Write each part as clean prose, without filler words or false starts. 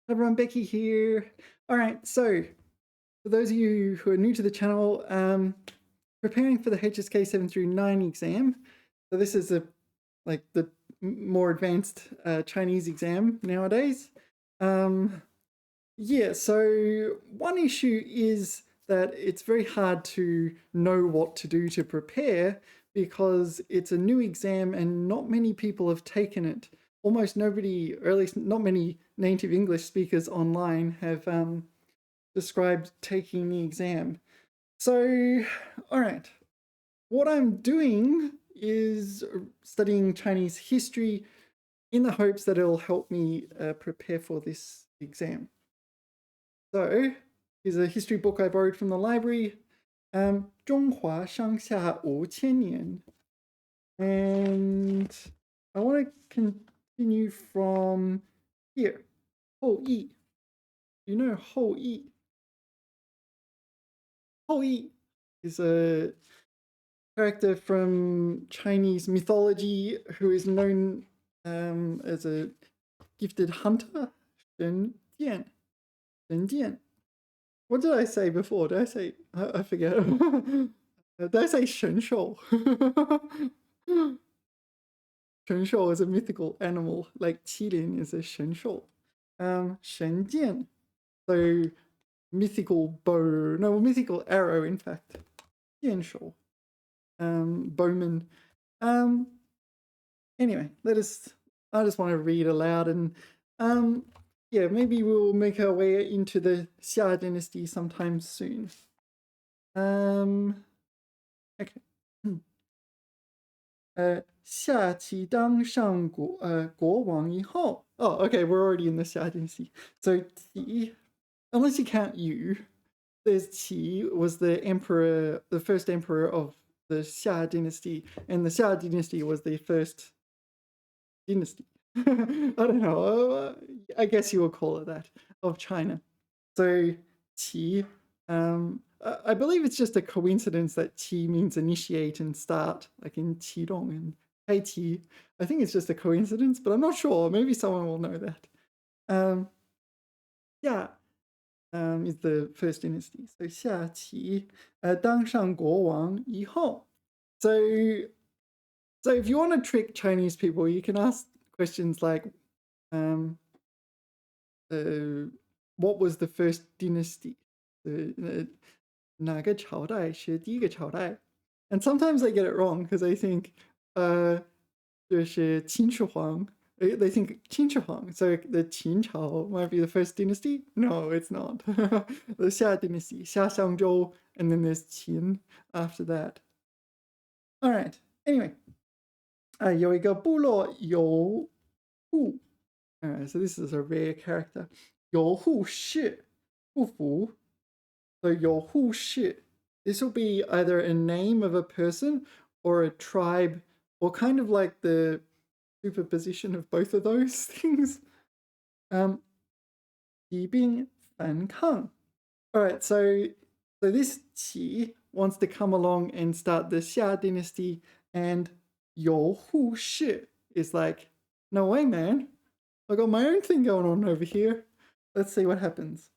Everyone, Becky here. All right, so for those of you who are new to the channel, preparing for the HSK 7 through 9 exam. So this is like the more advanced Chinese exam nowadays. Yeah, so one issue is that it's very hard to know what to do to prepare because it's a new exam and not many people have taken it. Almost nobody, or at least not many native English speakers online have described taking the exam. So, all right, what I'm doing is studying Chinese history in the hopes that it'll help me prepare for this exam. So, here's a history book I borrowed from the library, 中华上下5000年. And I want to continue from here. 后羿. You know Hou Yi? Hou Yi is a character from Chinese mythology who is known as a gifted hunter. Shen Jian. Shen Jian. What did I say before? Did I say... I forget. Did I say Shen Shou? Shen Shou is a mythical animal, like Qilin is a Shen Shou. Shen Jian. So, mythical bow. No, mythical arrow, in fact. Jian Shou. Bowman. Anyway, I just want to read aloud and yeah, maybe we'll make our way into the Xia dynasty sometime soon. Okay. 夏启当上国王以后. Oh, okay, we're already in the Xia dynasty. So Qi, unless you count Yu, there's Qi was the emperor, the first emperor of the Xia dynasty, and the Xia dynasty was the first dynasty. I don't know. I guess you will call it that, of China. So Qi, I believe it's just a coincidence that Qi means initiate and start, like in Qidong and Heiqi. I think it's just a coincidence, but I'm not sure. Maybe someone will know that. Yeah, is the first dynasty. So 夏启当上国王以后. So if you want to trick Chinese people, you can ask questions like, what was the first dynasty? 哪个朝代是第一个朝代? And sometimes they get it wrong because they think 就是秦始皇. They think Qin Shi Huang, so the Qin Chao might be the first dynasty. No, it's not. The Xia dynasty, Xia Xiangzhou, and then there's Qin after that. All right. Anyway, 有一个部落有户. All right, so this is a rare character. 有户氏不服. So 有户氏. This will be either a name of a person or a tribe, or kind of like the superposition of both of those things. 起兵反抗. All right, so this Qi wants to come along and start the Xia dynasty, and 有户氏 is like, no way, man. I got my own thing going on over here. Let's see what happens.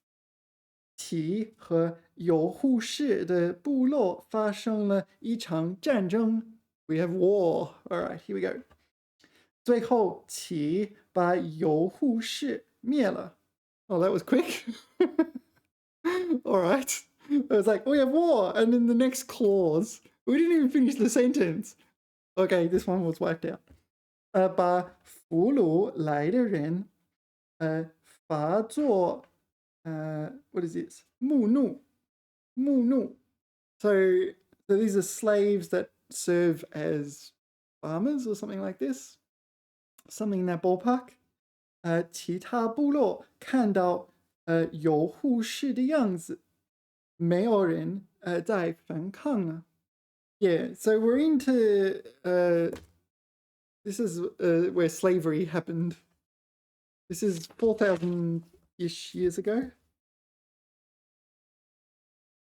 齐和有户氏的部落发生了一场战争. We have war. All right, here we go. 最后齐把有户氏灭了. Oh, that was quick. All right. I was like, we have war. And then the next clause, we didn't even finish the sentence. Okay, this one was wiped out. 把俘虏来的人罚作 what is this? 木奴. So these are slaves that serve as farmers or something like this. Something in that ballpark. 其他部落看到有户氏的样子，没有人在反抗了. Yeah, so we're into this is where slavery happened. This is 4,000-ish years ago.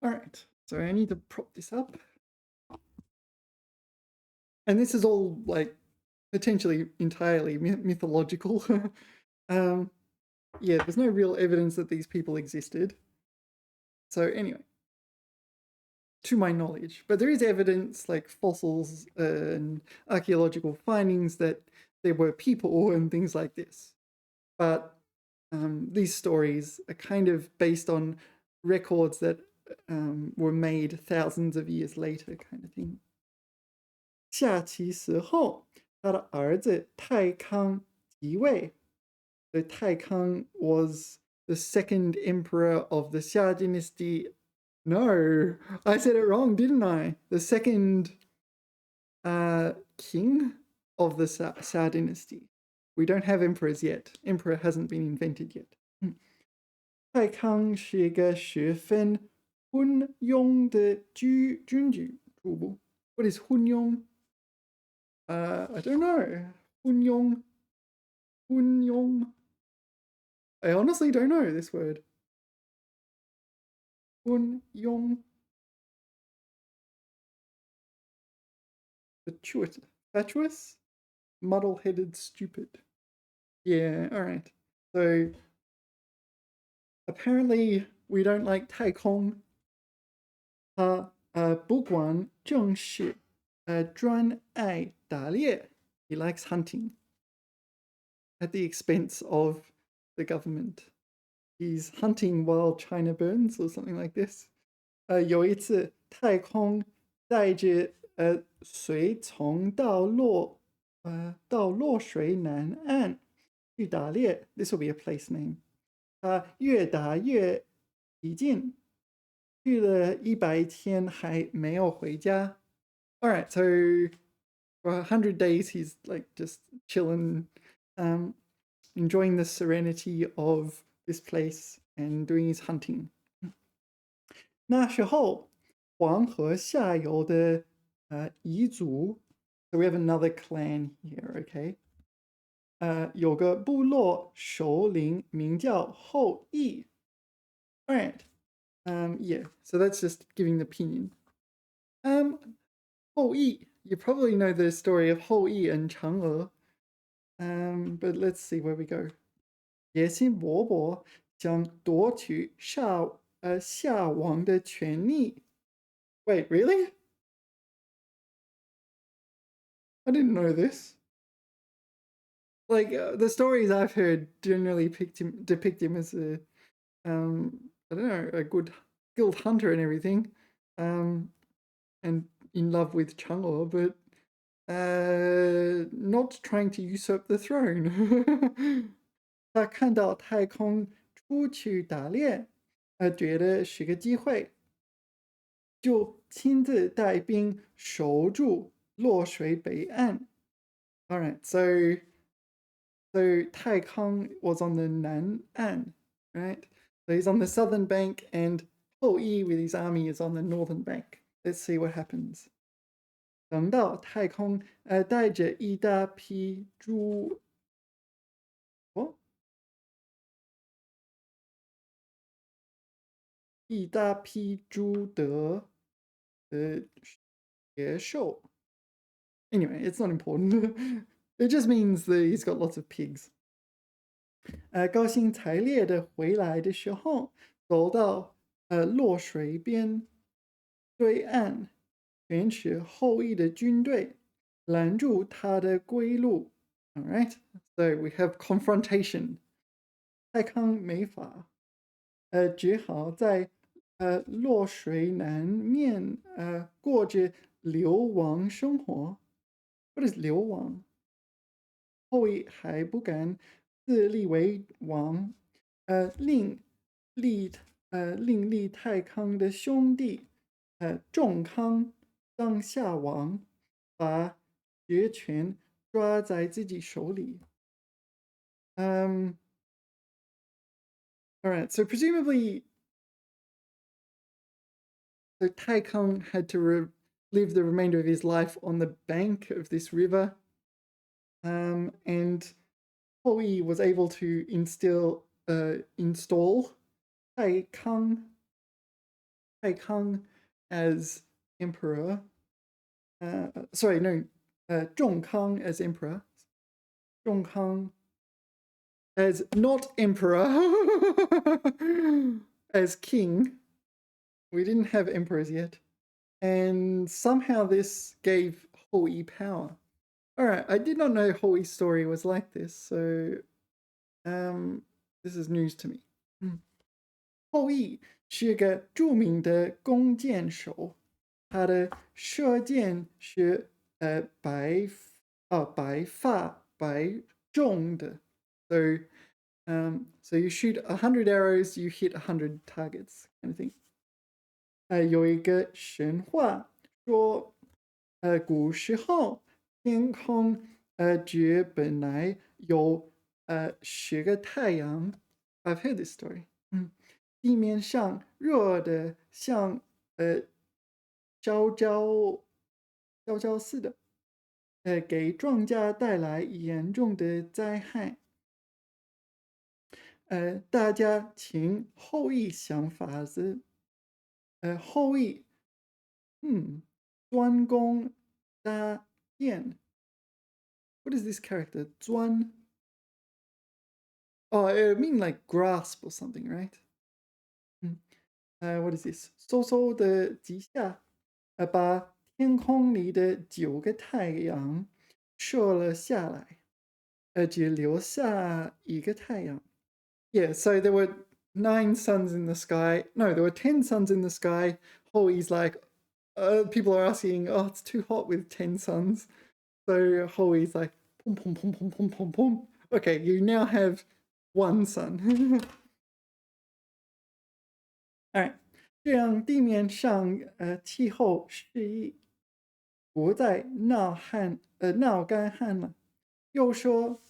All right, so I need to prop this up. And this is all like potentially entirely mythological. yeah, there's no real evidence that these people existed. So anyway, to my knowledge, but there is evidence like fossils and archaeological findings that there were people and things like this. But these stories are kind of based on records that were made thousands of years later, kind of thing. 夏齐死后，他的儿子太康即位。So Taikang was the second emperor of the Xia dynasty. No, I said it wrong, didn't I? The second king of the Xia dynasty. We don't have emperors yet. Emperor hasn't been invented yet. 太康是一个十分昏庸的君主。What is 昏庸? I don't know. 昏庸. 昏庸. I honestly don't know this word. 昏庸. Fatuous? Muddle-headed stupid. Yeah, alright. So, apparently we don't like Taikong. 他不管政事，专爱打猎. He likes hunting at the expense of the government. He's hunting while China burns or something like this. 有一次，太空带着随从到洛水南岸去打猎。This will be a place name. 他越打越起劲，去了100天还没有回家。All right, so for 100 days he's like just chilling, enjoying the serenity of this place and doing his hunting. 那时候黄河下游的彝族 so we have another clan here, okay? 有个部落首领名叫后羿。All right. Yeah, so that's just giving the opinion. 后羿, you probably know the story of 后羿 and 嫦娥. But let's see where we go. 野心勃勃，想夺取夏王的权利。Wait, really? I didn't know this. Like the stories I've heard generally depict him as a, I don't know, a good skilled hunter and everything, and in love with Chang'e, but not trying to usurp the throne. 他看到太空出去打猎，觉得是个机会，就亲自带兵守住洛水北岸。All right, so Taikang was on the Nan'an, right? So he's on the southern bank, and Hou Yi with his army is on the northern bank. Let's see what happens. 等到太空带着一大批猪，哦，一大批猪的野兽。Anyway, it's not important. It just means that he's got lots of pigs. 高兴才猎的回来的时候，走到洛水边对岸，全是后羿的军队，拦住他的归路。All right, so we have confrontation. 太康没法，只好在洛水南面过着流亡生活。What is 流亡？后羿还不敢自立为王，另立太康的兄弟仲康当夏王，把决权抓在自己手里。All right, so presumably, the Taikang had to live the remainder of his life on the bank of this river, and Hou was able to install Taikang as emperor. Sorry, no, Zhongkang as emperor. Zhongkang as not emperor, as king. We didn't have emperors yet. And somehow this gave Hui power. Alright, I did not know Hui's story was like this, so this is news to me. 后羿是个著名的弓箭手，他的射箭是白发白中的。So you shoot 100 arrows, you hit 100 targets, kind of thing. 有一个神话说，古时候天空只本来有10个太阳。I've heard this story. 地面上热的像烧焦似的，给庄稼带来严重的灾害。大家请后羿想法子。后羿，专攻搭箭。What is this character? 钻 Oh, it mean like grasp or something, right? What is this? 嗖嗖的几下，把天空里的9个太阳射了下来，只留下一个太阳。Yeah, so there were 9 suns in the sky. No, there were 10 suns in the sky. Hoi's like, people are asking, oh, it's too hot with 10 suns. So Hoi's like, pum, pum, pum, pum, pum, pum, pum. Okay, you now have 1 sun. Alright, 这样地面上气候适宜，不再闹干旱了。又说，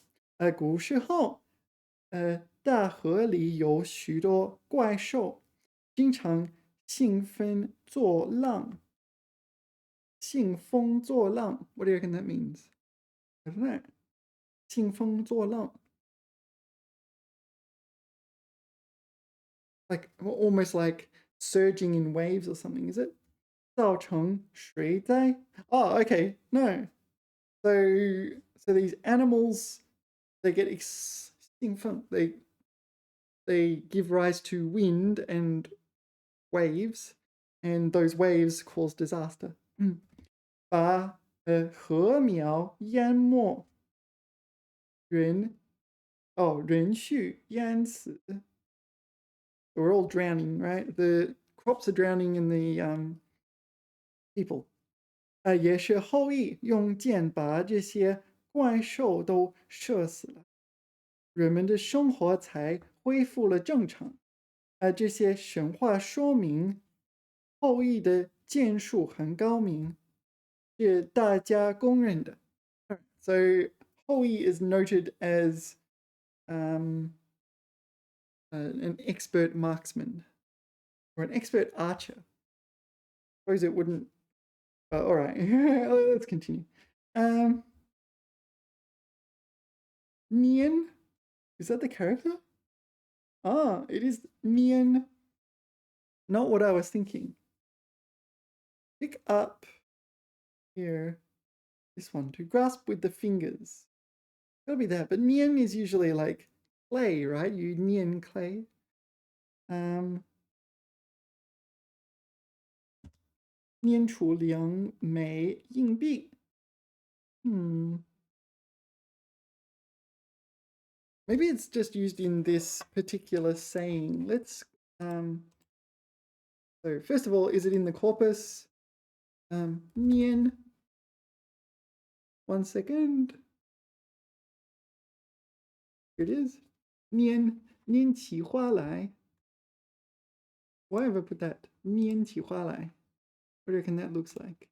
古时候，大河里有许多怪兽，经常兴风作浪。兴风作浪 What do you reckon that means? I don't know. 兴风作浪 Like, almost like surging in waves or something, is it? 造成水灾 Oh, okay, no. So these animals, they get 兴奋 they give rise to wind and waves, and those waves cause disaster. 把禾苗淹没，人畜淹死。We're all drowning, right? The crops are drowning in the people. 也是后羿用箭把这些怪兽都射死了，人们的生活才恢复了正常。这些神话说明后羿的箭术很高明，是大家公认的。So Hoey is noted as an expert marksman or an expert archer. I suppose it wouldn't. All right, let's continue. Nian, is that the character? Ah, it is Nian. Not what I was thinking. Pick up here. This one, to grasp with the fingers. Gotta be that, but Nian is usually like clay, right? You Nian clay. 粘出2枚硬币。Maybe it's just used in this particular saying. Let's so first of all, is it in the corpus? 粘 1 second. Here it is. 粘起花来. Why have I put that? 粘起花来. What do you reckon that looks like?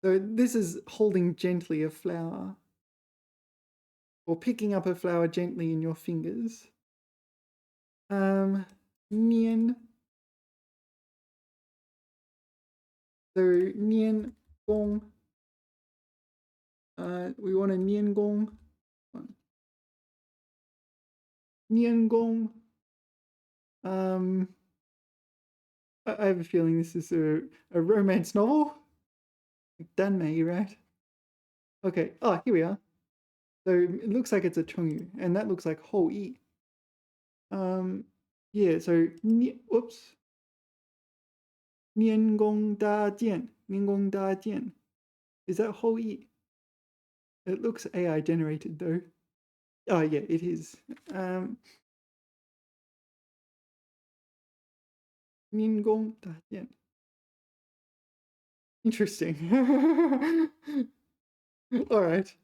So this is holding gently a flower, or picking up a flower gently in your fingers. 粘 So 粘弓 we want a 粘弓 粘弓 I have a feeling this is a romance novel. 耽美, right? Okay, oh, here we are. So it looks like it's a chengyu, and that looks like 后羿. Yeah, so, whoops. 年功大建, 年功大建. Is that 后羿? It looks AI generated though. Oh yeah, it is. 年功大建. Interesting. All right.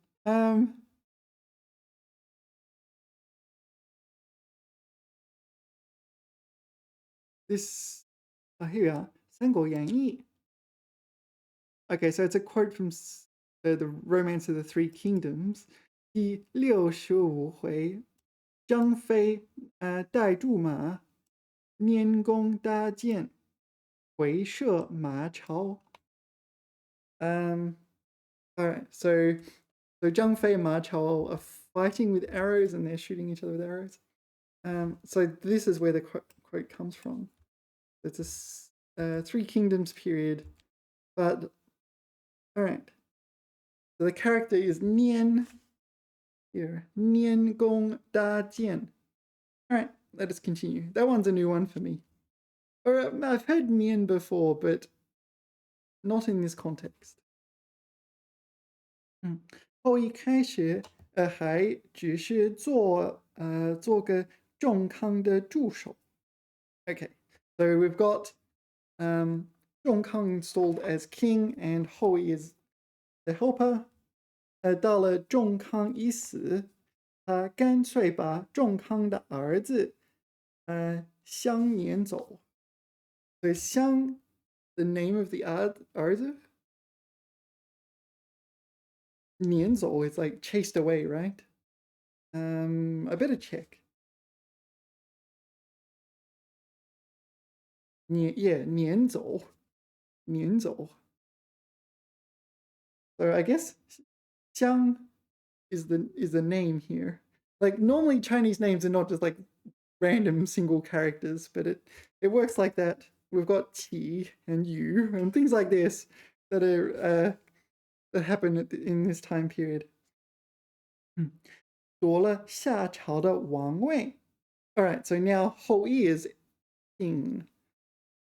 This here we are. 三国演义. Okay, so it's a quote from the Romance of the Three Kingdoms. 第65回，张飞带驻马，拈弓搭箭，回射马超. All right, so Zhang Fei and Ma Chao are fighting with arrows and they're shooting each other with arrows. So this is where the quote comes from. It's a Three Kingdoms period, but all right. So the character is Nian here. Nian Gong Da Jian. All right, let us continue. That one's a new one for me. Or I've heard Nian before, but not in this context. 后一开始还只是做个仲康的助手. Okay, so we've got Zhong Kang installed as king and Hou is the helper. 到了仲康一死，他干脆把仲康的儿子相撵走. So 相 the name of the 儿子? 撵走 is like chased away, right? I better check. 撵走. So I guess Xiang is the name here. Like normally Chinese names are not just like random single characters, but it works like that. We've got Qi and Yu and things like this that are that happen in this time period. 夺了夏朝的王位. All right, so now Hou Yi is king.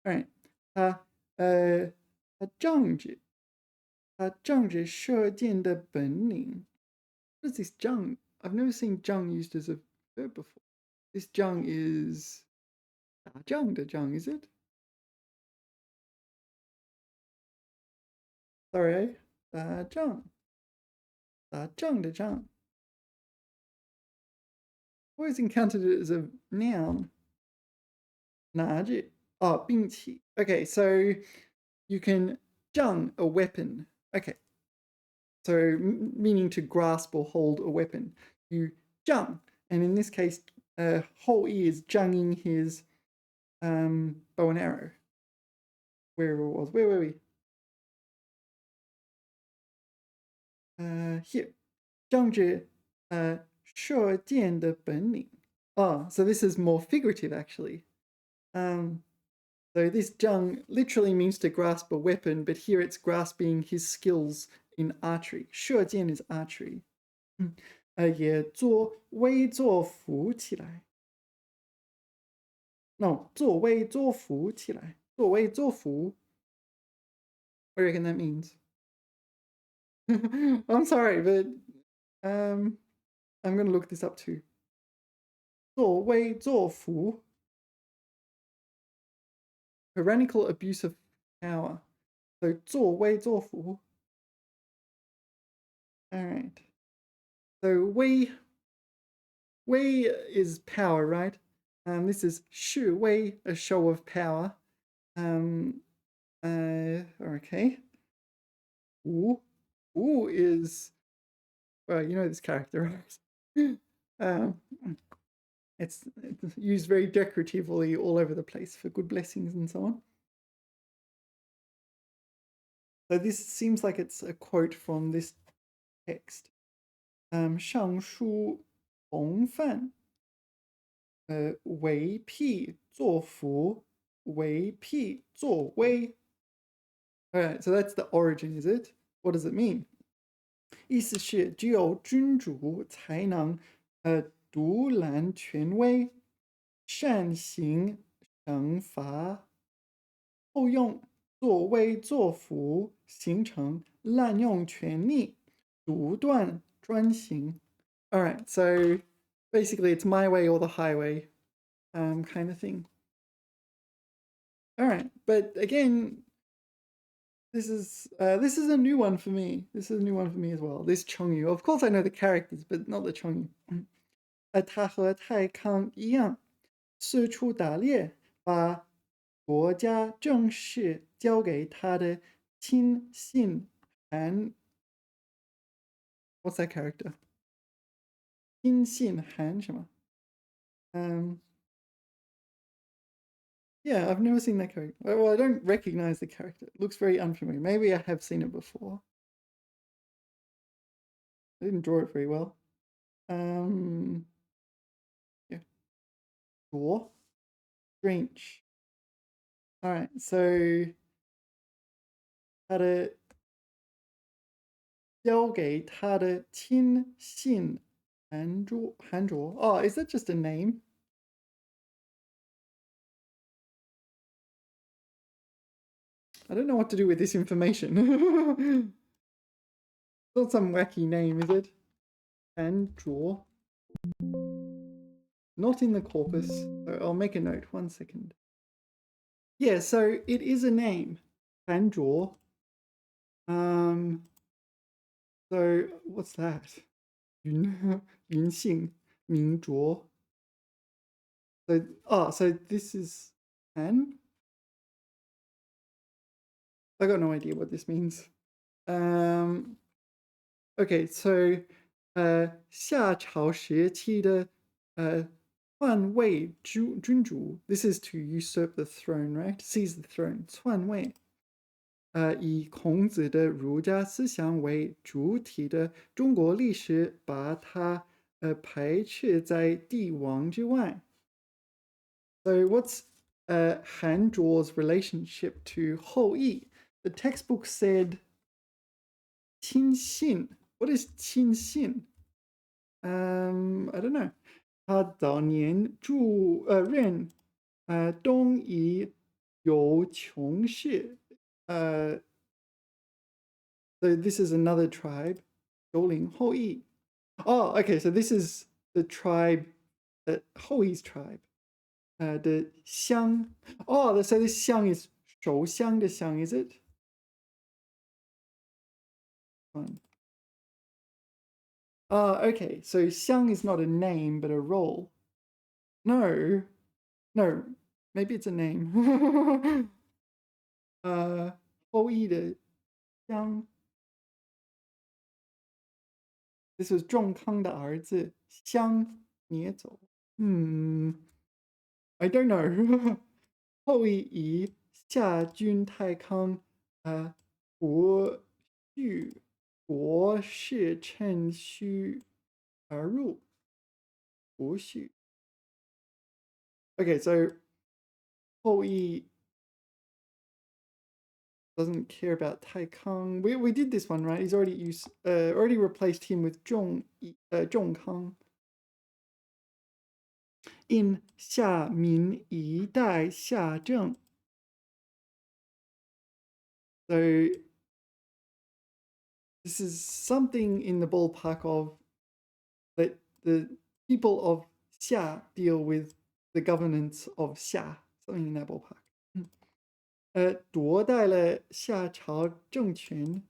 All right, 他仗着射箭的本领. What is this 仗? I've never seen 仗 used as a verb before. This 仗 is 打仗的仗, is it? Sorry, 打仗的仗. Always encountered it as a noun. 拿着,并起. Okay, so you can 仗 a weapon. Okay, so meaning to grasp or hold a weapon. You 仗, and in this case, Hou Yi is 仗ing his bow and arrow. Where were we? Here. 仗着射箭的本领. So this is more figurative actually. So this 仗 literally means to grasp a weapon, but here it's grasping his skills in archery. 射箭 is archery. 也作威作福起来. No, 作威作福起来. 作威作福. What do you reckon that means? I'm sorry, but I'm going to look this up too. 作威作福. Tyrannical abuse of power. So 作威作福. All right. So wei is power, right? This is 是威, a show of power. Okay. Wu is, well, you know this character, right? It's used very decoratively all over the place for good blessings and so on. So this seems like it's a quote from this text. 上书洪范为辟作福为辟作威. All right, so that's the origin, is it? What does it mean? 意思是只有君主才能独揽权威，善行惩罚，后用作威作福，形成滥用权力、独断专行。All right, so basically it's my way or the highway, kind of thing. All right, but again, this is a new one for me. This is a new one for me as well. This Chongyu. Of course, I know the characters, but not the Chongyu. 他和太康一样，四处打猎，把国家政事交给他的亲信韩。What's that character? 亲信韩什么？Um, yeah, I've never seen that character. Well, I don't recognize the character. It looks very unfamiliar. Maybe I have seen it before. I didn't draw it very well. Yeah. Draw. Strange. All right, so 他的交给他的亲信韩卓. Oh, is that just a name? I don't know what to do with this information. Not some wacky name, is it? Hanzhuo. Not in the corpus. So I'll make a note. 1 second. Yeah, so it is a name. Hanzhuo. So what's that? Yunxing. Mingzhuo. So this is Han? I got no idea what this means. Okay, so 夏朝时期的篡位君主 this is to usurp the throne, right? Seize the throne. 篡位以孔子的儒家思想为主体的中国历史，把它排斥在帝王之外。So what's Han Zhuo's relationship to 后羿? The textbook said 亲信. What is 亲信? I don't know. 他早年任东夷有穷氏so this is another tribe. 九陵后羿. Oh, okay, so this is the tribe, 后羿's tribe. The Xiang. Oh, so this Xiang is 首相的相, is it? Fine. Okay, so Xiang is not a name, but a role. No, maybe it's a name. 后羿的相 This was 仲康的儿子相捏走. I don't know. 后羿以下君太康伯续国事趁虚而入. 伯续. Okay, so 后羿 doesn't care about Taikang. We did this one, right? He's already replaced him with Zhong Kang. In 夏民一代夏政. So this is something in the ballpark of that the people of Xia deal with the governance of Xia, something in that ballpark. 夺代了夏朝政权，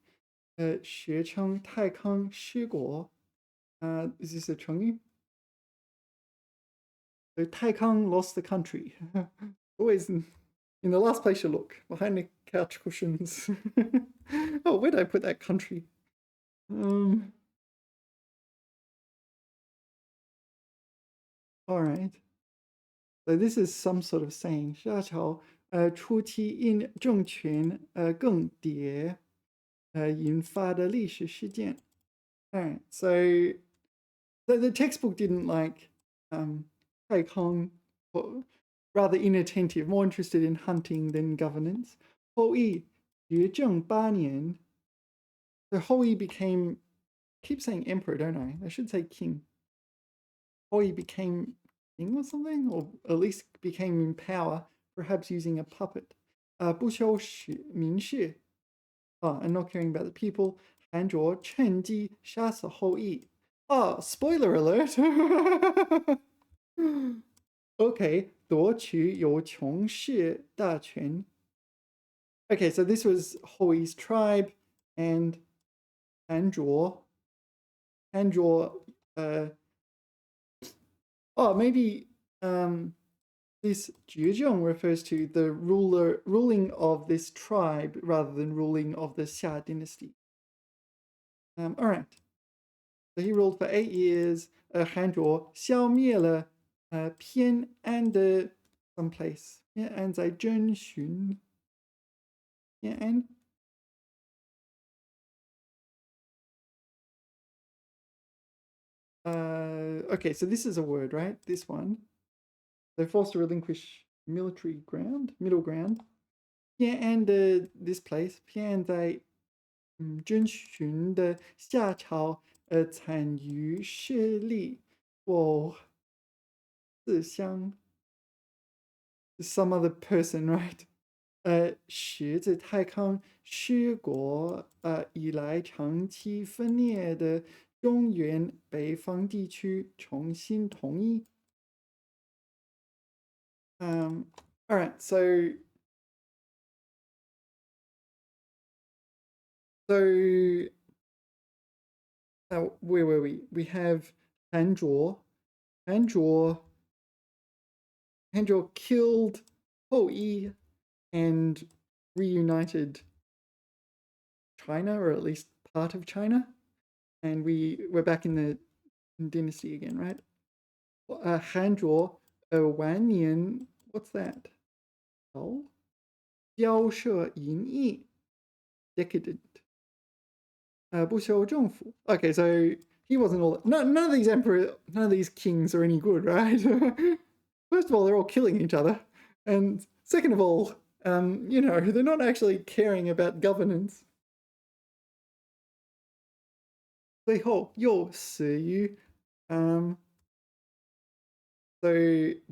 学称太康失国。Is this a 成语? So Taikang lost the country. Always in the last place you look, behind the couch cushions. Oh, where did I put that country? All right. So this is some sort of saying. 夏朝初期因政权更迭引发的历史事件. All right. So the textbook didn't like Taikang, rather inattentive, more interested in hunting than governance. 后羿执政8年. So 后羿became keep saying emperor, don't I? I should say king. Or he became king or something, or at least became in power, perhaps using a puppet. 不修民事 and not caring about the people. 韩卓趁机杀死后羿. Spoiler alert! Okay, 夺取有穷氏大权. Okay, so this was Hoi's tribe, and Hanzhuo. Maybe this Juzhong refers to the ruling of this tribe rather than ruling of the Xia dynasty. All right. So he ruled for 8 years. Hanzhuo 消灭了偏安的 someplace. 偏安在征询. 偏安. Okay, so this is a word, right? This one. They're forced to relinquish military ground, middle ground. 偏安的 this place. 偏安在征询的夏朝残余势力或自相 some other person, right? 使自太康失国以来长期分裂的中原北方地区重新统一。All right, so where were we? We have Hanzhuo. Hanzhuo killed Hou and reunited China, or at least part of China. And we're back in the dynasty again, right? Hanzhuo 晚年, what's that? 交涉淫逸 decadent. 不修政府. Okay, so he wasn't all. None of these emperors, none of these kings are any good, right? First of all, they're all killing each other, and second of all, they're not actually caring about governance. 最后又死于 so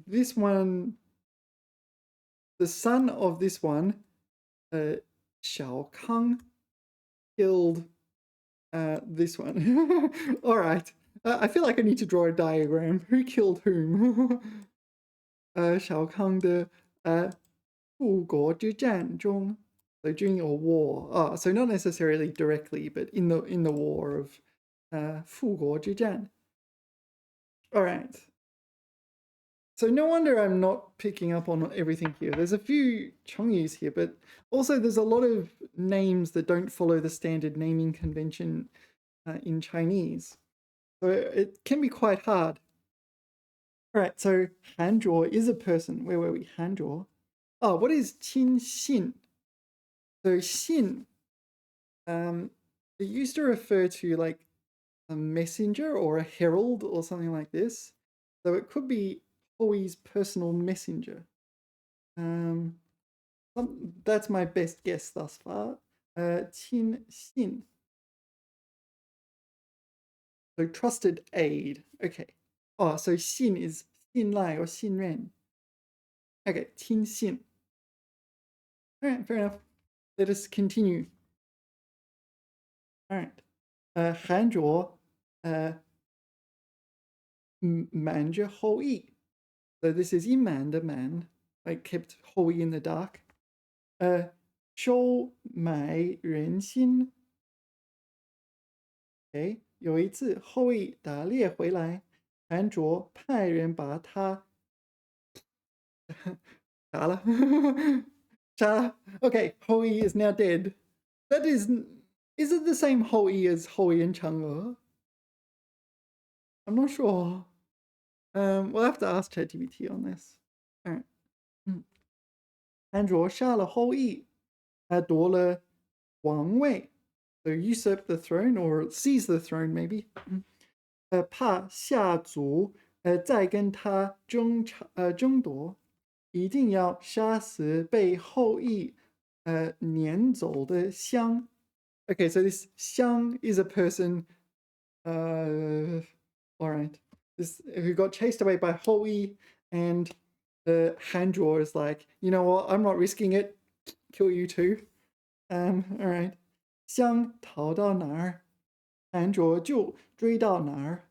this one, the son of this one, Xiao Kang, killed this one. All right. I feel like I need to draw a diagram. Who killed whom? 小康的复国之战中, so during a war. So not necessarily directly, but in the war of 复国之战. All right. So no wonder I'm not picking up on everything here. There's a few Chongyus here, but also there's a lot of names that don't follow the standard naming convention in Chinese. So it can be quite hard. All right, so Hanzhuo is a person. Where were we? Hanzhuo. What is Qin Xin? So Xin, it used to refer to like a messenger or a herald or something like this. So it could be Hui's personal messenger. That's my best guess thus far. Qin Xin. So trusted aid. Okay. So Xin is Xin Lai or Xin Ren. Okay, Qin Xin. All right, fair enough. Let us continue. All right. Hanzhuo 瞒着后羿. So this is 隐瞒的瞒, like kept 后羿 in the dark. 收买人心. Okay, 有一次后羿打猎回来, 韩卓派人把他杀了. Okay, Hou-Yi is now dead. That is it the same Hou-Yi as Hou-Yi and Chang'e? I'm not sure. We'll have to ask ChatGPT on this. All right. 韩卓杀了后羿, 夺了王位, so usurp the throne or seize the throne maybe. 怕下族再跟他争夺, 一定要杀死被后羿撵走的襄. Okay, so this Xiang is a person All right. This who got chased away by Hoi, and the Handraw is like, you know what? I'm not risking it. Kill you too. All right. 香逃到哪儿，韩卓就追到哪儿.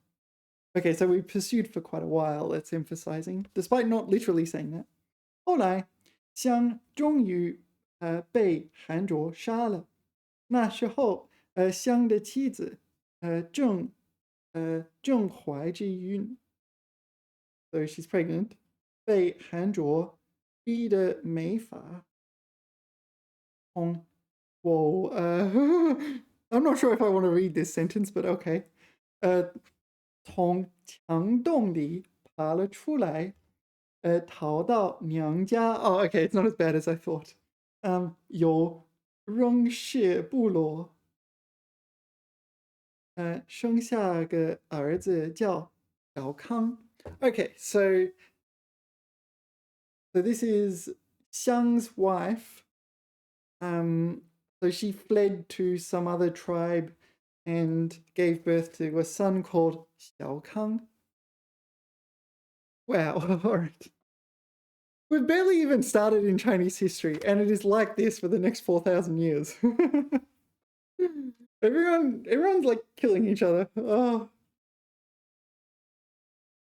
Okay, so we pursued for quite a while. That's emphasizing, despite not literally saying that. 后来，香终于被韩卓杀了。那时候，香的妻子正怀着孕，so she's pregnant，被韩卓逼得没法通。Whoa, I'm not sure if I want to read this sentence, but okay. 从墙洞里爬了出来，逃到娘家。Oh, okay, it's not as bad as I thought. 有扔氏部落，生下个儿子叫小康。Okay, so this is Xiang's wife. So she fled to some other tribe and gave birth to a son called Xiaokang. Wow, all right. We've barely even started in Chinese history, and it is like this for the next 4,000 years. Everyone's like killing each other. Oh.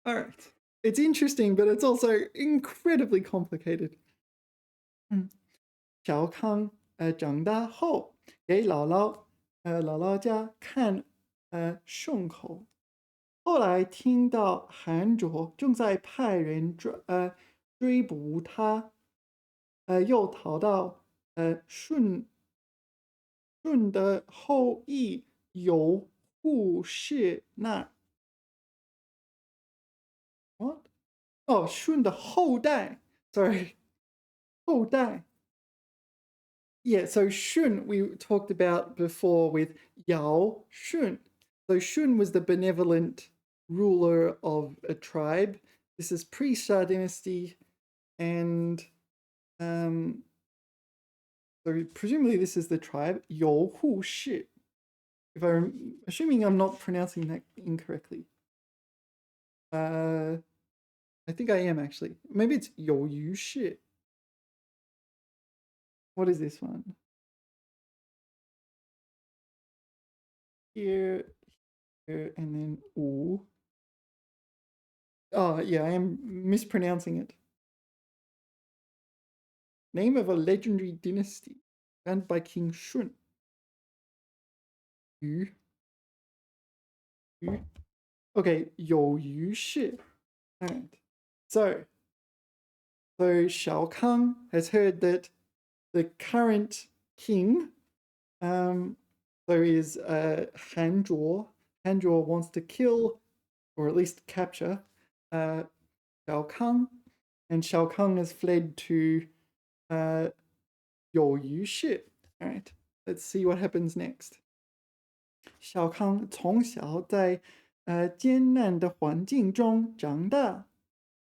All right. It's interesting, but it's also incredibly complicated. 小康长大后给姥姥家看顺口，后来听到韩卓正在派人追捕他，又逃到顺的后裔有护士那儿。What? 哦，舜的后代，sorry，后代。Yeah, so Shun we talked about before with Yao Shun. So Shun was the benevolent ruler of a tribe. This is pre-Shah dynasty, and so presumably this is the tribe You Hu Shi. If I'm assuming I'm not pronouncing that incorrectly. I think I am actually. Maybe it's You Yu Shi. What is this one? Here, here, and then Wu. Oh, yeah, I am mispronouncing it. Name of a legendary dynasty founded by King Shun. Yu. Yu. Okay, 有于氏. Alright. So Shao Kang has heard that the current king, is Han Zhuo. Han Zhuo wants to kill, or at least capture, Shao Kang, and Shao Kang has fled to Yu Shi. Alright, let's see what happens next. 小康从小在艰难的环境中长大，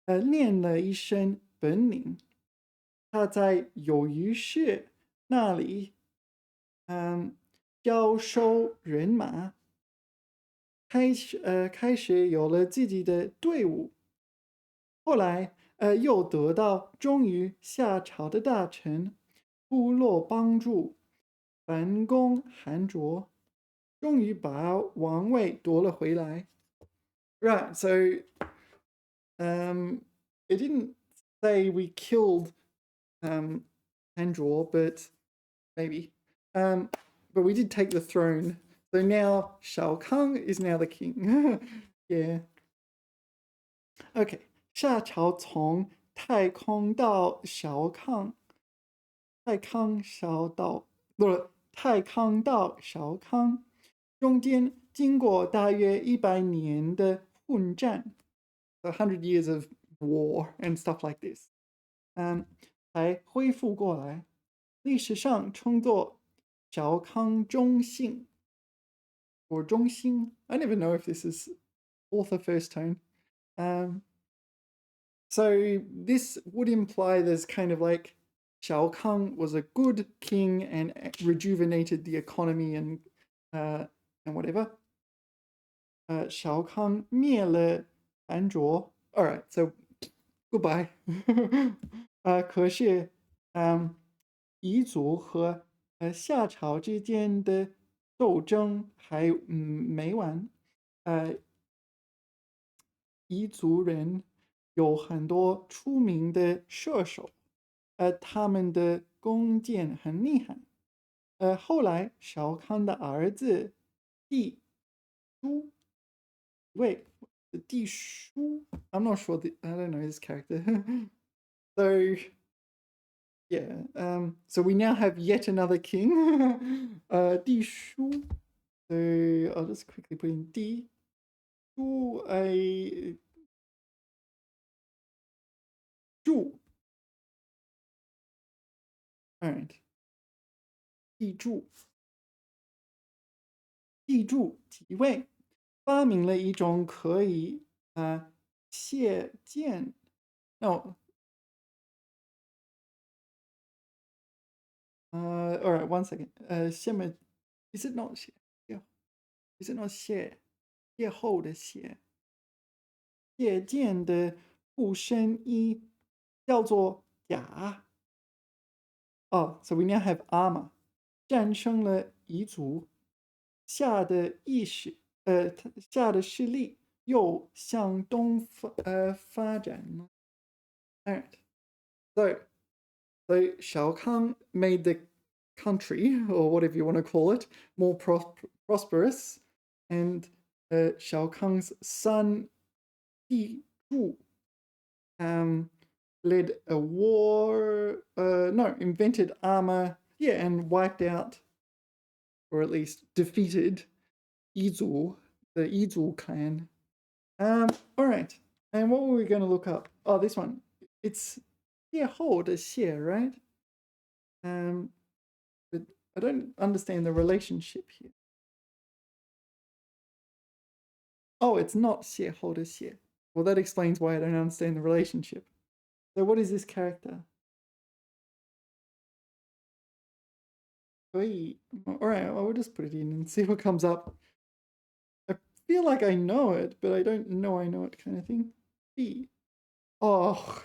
练了一身本领。他在友谊社那里，教授人马，开始有了自己的队伍。后来，又得到忠于夏朝的大臣部落帮助，反攻韩卓。终于把王位夺了回来。Right, so it didn't say we killed Andor, but maybe. But we did take the throne. So now Shao Kang is now the king. Yeah. Okay. 夏朝从太康到小康，太康到小康。中间经过大约100年的混战，100 years of war and stuff like this，才恢复过来。历史上称作小康中兴 or 中兴。I never know if this is fourth or first tone. So this would imply there's kind of like Shao Kang was a good king and rejuvenated the economy and whatever. Shao Kang 灭了韩卓。Alright, so goodbye. 可是，彝族和夏朝之间的斗争还没完。呃，彝族人有很多出名的射手，他们的弓箭很厉害。后来小康的儿子弟叔，wait, the Shu. I'm not sure. I don't know his character. So yeah. So we now have yet another king. Di Shu. So I'll just quickly put in Di Shu. A Zhu. All right. Di Zhu. Di Zhu 即位，发明了一种可以射箭。No. All right, one second. Is it not 写？ Yeah. Is it not 写？邂逅的邂，借箭的护身衣叫做甲。哦，so we now have armor。战胜了彝族，夏的意识，夏的势力又向东发展了。Alright, so Shao Kahn made the country, or whatever you want to call it, more prosperous, and Shao Kahn's son Di Zhu led a war, no, invented armor, yeah, and wiped out, or at least defeated, Yizu, the Yizu clan. All right, and what were we going to look up? Oh, this one. It's 邂逅的邂, right? But I don't understand the relationship here. Oh, it's not 邂逅的邂. Well, that explains why I don't understand the relationship. So what is this character? Alright, well, we'll just put it in and see what comes up. I feel like I know it, but I don't know I know it kind of thing. B. Oh.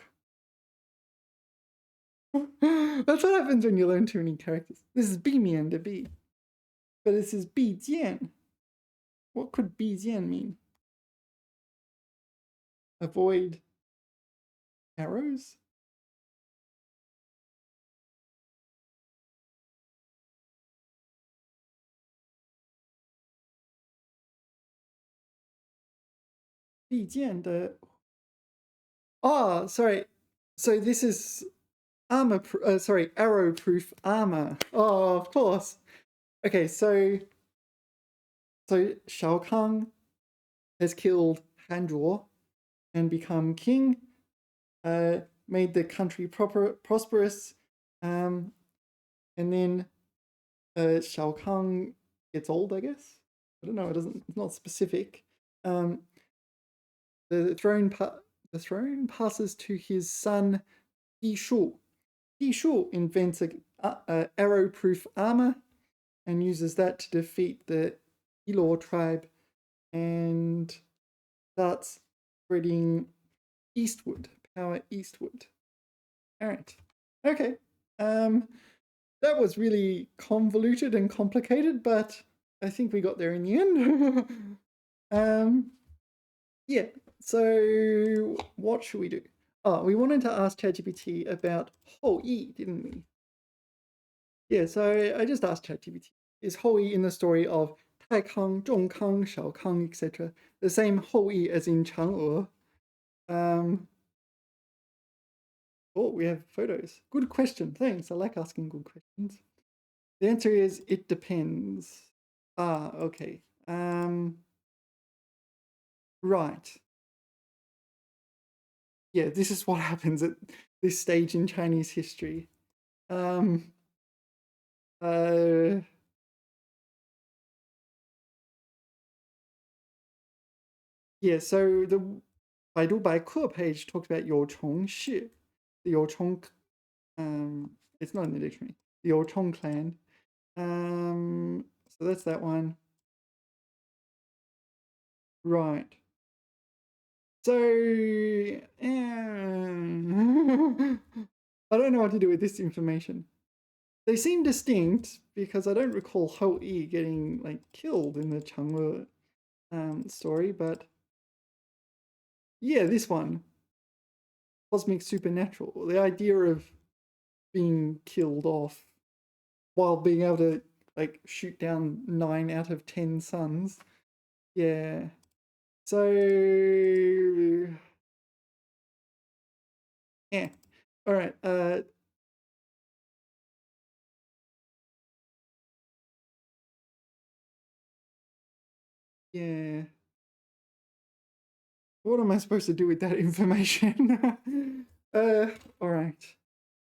That's what happens when you learn too many characters. This is B Mian to B. But this is B Jian. What could B Jian mean? Avoid arrows? B Jian the. Oh, sorry. So this is armor. Sorry, arrow-proof armor. Oh, of course. Okay, so Shao Kahn has killed Han Zhuo and become king. Made the country prosperous, and then Shao Kahn gets old, I guess. I don't know. It's not specific. The throne passes to his son Di Shu. Di Shu invents a arrow-proof armor and uses that to defeat the Elor tribe and starts spreading eastward, power eastward. All right. Okay. That was really convoluted and complicated, but I think we got there in the end. Yeah. So what should we do? Oh, we wanted to ask ChatGPT about Hou Yi, didn't we? Yeah. So I just asked ChatGPT: is Hou Yi in the story of Tai Kang, Zhong Kang, Shao Kang, etc. the same Hou Yi as in Chang'e? Oh, we have photos. Good question. Thanks. I like asking good questions. The answer is it depends. Ah, okay. Right. Yeah, this is what happens at this stage in Chinese history. Um, uh, yeah, so the Baidu Baiku page talks about Youchong Shi, the Youchong, it's not in the dictionary, the Youchong clan. So that's that one. Right. So, I don't know what to do with this information. They seem distinct because I don't recall Hou Yi getting like killed in the Chang'e story, but yeah, this one, cosmic supernatural, the idea of being killed off while being able to like shoot down 9 out of 10 suns. Yeah. So yeah. All right. Yeah. What am I supposed to do with that information? All right.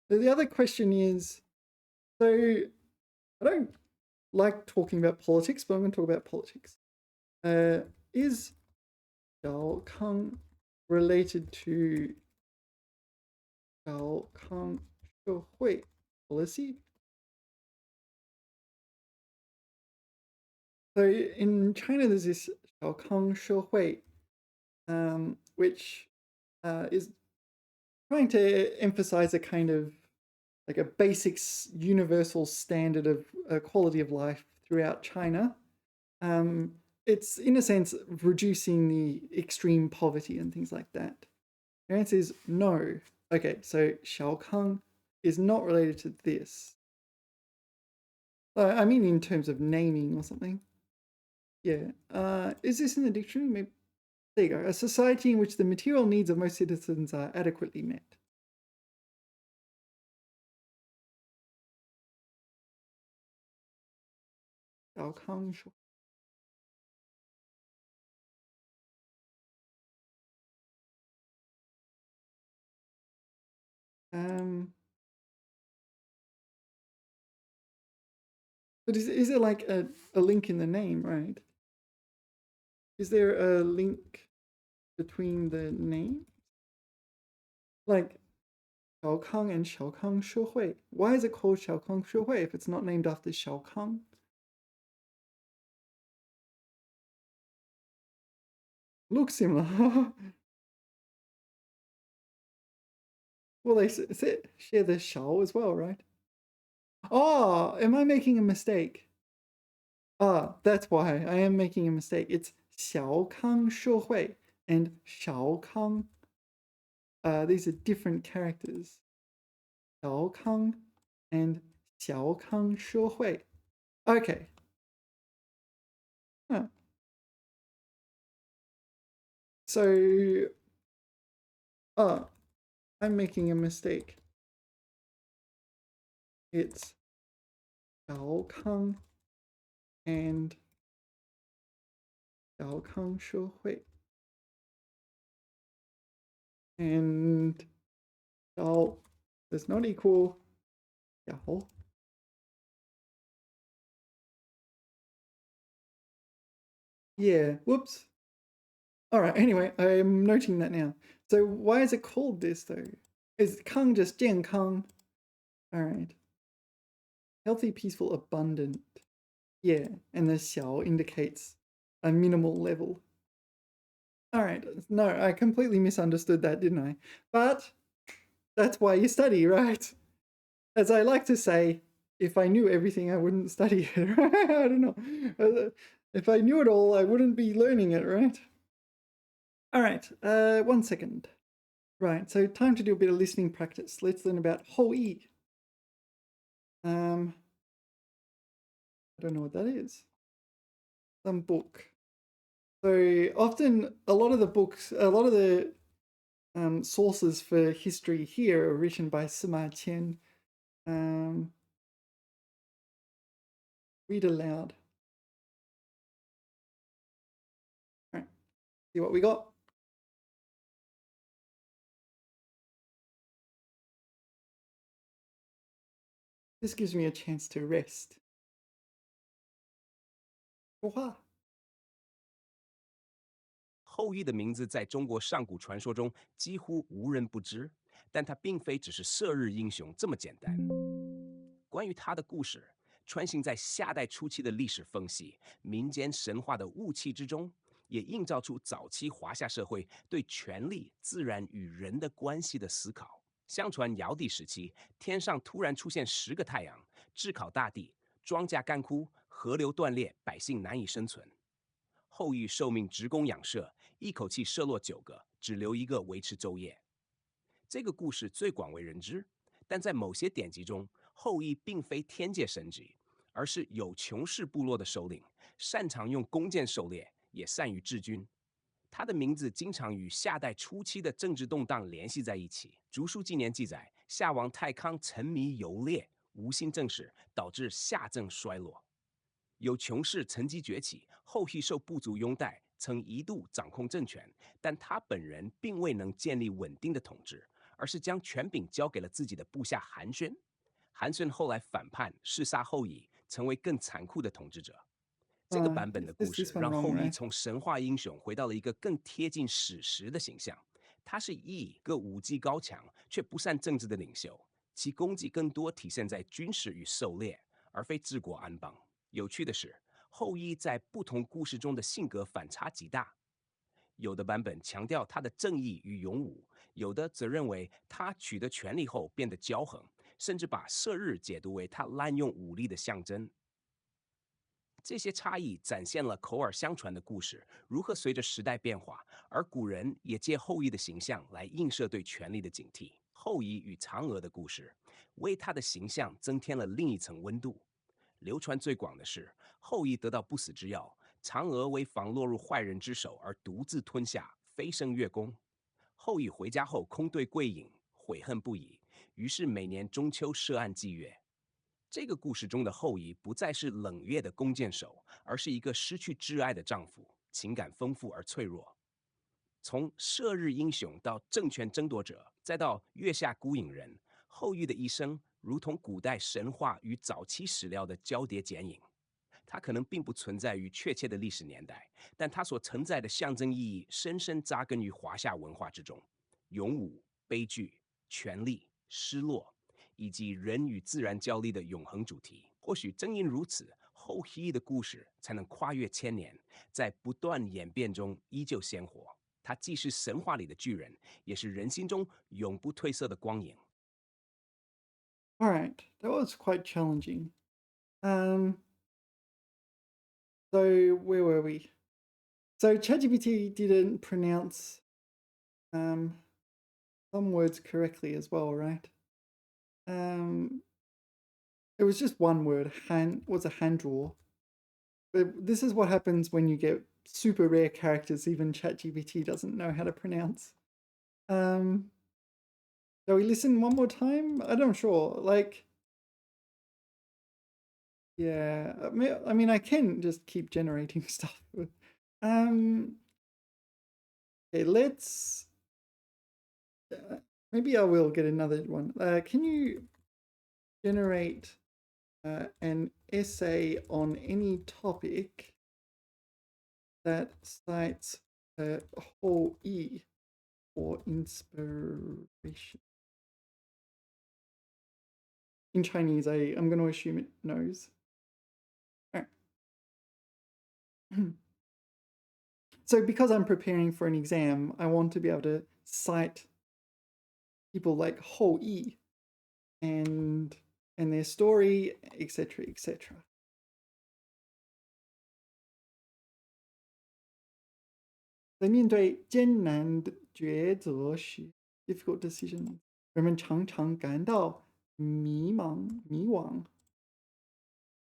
The other question is, so I don't like talking about politics, but I'm going to talk about politics. Is Xiao Kang related to Xiao Kang Hui policy? So in China, there's this Xiao Kang Hui, which is trying to emphasize a kind of like a basic universal standard of quality of life throughout China. It's in a sense reducing the extreme poverty and things like that. The answer is no. Okay, so Xiaokang is not related to this. I mean, in terms of naming or something. Yeah. Is this in the dictionary? Maybe. There you go. A society in which the material needs of most citizens are adequately met. Xiaokang. Um, but is it like a link in the name, right? Is there a link between the name? Like Xiaokang and Xiaokang Shehui. Why is it called Xiaokang Shehui if it's not named after Xiaokang? Looks similar. Well, they share the Xiao as well, right? Oh, am I making a mistake? Ah, that's why I am making a mistake. It's Xiaokang Shehui and Xiaokang. These are different characters. Xiaokang and Xiaokang Shehui. Okay. Huh. So, I'm making a mistake. It's Xiaokang and Xiaokang Shehui. And Xiao does not equal Xiao. Yeah, whoops. All right, anyway, I'm noting that now. So why is it called this though? Is Kang just Jian Kang? All right. Healthy, peaceful, abundant. Yeah, and the Xiao indicates a minimal level. All right, no, I completely misunderstood that, didn't I? But that's why you study, right? As I like to say, if I knew everything, I wouldn't study it, right? I don't know. If I knew it all, I wouldn't be learning it, right? All right, 1 second. Right, so time to do a bit of listening practice. Let's learn about Hou Yi. I don't know what that is. Some book. So often, a lot of the books, a lot of the sources for history here are written by Sima Qian. Read aloud. All right, see what we got. This gives me a chance to rest. 说话。后羿的名字在中国上古传说中几乎无人不知，但他并非只是射日英雄这么简单。关于他的故事，穿行在夏代初期的历史缝隙、民间神话的雾气之中，也映照出早期华夏社会对权力、自然与人的关系的思考。相传尧帝时期，天上突然出现10个太阳，炙烤大地，庄稼干枯，河流断裂，百姓难以生存。后羿受命直弓仰射，一口气射落9个，只留1个维持昼夜。这个故事最广为人知，但在某些典籍中，后羿并非天界神级，而是有穷氏部落的首领，擅长用弓箭狩猎，也善于治军。他的名字经常与夏代初期的政治动荡联系在一起。竹书纪年记载，夏王太康沉迷游猎，无心政事，导致夏政衰落。有穷氏趁机崛起，后羿受部族拥戴，曾一度掌控政权，但他本人并未能建立稳定的统治，而是将权柄交给了自己的部下韩宣。韩宣后来反叛，弑杀后羿，成为更残酷的统治者。这个版本的故 Is this 事 one 让 wrong, 后羿 right? 从神话英雄回到了一个更贴近史实的形象。他是一个武技高强却不善政治的领袖，其功绩更多体现在军事与狩猎，而非治国安邦。有趣的是，后羿在不同故事中的性格反差极大。有的版本强调他的正义与勇武，有的则认为他取得权力后变得骄横，甚至把射日解读为他滥用武力的象征。这些差异展现了口耳相传的故事如何随着时代变化，而古人也借后羿的形象来映射对权力的警惕。后羿与嫦娥的故事为他的形象增添了另一层温度。流传最广的是后羿得到不死之药，嫦娥为防落入坏人之手而独自吞下，飞升月宫。后羿回家后空对桂隐，悔恨不已，于是每年中秋设案祭月。这个故事中的后羿不再是冷月的弓箭手，而是一个失去挚爱的丈夫，情感丰富而脆弱。从射日英雄到政权争夺者，再到月下孤影人，后羿的一生如同古代神话与早期史料的交叠剪影。它可能并不存在于确切的历史年代，但它所承载的象征意义深深扎根于华夏文化之中。勇武、悲剧、权力、失落，以及人与自然交力的永恒主题。或许正因如此，后羿的故事才能跨越千年，在不断演变中依旧鲜活。他既是神话里的巨人，也是人心中永不褪色的光影。All right, that was quite challenging. Um, so where were we? So ChatGPT didn't pronounce some words correctly as well, right? It was just one word. Was a hand draw. But this is what happens when you get super rare characters even ChatGPT doesn't know how to pronounce. Shall we listen one more time? I'm not sure. Like, yeah, I mean, I can just keep generating stuff. Okay, let's. Maybe I will get another one. Can you generate an essay on any topic that cites whole E for inspiration? In Chinese, I'm going to assume it knows. All right. So because I'm preparing for an exam, I want to be able to cite people like Ho Yi and their story, etc., etc. 在面对艰难的抉择时 ，difficult decision，人们常常感到迷惘。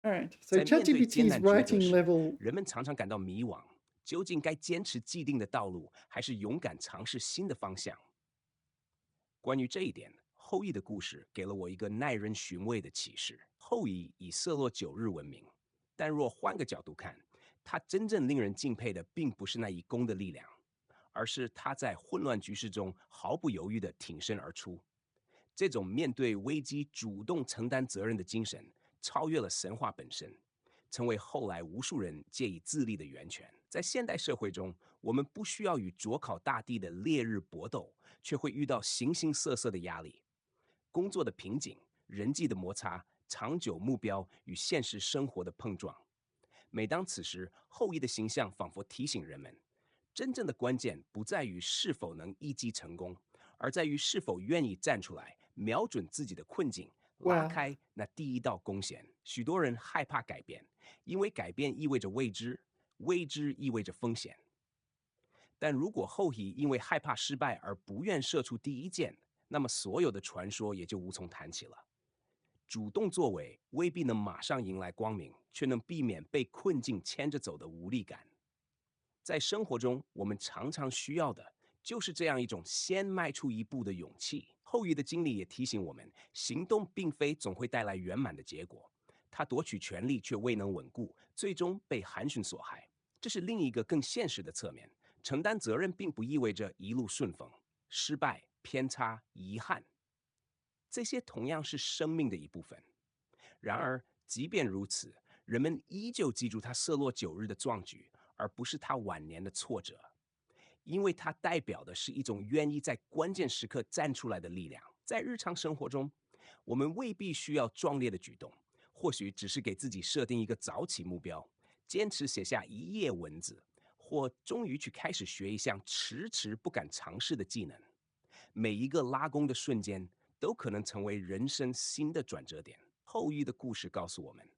All right, so 在面对艰 ChatGPT's 难抉择 writing 时， level 人们常常感到迷惘，究竟该坚持既定的道路，还是勇敢尝试新的方向？关于这一点，后羿的故事给了我一个耐人寻味的启示。后羿以射落9日闻名，但若换个角度看，他真正令人敬佩的并不是那一弓的力量，而是他在混乱局势中毫不犹豫地挺身而出。这种面对危机主动承担责任的精神，超越了神话本身，成为后来无数人借以自立的源泉。在现代社会中，我们不需要与灼烤大地的烈日搏斗，却会遇到形形色色的压力，工作的瓶颈、人际的摩擦、长久目标与现实生活的碰撞。每当此时，后羿的形象仿佛提醒人们，真正的关键不在于是否能一击成功，而在于是否愿意站出来，瞄准自己的困境，拉 Wow. 开那第一道弓弦。许多人害怕改变，因为改变意味着未知，未知意味着风险。但如果后羿因为害怕失败而不愿射出第一箭，那么所有的传说也就无从谈起了。主动作为未必能马上迎来光明，却能避免被困境牵着走的无力感。在生活中，我们常常需要的就是这样一种先迈出一步的勇气。后羿的经历也提醒我们，行动并非总会带来圆满的结果。他夺取权力却未能稳固，最终被韩信所害。这是另一个更现实的侧面。承担责任并不意味着一路顺风，失败、偏差、遗憾，这些同样是生命的一部分。然而，即便如此，人们依旧记住他色落九日的壮举，而不是他晚年的挫折，因为它代表的是一种愿意在关键时刻站出来的力量。在日常生活中，我们未必需要壮烈的举动，或许只是给自己设定一个早起目标，坚持写下一页文字，或终于去开始学一项迟迟不敢尝试的技能。每一个拉弓的瞬间，都可能成为人生新的转折点。后羿的故事告诉我们，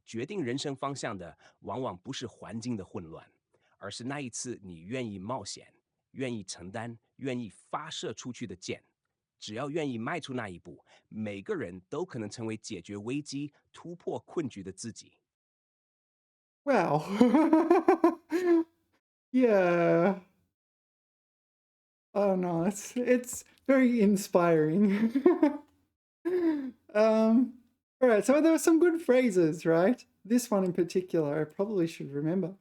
决定人生方向的往往不是环境的混乱，而是那一次你愿意冒险、愿意承担、愿意发射出去的箭。只要愿意迈出那一步，每个人都可能成为解决危机、突破困局的自己。Wow. Yeah. Oh no, it's very inspiring. um, all right, so there were some good phrases, right? This one in particular, I probably should remember.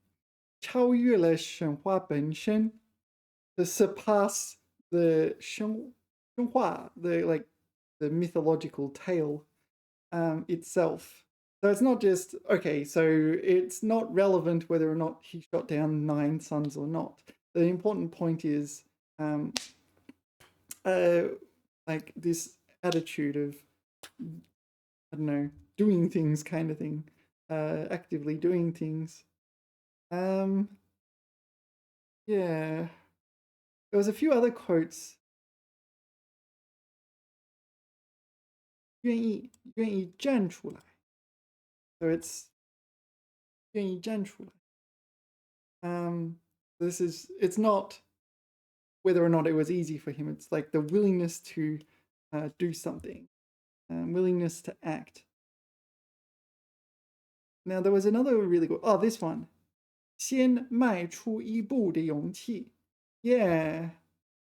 超越了神话本身 to surpass the 神话, the like the mythological tale itself. So it's not just okay. So it's not relevant whether or not he shot down 9 sons or not. The important point is um, uh, like this attitude of I don't know doing things kind of thing, actively doing things. Um, yeah, there was a few other quotes. 愿意站出来 So it's 愿意站出来 it's not whether or not it was easy for him. It's like the willingness to do something, willingness to act. Now there was another really good. Oh, this one. 先迈出一步的勇气 Yeah,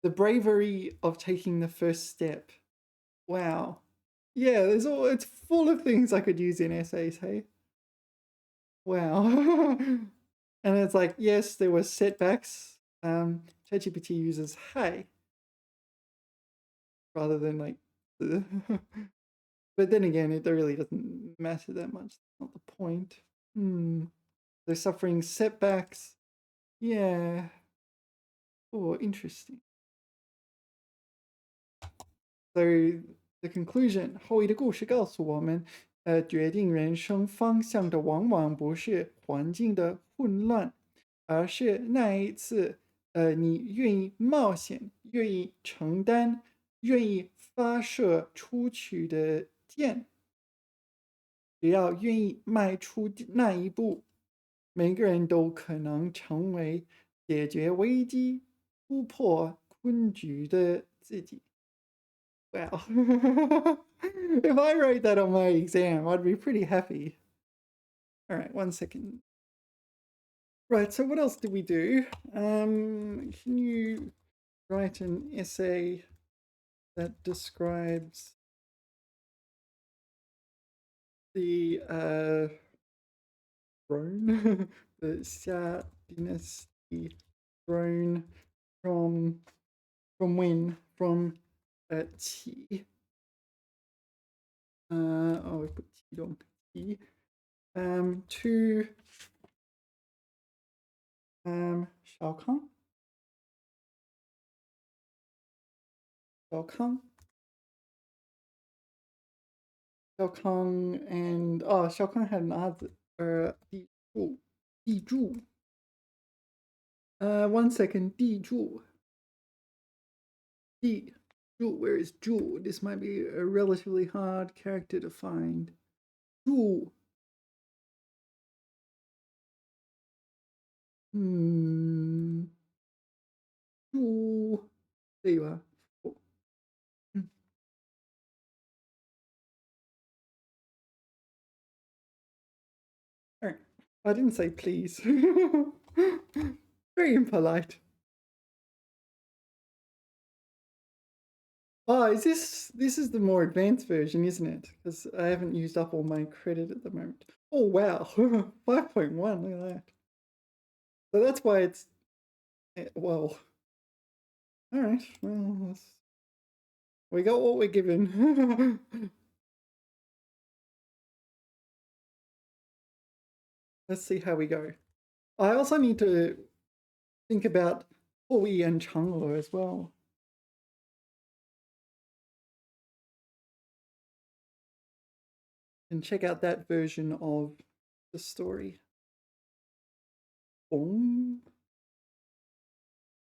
the bravery of taking the first step. Wow. Yeah, it's full of things I could use in essays. Hey. Wow. And it's like, yes, there were setbacks. ChatGPT uses "hi" rather than like, but then again, it really doesn't matter that much. That's not the point. They're suffering setbacks. Yeah. Oh, interesting. So the conclusion, 后羿的故事告诉我们，决定人生方向的往往不是环境的混乱，而是那一次，你愿意冒险、愿意承担、愿意发射出去的箭。只要愿意迈出那一步，每个人都可能成为解决危机、突破困局的自己。Wow. If I wrote that on my exam, I'd be pretty happy. All right, 1 second. Right, so what else did we do? Can you write an essay that describes the throne, the Xia dynasty throne from when? From Qi. Oh, I put Qi on Qi. To Shao Kahn. Shao Kahn. Shao Kahn and Shao Kahn had an 儿子，地柱。One second. 地柱. Where is Zhu? This might be a relatively hard character to find. Zhu. Zhu. There you are. Oh. All right. I didn't say please. Very impolite. Oh, this is the more advanced version, isn't it? Because I haven't used up all my credit at the moment. Oh wow, 5.1. Look at that. So that's why it's well. All right. Well, we got what we're given. Let's see how we go. I also need to think about Hui and Chang'e as well. And check out that version of the story. Boom.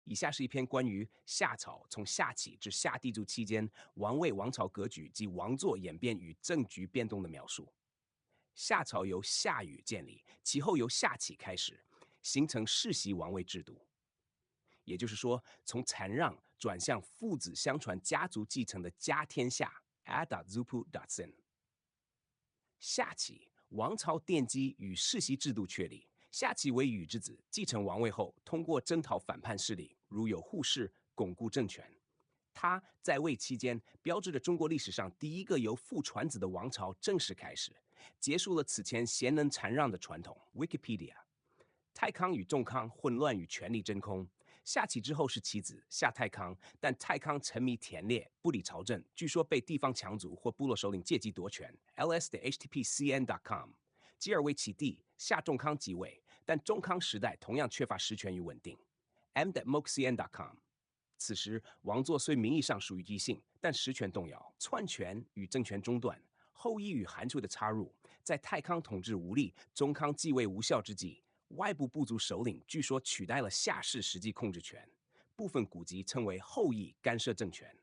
以下是一篇关于夏朝从夏启至夏地柱期间王位王朝格局及王座演变与政局变动的描述。夏朝由夏禹建立，其后由夏启开始，形成世袭王位制度。也就是说，从禅让转向父子相传家族继承的家天下 Ada Zupu Datsen。夏启王朝奠基与世袭制度确立。夏启为禹之子，继承王位后，通过征讨反叛势力，如有护氏，巩固政权。他在位期间，标志着中国历史上第一个由父传子的王朝正式开始，结束了此前贤能禅让的传统。Wikipedia。太康与仲康混乱与权力真空。夏启之后是其子夏太康，但太康沉迷田猎，不理朝政，据说被地方强族或部落首领借机夺权。ls.htpcn.com。继而为其弟夏仲康即位，但仲康时代同样缺乏实权与稳定。m.mokcn.com。此时王座虽名义上属于姬姓，但实权动摇，篡权与政权中断。后羿与韩遂的插入，在太康统治无力、中康继位无效之际，外部部族首领据说取代了夏氏实际控制权，部分古籍称为后羿干涉政权。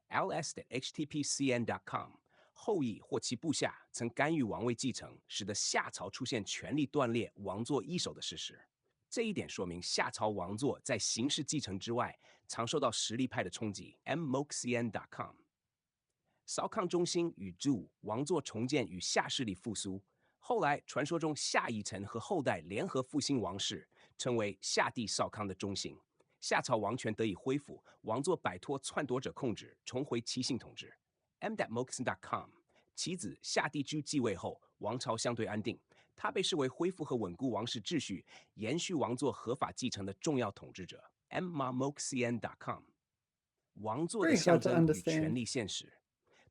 ls.htpcn.com。后羿或其部下曾干预王位继承，使得夏朝出现权力断裂、王座易手的事实。这一点说明夏朝王座在形式继承之外，常受到实力派的冲击。mmokcn.com。少康中兴与朱王座重建与夏势力复苏。后来传说中夏以臣和后代联合复兴王室，成为夏帝少康的中兴。夏朝王权得以恢复，王座摆脱篡夺者控制，重回姬姓统治。m.mokcn.com。其子夏帝居继位后，王朝相对安定，他被视为恢复和稳固王室秩序、延续王座合法继承的重要统治者。mmokcn.com。王座的 Very 象 hard to 征与权 understand. 力现实。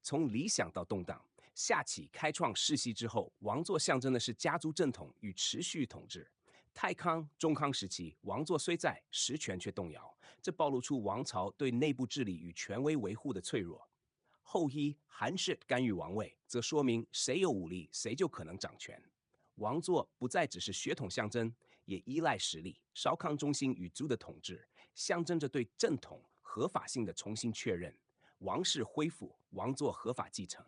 从理想到动荡，夏启开创世袭之后，王座象征的是家族正统与持续统治。太康、中康时期，王座虽在，实权却动摇，这暴露出王朝对内部治理与权威维护的脆弱。后羿、韩氏干预王位，则说明谁有武力，谁就可能掌权。王座不再只是血统象征，也依赖实力。少康中兴与朱的统治，象征着对正统合法性的重新确认。王室恢复，王座合法继承。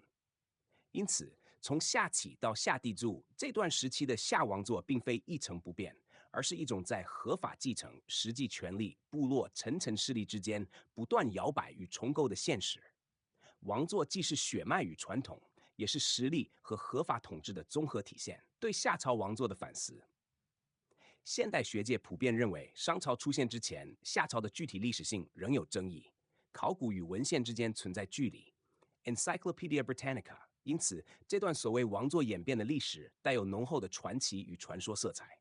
因此，从夏启到夏帝柱这段时期的夏王座，并非一成不变，而是一种在合法继承、实际权力、部落层层势力之间不断摇摆与重构的现实。王座既是血脉与传统，也是实力和合法统治的综合体现。对夏朝王座的反思，现代学界普遍认为，商朝出现之前，夏朝的具体历史性仍有争议，考古与文献之间存在距离。Encyclopedia Britannica。因此，这段所谓王座演变的历史带有浓厚的传奇与传说色彩。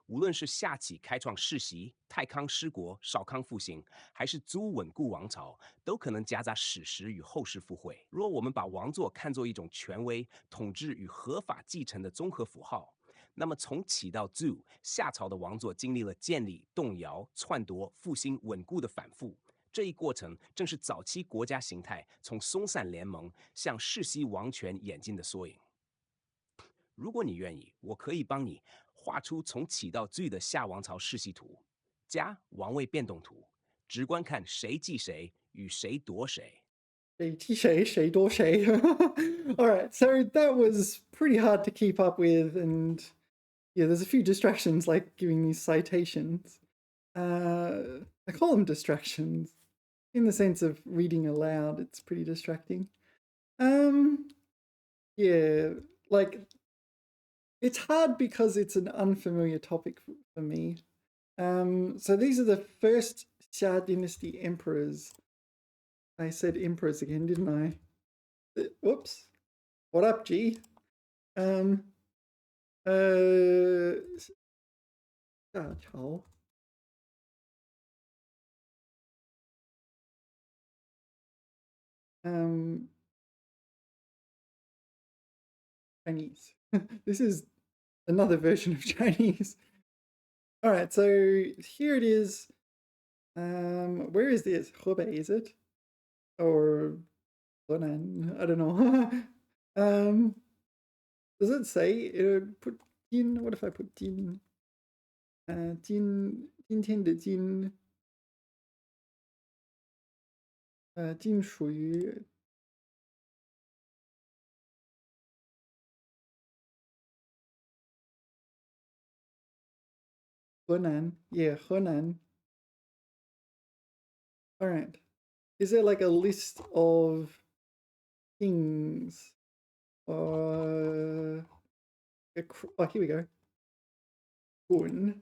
无论是夏启开创世袭、太康失国、少康复兴，还是朱稳固王朝，都可能夹杂史实与后世附会。若我们把王座看作一种权威、统治与合法继承的综合符号，那么从启到朱，夏朝的王座经历了建立、动摇、篡夺、复兴、稳固的反复。这一过程正是早期国家形态从松散联盟向世袭王权演进的缩影。如果你愿意，我可以帮你画出从启到朱的夏王朝世袭图。加王位变动图，直观看谁继谁与谁夺谁。All right, so that was pretty hard to keep up with, and yeah, there's a few distractions like giving these citations. I call them distractions in the sense of reading aloud. It's pretty distracting. Yeah, like it's hard because it's an unfamiliar topic for me. So these are the first Xia Dynasty emperors. I said emperors again, didn't I? Whoops. What up, G? Um, 夏朝. Chinese. This is another version of Chinese. All right, so here it is. Where is this? Hebei, is it? Or Henan? I don't know. Does it say put Jin? What if I put Jin? Jin 今天的金金属于河南 yeah 河南 all right is there like a list of things oh here we go Gun.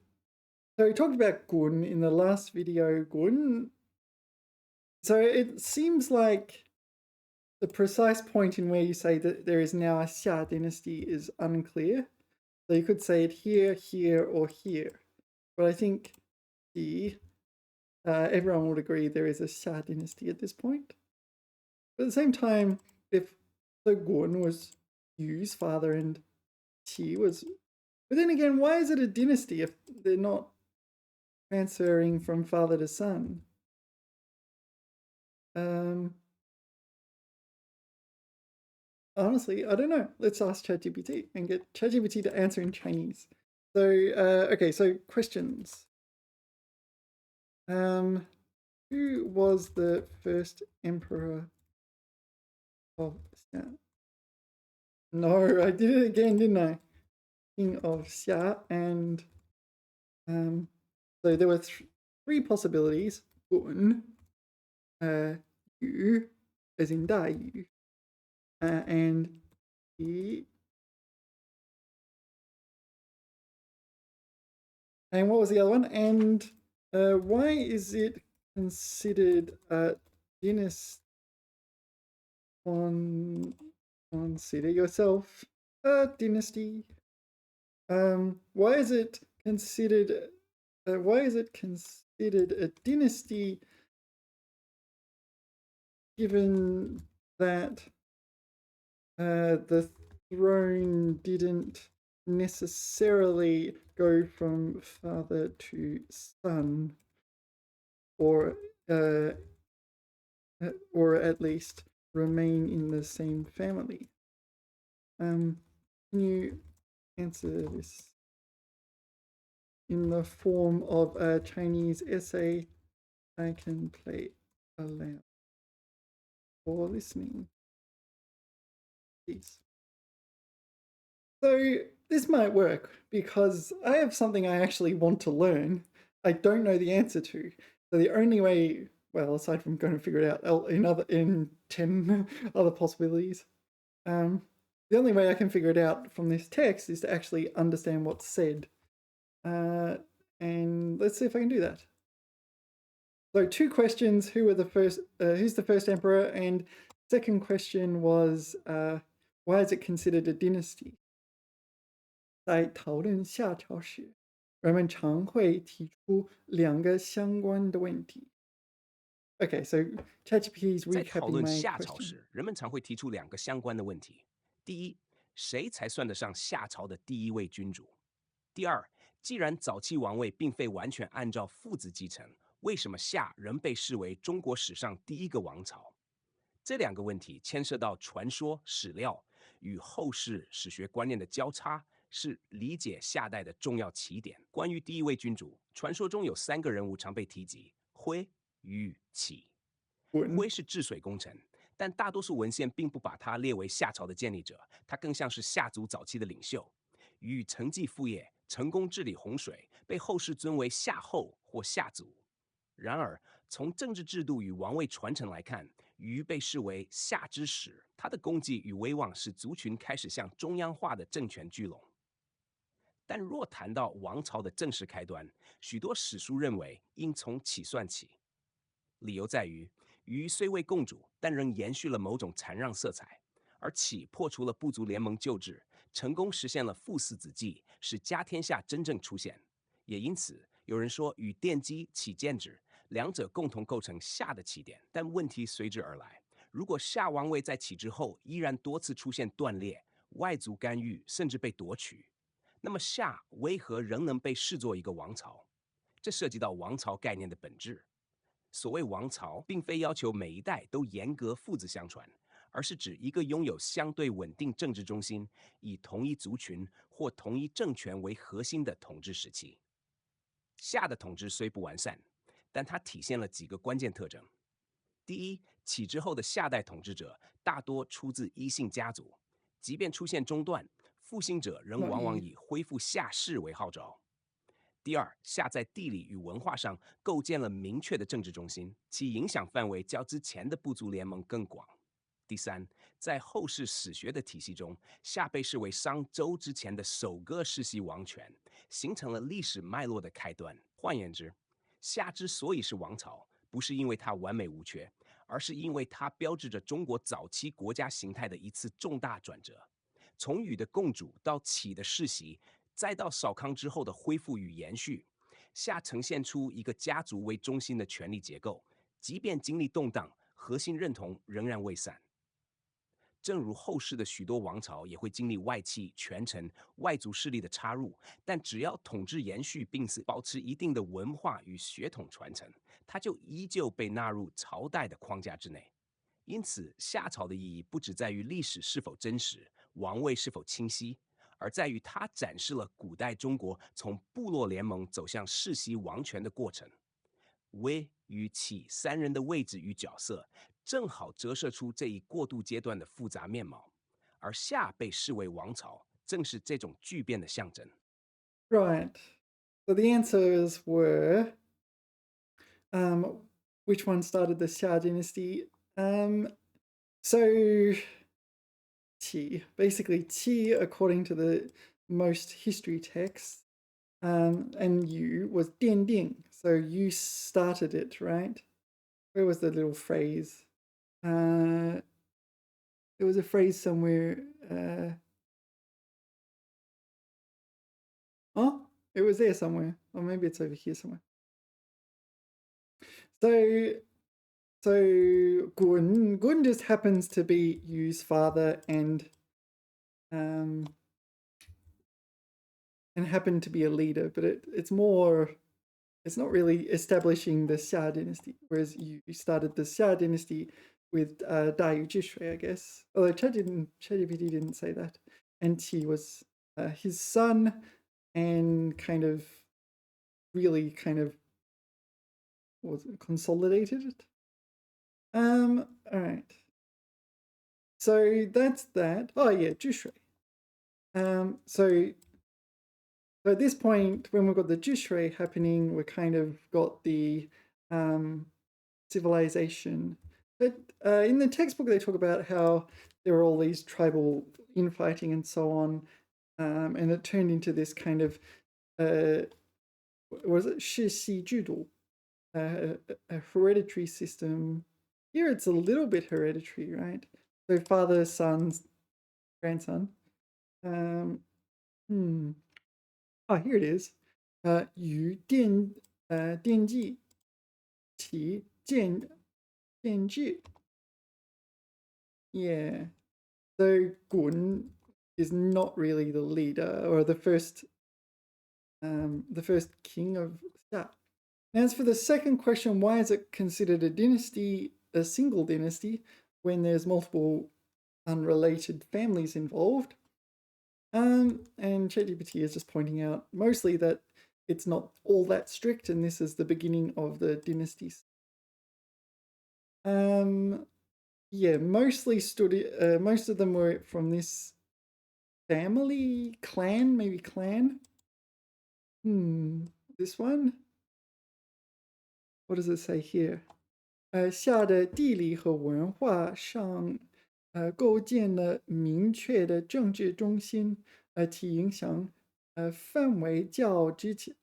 So we talked about Gun in the last video. Gun. So it seems like the precise point in where you say that there is now a Xia dynasty is unclear. So you could say it here, here, or here. But I think everyone would agree there is a Xia dynasty at this point. But at the same time, if the Gun was Yu's father and Qi was... But then again, why is it a dynasty if they're not transferring from father to son? Honestly, I don't know. Let's ask ChatGPT and get ChatGPT to answer in Chinese. So, okay, so questions. Who was the first emperor of Xia? No, I did it again, didn't I? King of Xia, and so there were three possibilities. Gun, Yu, as in Da Yu, and Yi. And what was the other one? And why is it considered a dynasty? Consider yourself a dynasty. Why is it considered? Why is it considered a dynasty? Given that the throne didn't necessarily go from father to son, or at least remain in the same family. Can you answer this in the form of a Chinese essay? I can play aloud for listening, please. So this might work because I have something I actually want to learn. I don't know the answer to. So the only way, well, aside from going to figure it out in 10 other possibilities, the only way I can figure it out from this text is to actually understand what's said. And let's see if I can do that. So 2 questions: who's the first emperor? And second question was why is it considered a dynasty? 在讨论夏朝时，人们常会提出2个相关的问题。Okay, so ChatGPT is 在讨 recapping 论 my 夏朝 question. 时，人们常会提出2个相关的问题：第一，谁才算得上夏朝的第一位君主？第二，既然早期王位并非完全按照父子继承，为什么夏仍被视为中国史上第一个王朝？这2个问题牵涉到传说、史料与后世史学观念的交叉，是理解夏代的重要起点。关于第一位君主，传说中有3个人物常被提及：辉、禹、启。辉滚，是治水功臣，但大多数文献并不把他列为夏朝的建立者，他更像是夏族早期的领袖。禹承继父业，成功治理洪水，被后世尊为夏后或夏祖。然而，从政治制度与王位传承来看，禹被视为夏之始，他的功绩与威望使族群开始向中央化的政权聚拢。但若谈到王朝的正式开端，许多史书认为应从启算起。理由在于，禹虽未共主，但仍延续了某种禅让色彩；而启破除了部族联盟旧制，成功实现了父嗣子继，使家天下真正出现。也因此，有人说禹奠基，启建制，两者共同构成夏的起点。但问题随之而来：如果夏王位在启之后依然多次出现断裂、外族干预，甚至被夺取，那么夏为何仍能被视作一个王朝？这涉及到王朝概念的本质。所谓王朝，并非要求每一代都严格父子相传，而是指一个拥有相对稳定政治中心，以同一族群或同一政权为核心的统治时期。夏的统治虽不完善，但它体现了几个关键特征。第一，启之后的夏代统治者大多出自一姓家族，即便出现中断，复兴者仍往往以恢复夏氏为号召。第二，夏在地理与文化上构建了明确的政治中心，其影响范围较之前的部族联盟更广。第三，在后世史学的体系中，夏被视为商周之前的首个世袭王权，形成了历史脉络的开端。换言之，夏之所以是王朝，不是因为它完美无缺，而是因为它标志着中国早期国家形态的一次重大转折。从禹的共主到启的世袭，再到少康之后的恢复与延续，夏呈现出一个家族为中心的权力结构，即便经历动荡，核心认同仍然未散。正如后世的许多王朝也会经历外戚、权臣、外族势力的插入，但只要统治延续并保持一定的文化与血统传承，它就依旧被纳入朝代的框架之内。因此，夏朝的意义不只在于历史是否真实，王位是否清晰，而在于它展示了古代中国从部落联盟走向世袭王权的过程。威与启3人的位置与角色，正好折射出这一过渡阶段的复杂面貌，而夏被视为王朝，正是这种巨变的象征。Right. So the answers were which one started the Xia dynasty? So Qi, basically Qi, according to the most history texts, and you was Dian Ding. So you started it, right? Where was the little phrase? There was a phrase somewhere. Oh, it was there somewhere. Or maybe it's over here somewhere. So Gun just happens to be Yu's father and happened to be a leader, but it's not really establishing the Xia dynasty, whereas you started the Xia dynasty with Dayu Jishui, I guess. Although ChatGPT didn't say that. And he was his son and really consolidated it. All right. So that's that. Oh yeah, Jishui. So at this point, when we've got the Jishui happening, we kind of got the civilization. But in the textbook, they talk about how there were all these tribal infighting and so on, and it turned into this kind of was it 世袭制度, a hereditary system. Here it's a little bit hereditary, right? So father, son, grandson. Oh, here it is. 与电击起建制. Yeah. So Gun is not really the leader or the first king of Xia. As for the second question, why is it considered a single dynasty, when there's multiple unrelated families involved? And ChatGPT is just pointing out mostly that it's not all that strict, and this is the beginning of the dynasties. Yeah, most of them were from this family, clan, maybe clan. This one? What does it say here? 夏的地理和文化上，构建了明确的政治中心，其影响，范围较之前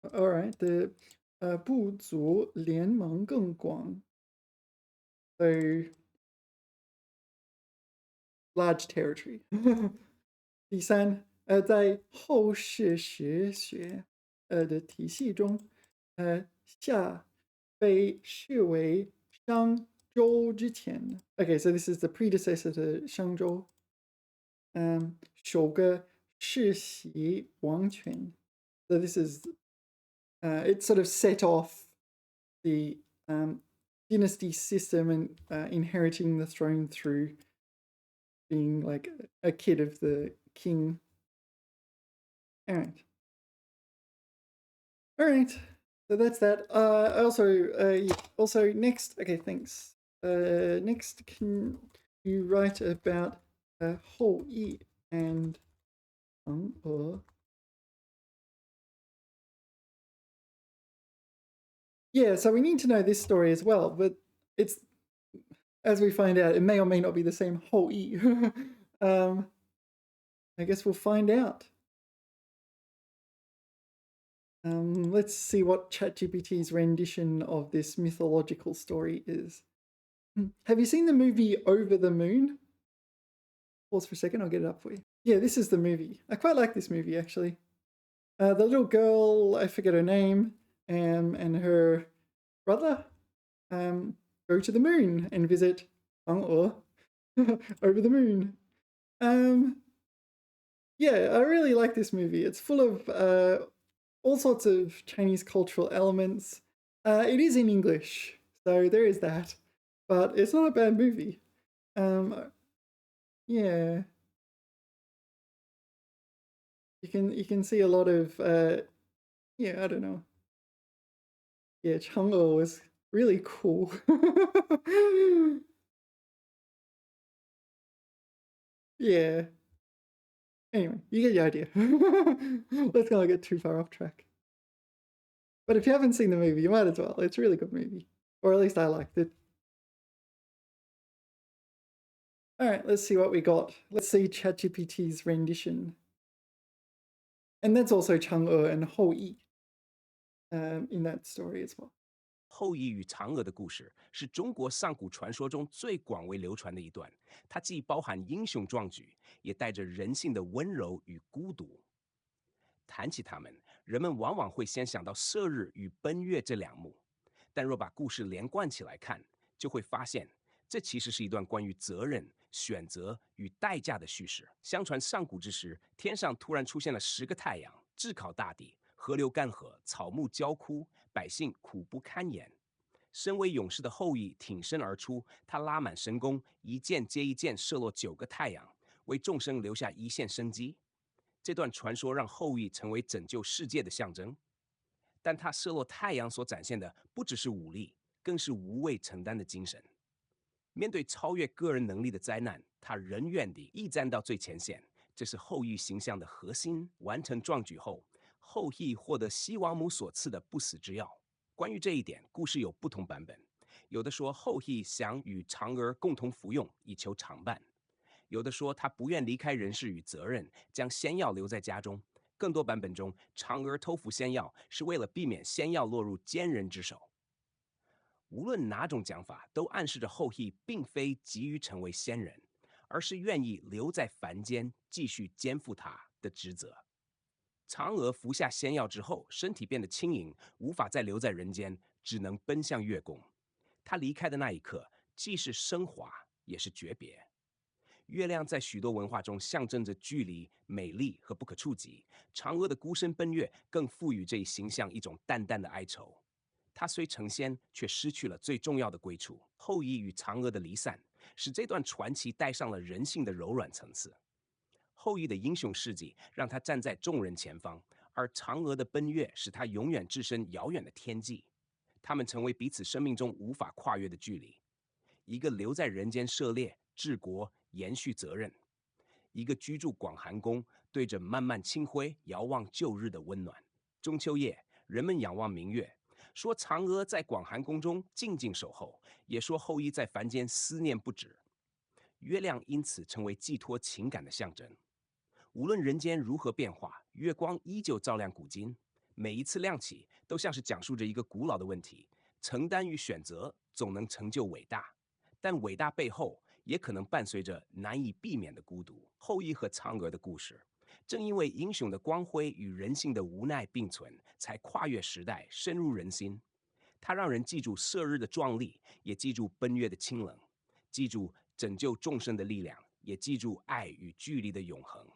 ，alright, the 部族联盟更广，so large territory 第三，在后世史学的体系中，夏被视为商周之前。Okay, so this is the predecessor to 商周。首个世袭王权。So this is it sort of set off the dynasty system and inheriting the throne through being like a kid of the king. All right. All right. So that's that. Also next. Okay, thanks. Next, can you write about Hou Yi and Chang'e? Yeah, so we need to know this story as well, but it's, as we find out, it may or may not be the same Hou Yi. I guess we'll find out. Let's see what ChatGPT's rendition of this mythological story is. Have you seen the movie Over the Moon? Pause for a second, I'll get it up for you. Yeah, this is the movie. I quite like this movie, actually. The little girl, I forget her name, and her brother go to the moon and visit Chang'e over the moon. Yeah, I really like this movie. It's full of all sorts of Chinese cultural elements. It is in English, so there is that. But it's not a bad movie. Yeah. You can see a lot of yeah, I don't know. Yeah, Chang'e was really cool. Yeah. Anyway, you get the idea. Let's not get too far off track. But if you haven't seen the movie, you might as well. It's a really good movie. Or at least I liked it. Alright, let's see what we got. Let's see ChatGPT's rendition. And that's also Chang'e and Hou Yi in that story as well. 后羿与嫦娥的故事是中国上古传说中最广为流传的一段，它既包含英雄壮举，也带着人性的温柔与孤独。谈起他们，人们往往会先想到射日与奔月这两幕，但若把故事连贯起来看，就会发现，这其实是一段关于责任、选择与代价的叙事。相传上古之时，天上突然出现了10个太阳，炙烤大地，河流干涸，草木焦枯，百姓苦不堪言。身为勇士的后羿挺身而出，他拉满神弓，一箭接一箭射落9个太阳，为众生留下一线生机。这段传说让后羿成为拯救世界的象征，但他射落太阳所展现的不只是武力，更是无畏承担的精神。面对超越个人能力的灾难，他仍愿地义战到最前线，这是后羿形象的核心。完成壮举后，后羿获得西王母所赐的不死之药。关于这一点，故事有不同版本，有的说后羿想与嫦娥共同服用，以求常伴。有的说他不愿离开人世与责任，将仙药留在家中。更多版本中，嫦娥偷服仙药是为了避免仙药落入奸人之手。无论哪种讲法，都暗示着后羿并非急于成为仙人，而是愿意留在凡间继续肩负他的职责。嫦娥服下仙药之后，身体变得轻盈，无法再留在人间，只能奔向月宫。她离开的那一刻，既是升华，也是诀别。月亮在许多文化中象征着距离、美丽和不可触及。嫦娥的孤身奔月，更赋予这一形象一种淡淡的哀愁。她虽成仙，却失去了最重要的归处。后羿与嫦娥的离散，使这段传奇带上了人性的柔软层次。后羿的英雄事迹让他站在众人前方，而嫦娥的奔月使他永远置身遥远的天际。他们成为彼此生命中无法跨越的距离。一个留在人间涉猎、治国、延续责任；一个居住广寒宫，对着漫漫清辉遥望旧日的温暖。中秋夜，人们仰望明月，说嫦娥在广寒宫中静静守候，也说后羿在凡间思念不止。月亮因此成为寄托情感的象征。无论人间如何变化，月光依旧照亮古今。每一次亮起，都像是讲述着一个古老的问题：承担与选择总能成就伟大，但伟大背后也可能伴随着难以避免的孤独。后羿和嫦娥的故事，正因为英雄的光辉与人性的无奈并存，才跨越时代，深入人心。它让人记住射日的壮丽，也记住奔月的清冷，记住拯救众生的力量，也记住爱与距离的永恒。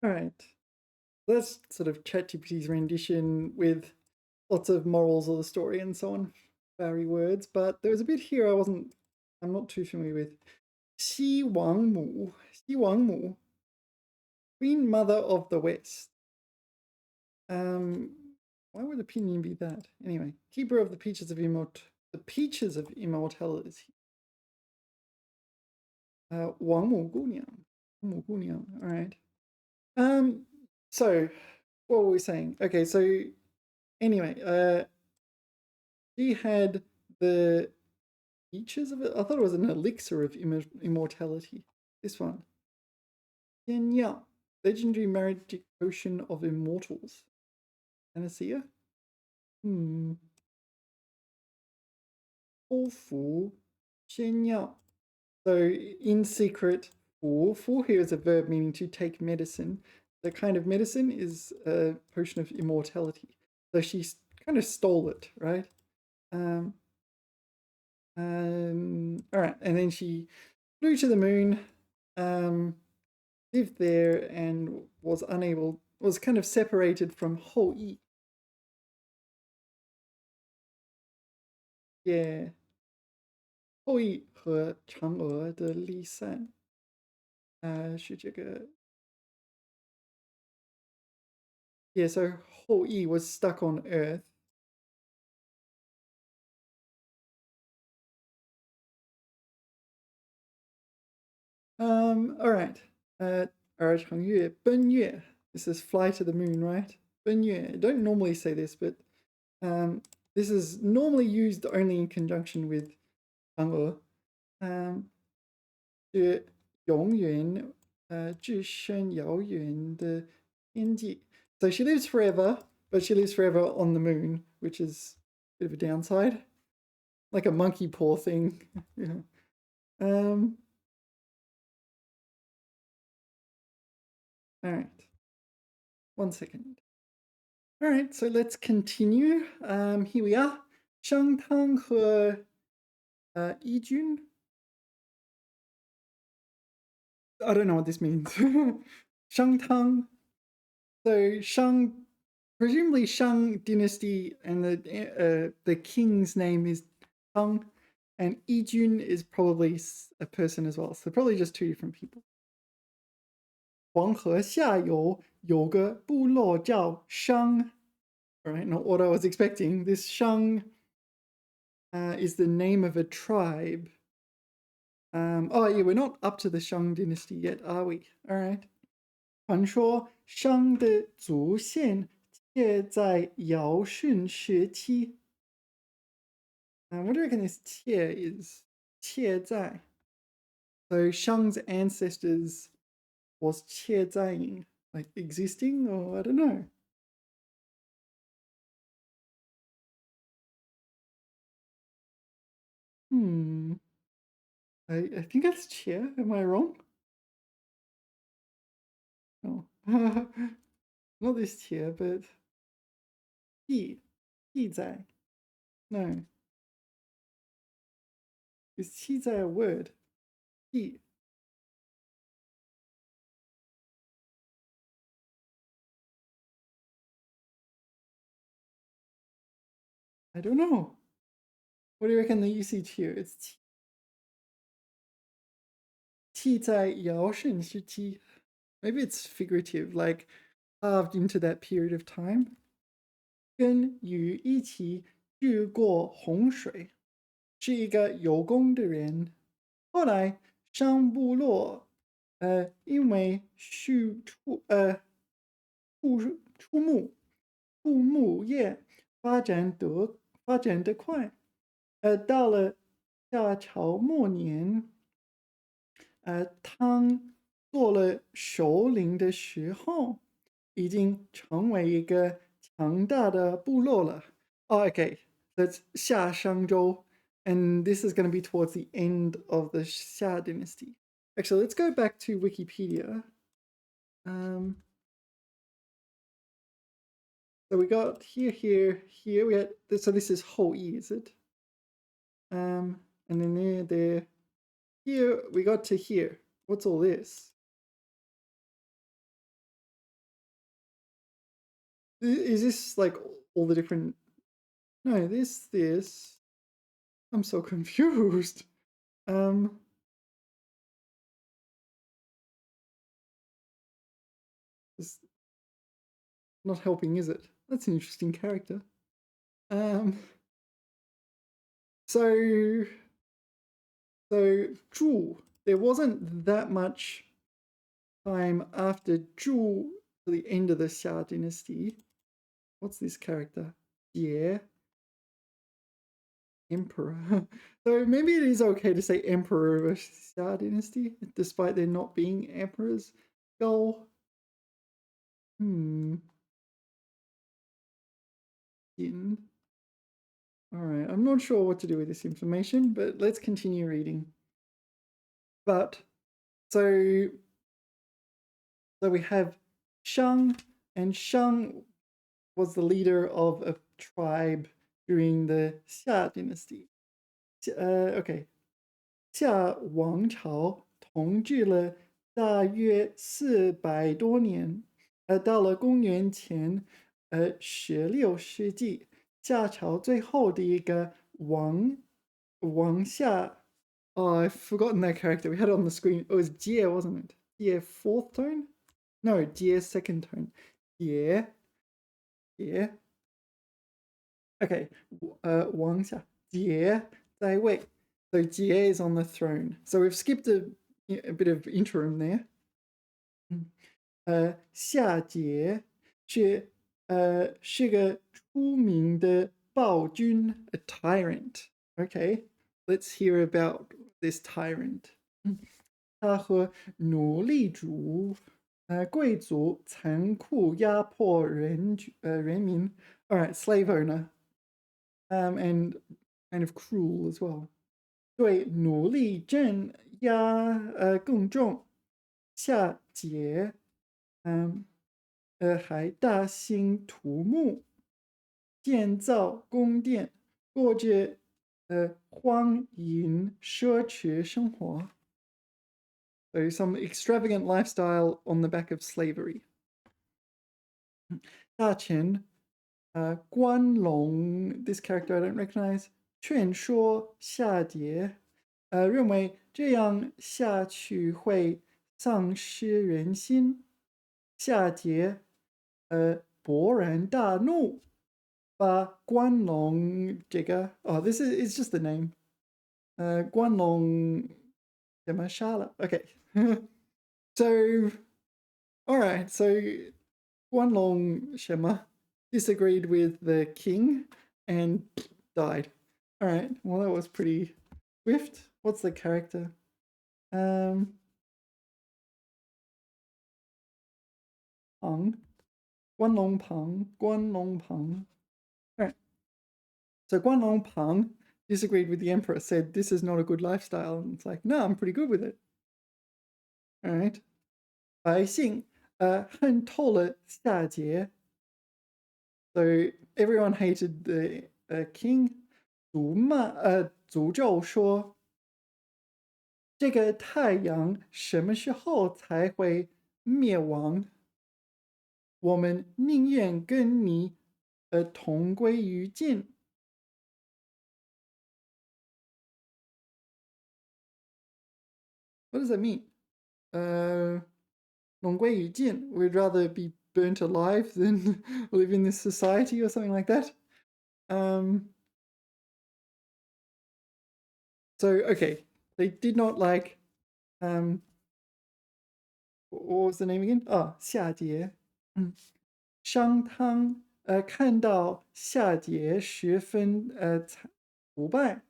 All right. That's sort of ChatGPT's rendition with lots of morals of the story and so on, flowery words. But there was a bit here I'm not too familiar with. Xi Wang Mu, Queen Mother of the West. Why would a pinyin be that? Anyway, keeper of the peaches of immortality. Wang Mu Gunyang. All right. So what were we saying? Okay, so anyway, she had the features of it. I thought it was an elixir of immortality. This one. Yenya, legendary magic potion of immortals. Panacea? Fu Shenya. So in secret, fu here is a verb meaning to take medicine. The kind of medicine is a potion of immortality. So she kind of stole it, right? All right, and then she flew to the moon, lived there, and was kind of separated from Hou Yi. Yeah, Hou Yi 和嫦娥的离散，是这个 Yeah, so Hou Yi was stuck on Earth. All right. All right, 奔月. This is fly to the moon, right? 奔月. I don't normally say this, but this is normally used only in conjunction with 嫦娥. 是永远置身遥远的天际. So she lives forever, but she lives forever on the moon, which is a bit of a downside. Like a monkey paw thing. Yeah. All right. 1 second. All right, so let's continue. Here we are. 商汤和义军. I don't know what this means. Shang. So presumably Shang dynasty, and the king's name is Tang, and Yijun is probably a person as well. So probably just two different people. 黄河下游有个部落叫商. All right, not what I was expecting. This Shang is the name of a tribe. Oh yeah, we're not up to the Shang dynasty yet, are we? All right. 传说商的祖先妾在尧舜时期. What do you reckon this 妾 is? 妾在. So Shang's ancestors was 妾在, like existing, or I don't know. I think that's 妾. Am I wrong? No. Not this 妾, but 婢在. No. Is 婢在 a word? 婢. I don't know. What do you reckon the usage here? It's 气在尧舜时期. Maybe it's figurative, like carved into that period of time. 跟禹一起治过洪水，是一个有功的人。后来商部落，因为畜畜牧畜牧业发展得快，到了夏朝末年，汤做了首领的时候，已经成为一个强大的部落了。Oh, okay, that's Xia Shangzhou, and this is going to be towards the end of the Xia dynasty. Actually, let's go back to Wikipedia. So we got here. We had so this is Hou Yi, is it? And then there. Here we got to here. What's all this? Is this like all the different? No, this. I'm so confused. It's not helping, is it? That's an interesting character. So Zhu, there wasn't that much time after Zhu to the end of the Xia dynasty. What's this character? Yeah. Emperor. So maybe it is okay to say emperor of a Xia dynasty, despite there not being emperors. Go. Yin. Alright, I'm not sure what to do with this information, but let's continue reading. But so we have Shang, and Shang was the leader of a tribe during the Xia dynasty. Okay. 夏王朝统治了大约400多年，到了公元前16世纪，夏朝最后的一个王夏。Oh, I've forgotten that character. We had it on the screen. It was Jie, wasn't it? Jie fourth tone? No, Jie second tone. Jie. Okay, Wang Xia. Jie 在位. So Jie is on the throne. So we've skipped a bit of interim there. 夏桀是个出名的暴君 a tyrant. Okay, let's hear about this tyrant. 他和奴隶主贵族残酷压迫人民. All right, slave owner. And kind of cruel as well. 对奴隶镇压更重。夏桀还大兴土木，建造宫殿，过着荒淫奢侈生活。So some extravagant lifestyle on the back of slavery. 大臣关龙 this character I don't recognize. 劝说夏桀，认为这样下去会丧失人心。夏桀勃然大怒，把关龙这个this is just the name. 关龙怎么杀了 Okay. So, all right. So, Guanlong Shema disagreed with the king and died. All right. Well, that was pretty swift. What's the character? Pang. Guanlong Pang. All right. So Guanlong Pang disagreed with the emperor, said this is not a good lifestyle. And it's like, no, I'm pretty good with it. All right. 百姓恨透了夏桀. So everyone hated the king. 诅咒说，这个太阳什么时候才会灭亡？我们宁愿跟你同归于尽。What does that mean? 龙归于尽 we'd rather be burnt alive than live in this society or something like that. So okay, they did not like what was the name again? 夏桀。商汤看到夏桀十分腐败，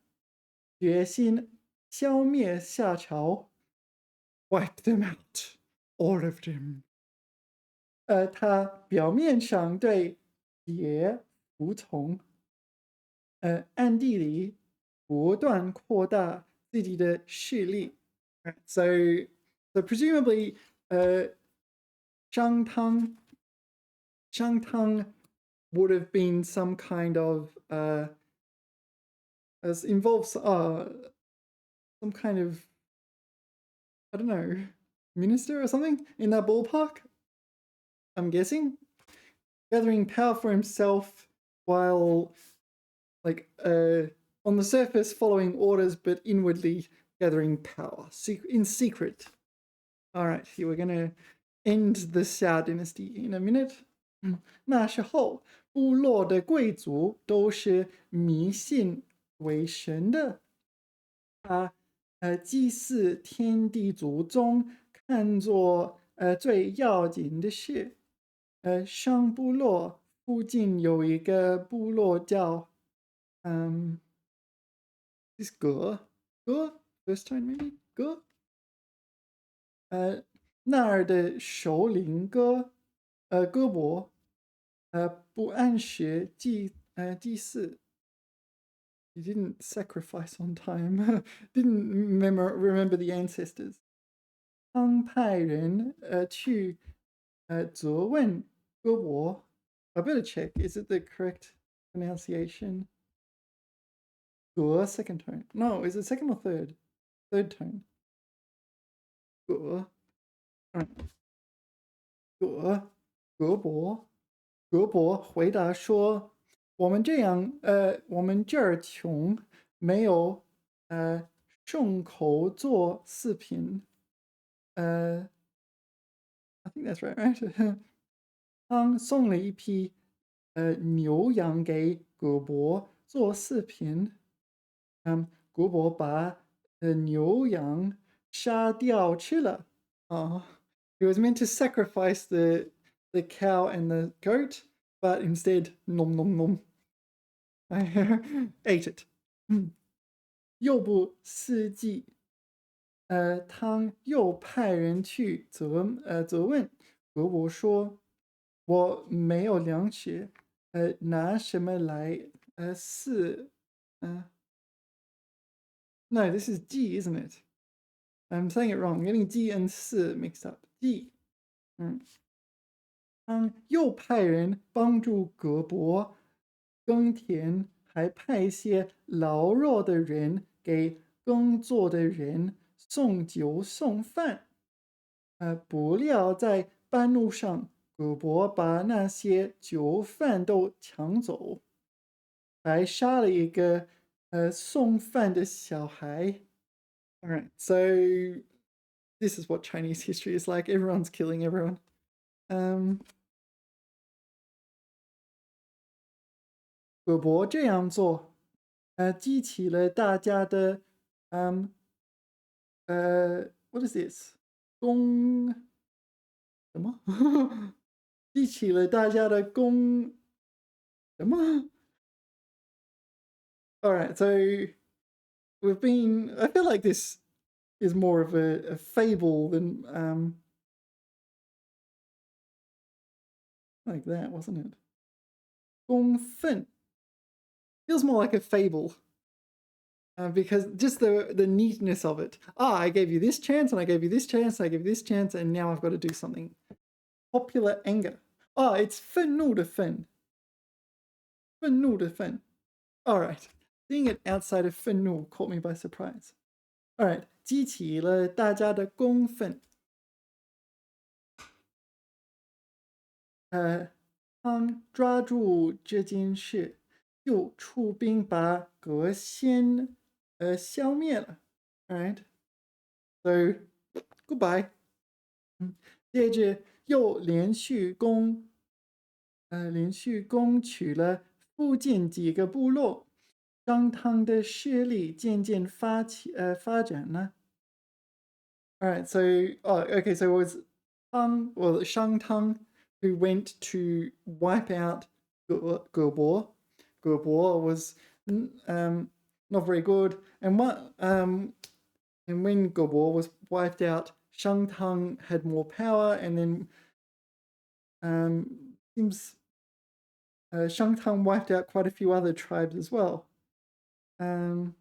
决心消灭夏朝，wipe them out, all of them。他表面上对桀服从，暗地里不断扩大自己的势力。So presumably, 商汤 would have been some kind of as involves some kind of, I don't know, minister or something in that ballpark. I'm guessing, gathering power for himself while like on the surface following orders, but inwardly gathering power in secret. All right, here we're gonna end the Xia dynasty in a minute. 那时候，部落的贵族都是迷信为神的，祭祀天地祖宗看作最要紧的事。上部落附近有一个部落叫is 葛 first time maybe 葛那儿的首领哥伯不按时祭祀。He didn't sacrifice on time. Didn't remember the ancestors. 汤派人去责问哥伯。I better check. Is it the correct pronunciation? 葛 second tone. No, is it second or third? Third tone. 葛伯回答说：我们这儿穷，没有顺口做饰品。I think that's right. 汤送了一批牛羊给葛伯做饰品。葛伯把牛羊杀掉吃了。He was meant to sacrifice the cow and the goat, but instead, nom nom nom. I ate it. 又不四季，汤又派人去责问葛伯说：“我没有粮食，拿什么来饲？No, this is G, isn't it? I'm saying it wrong. I'm getting G and 饲 mixed up. G. 又派人帮助葛伯耕田，还派些劳弱的人给耕作的人送酒送饭。不料在半路上，葛伯把那些酒饭都抢走，还杀了一个送饭的小孩。All right, so this is what Chinese history is like. Everyone's killing everyone. 葛伯这样做，激起了大家的what is this？ 什么？激起了大家的什么 ？All right, so we've been. I feel like this is more of a fable than like that, wasn't it? 公愤 feels more like a fable. Because just the neatness of it. I gave you this chance, and I gave you this chance, and I gave you this chance, and now I've got to do something. Popular anger. It's 愤怒的愤. 愤怒的愤. All right. Seeing it outside of 愤怒 caught me by surprise. All right. 激起了大家的公愤。汤抓住这件事，就出兵把葛先消灭了。All right. So ，goodbye。接着又连续攻取了附近几个部落，商汤的势力渐渐发展了。All right, so okay, so it was Shang Tang who went to wipe out Gerbo. Gerbo was not very good, and when Gerbo was wiped out, Shang Tang had more power, and then seems Shang Tang wiped out quite a few other tribes as well. Gongqu,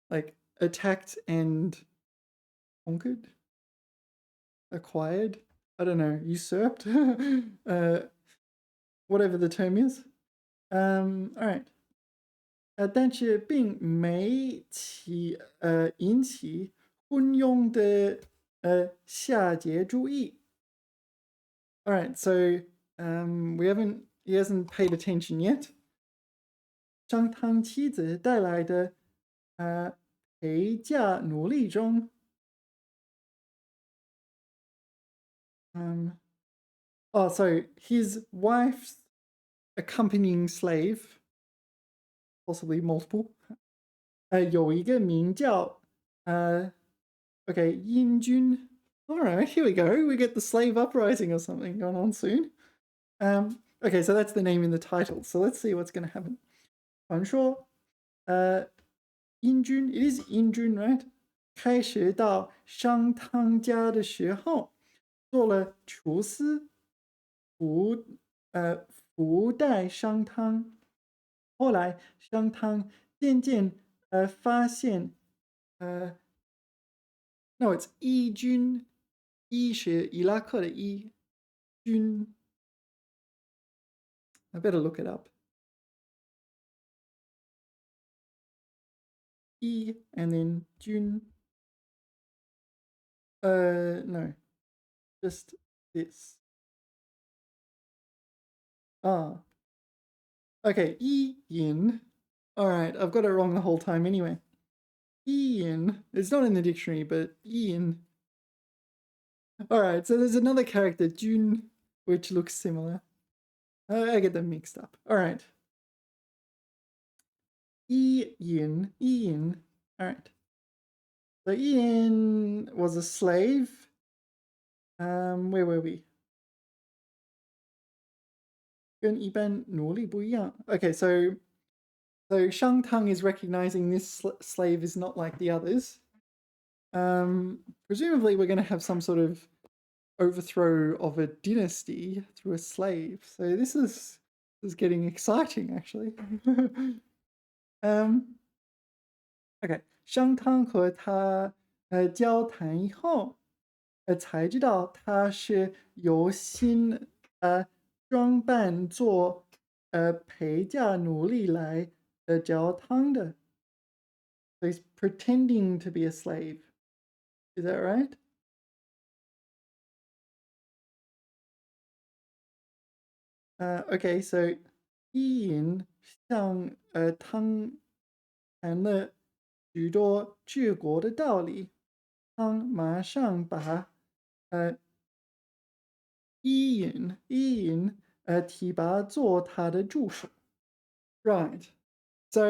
like attacked and conquered, acquired. I don't know, usurped, whatever the term is. All right. 但是并没引起昏庸的夏桀注意。All right, so he hasn't paid attention yet. 商汤妻子带来的陪嫁奴隶中so his wife's accompanying slave, possibly multiple, 有一个名叫okay, Yin Jun. All right, here we go. We get the slave uprising or something going on soon. Okay, so that's the name in the title. So let's see what's going to happen. 传说，英军 it is 英军 right? 开始到商汤家的时候，做了厨师，福代商汤。后来商汤渐渐发现no, it's 伊军，伊是伊拉克的伊，军。I better look it up. E and then Jun. No, just this. Ah. Okay, Yin. All right, I've got it wrong the whole time anyway. Ian. It's not in the dictionary, but Ian. All right, so there's another character, Jun, which looks similar. I get them mixed up. All right. Ian. All right. So Ian was a slave. Where were we? 跟一般奴隶不一样. Okay, so Shang Tang is recognizing this slave is not like the others. Presumably we're going to have some sort of overthrow of a dynasty through a slave. So this is getting exciting, actually. Okay, 商汤和他交谈以后，才知道他是有心装扮做陪嫁奴隶来教汤的。So he's pretending to be a slave. Is that right? Okay, so 伊尹向汤谈了许多治国的道理，汤马上把伊尹提拔做他的助手。Right. So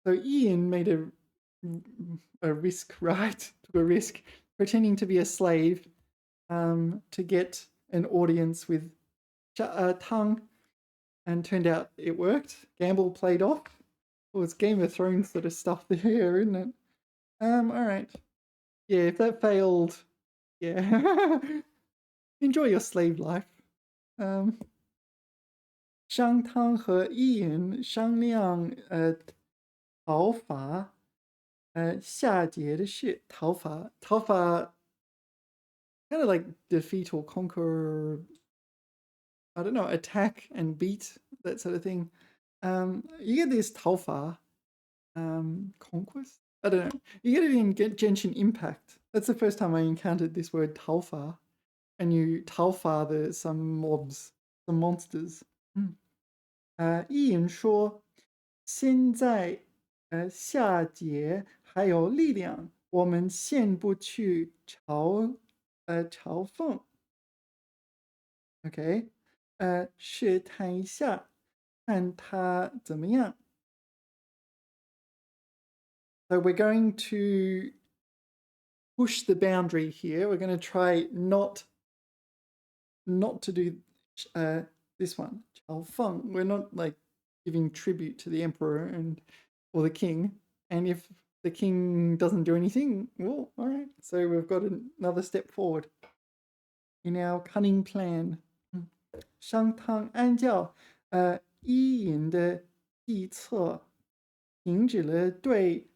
Ian made a risk, right? Took a risk pretending to be a slave to get an audience with Tang, and turned out it worked. Gamble played off. Well, it's Game of Thrones sort of stuff there, isn't it? All right. Yeah, if that failed, yeah. Enjoy your slave life. 商汤和伊尹商量讨伐夏桀的事。讨伐 kind of like defeat or conquer, I don't know, attack and beat, that sort of thing. You get this 讨伐 conquest? I don't know. You get it in Genshin Impact. That's the first time I encountered this word 讨伐, and you 讨伐 some mobs, some monsters. 伊尹说，现在夏桀还有力量，我们先不去嘲讽，OK，试探一下，看他怎么样。So we're going to push the boundary here. We're going to try not to do this one. 嘲讽. We're not like giving tribute to the emperor or the king. And if the king doesn't do anything, well, all right. So we've got another step forward in our cunning plan. 商汤安教伊尹的计策，停止了对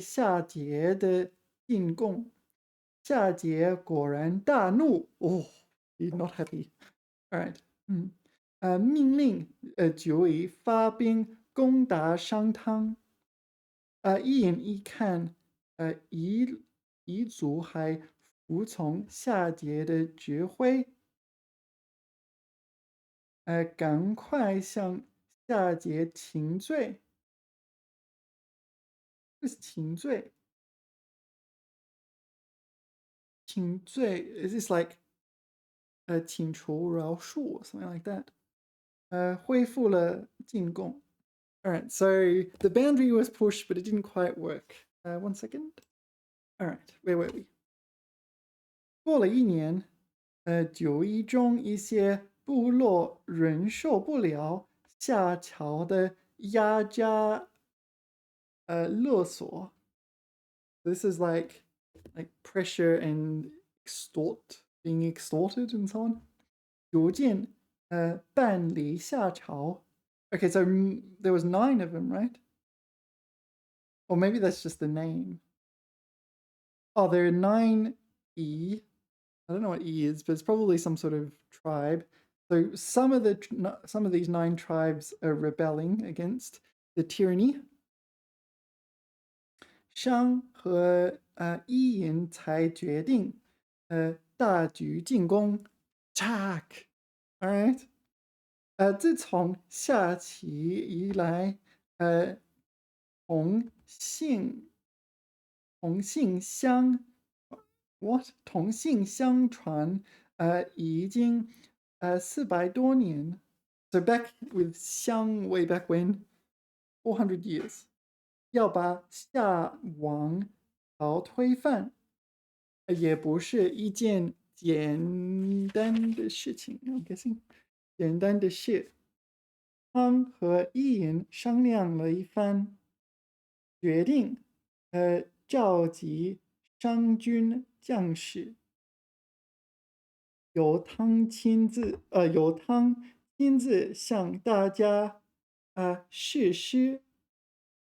夏桀的进贡。夏桀果然大怒，哦，he's not happy. All right，命令九夷发兵攻打商汤。一眼一看，彝族还服从夏桀的指挥，赶快向夏桀请罪。这是请罪，请罪 is this like 请求饶恕 or something like that？恢复了进贡。All right, so the boundary was pushed, but it didn't quite work. 1 second. All right, where were we? 过了一年，九夷中一些部落忍受不了夏朝的压榨勒索。This is like pressure and being extorted and so on. 逐渐办理夏朝。Okay, so there was 9 of them, right? Or maybe that's just the name. Oh, there are 9 E. I don't know what E is, but it's probably some sort of tribe. So some of these 9 tribes are rebelling against the tyranny. 商和伊尹才决定大举进攻 attack. All right. 自从夏启以来，同姓相 同姓相传，已经400多年。So back with 相 way back when, 400 years. 要把夏王朝推翻，也不是一件简单的事情。I'm guessing 简单的事。汤和伊尹商量了一番，决定召集商军将士，由汤亲自向大家誓师。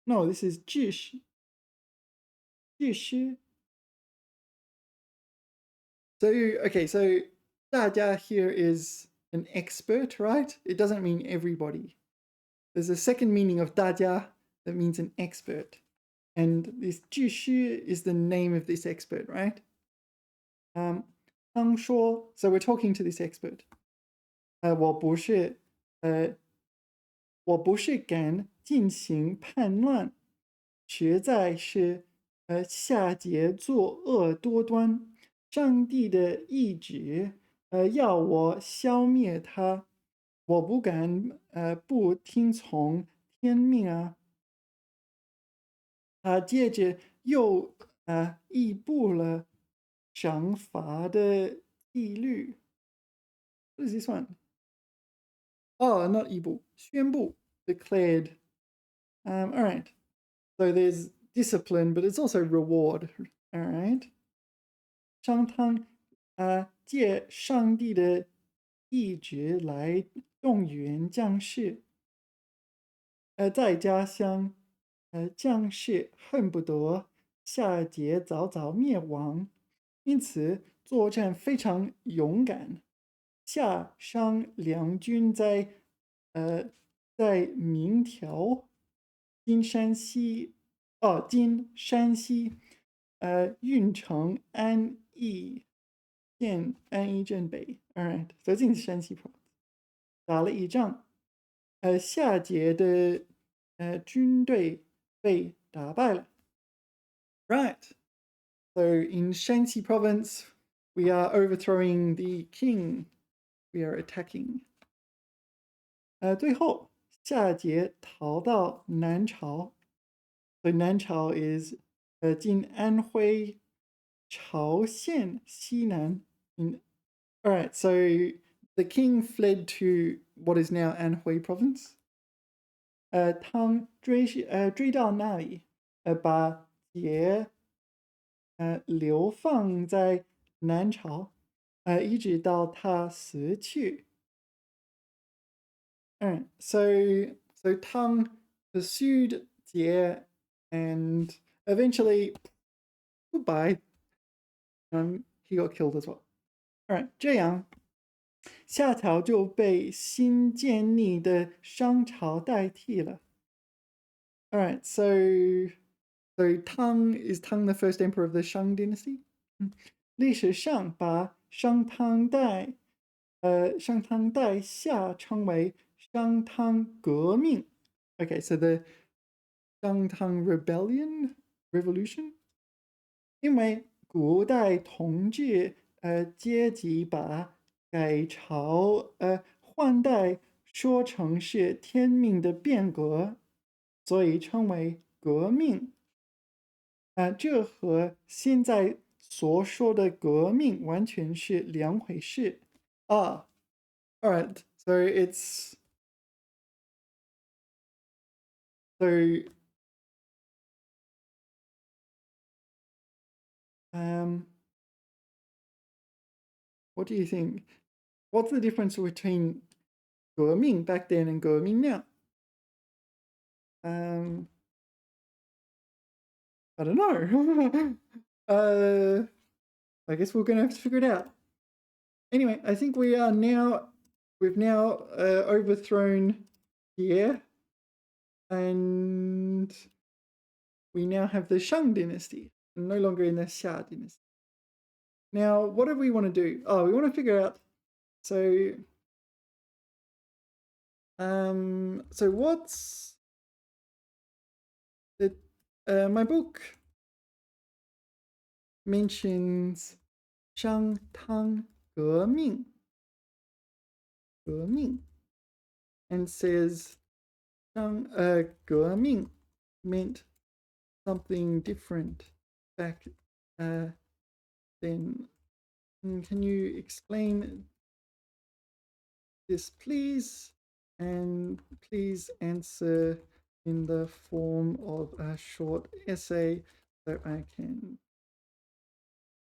No, this is 致师。律师。So, okay, so 大家 here is an expert, right? It doesn't mean everybody. There's a second meaning of 大家 that means an expert. And this 律师 is the name of this expert, right? 汤说, so we're talking to this expert. 我不是敢进行叛乱，实在是夏桀作恶多端，上帝的意志要我消灭他，我不敢不听从天命啊。接着又颁布了赏罚的纪律。What is this one? Oh, not 颁布，宣布 declared. All right. So there's discipline, but it's also reward. All right. 商汤借上帝的意志来动员将士。在家乡，将士恨不得夏桀早早灭亡，因此作战非常勇敢。夏商两军在明条今山西运城安邑县安邑镇北 ，All right， so it's in 山西 province， 打了一仗，夏桀的军队被打败了。Right. So in Shanxi province, we are overthrowing the king. We are attacking. 最后夏桀逃到南朝。So 南朝 is 今安徽巢县西南 all right, so the king fled to what is now Anhui province. 汤追到那里，把桀流放在南朝，一直到他死去。So Tang pursued Jie and eventually, goodbye. He got killed as well. All right, 这样夏朝就被新建立的商朝代替了。All right, so Tang is Tang the first emperor of the Shang dynasty. 历史上把商汤代夏称为商汤革命。Okay, so the Shangtang Revolution， 因为古代统治阶级把改朝换代说成是天命的变革，所以称为革命。这和现在所说的革命完全是两回事啊。All right, so it's so what do you think? What's the difference between 革命 back then and 革命 now? I don't know. I guess we're gonna have to figure it out. Anyway, I think we've now overthrown Ye, and we now have the Shang dynasty, no longer in the Xia dynasty. Now, what do we want to do? Oh, we want to figure out. So what's the my book mentions 商汤革命 and says 革命 meant something different back then. Can you explain this, please? And please answer in the form of a short essay so I can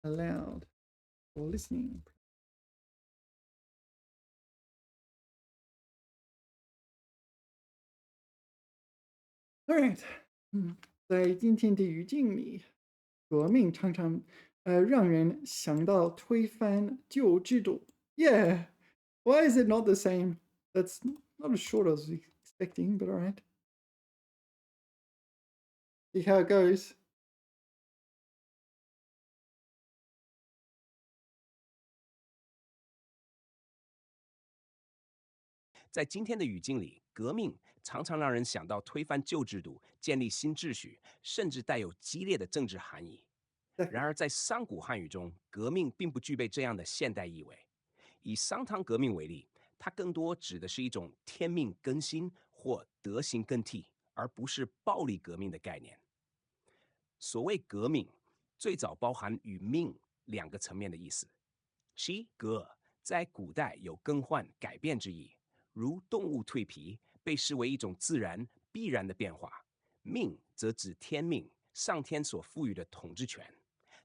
allow for listening. All right. 在今天的语境里，革命常常让人想到推翻旧制度。Yeah, why is it not the same? That's not as short as I was expecting, but all right. See how it goes. 在今天的语境里，革命常常让人想到推翻旧制度、建立新秩序，甚至带有激烈的政治含义。然而，在桑古汉语中，革命并不具备这样的现代意味。以商汤革命为例，它更多指的是一种天命更新或德行更替，而不是暴力革命的概念。所谓革命，最早包含与命两个层面的意思。其革在古代有更换、改变之意，如动物蜕皮被视为一种自然必然的变化；命则指天命，上天所赋予的统治权。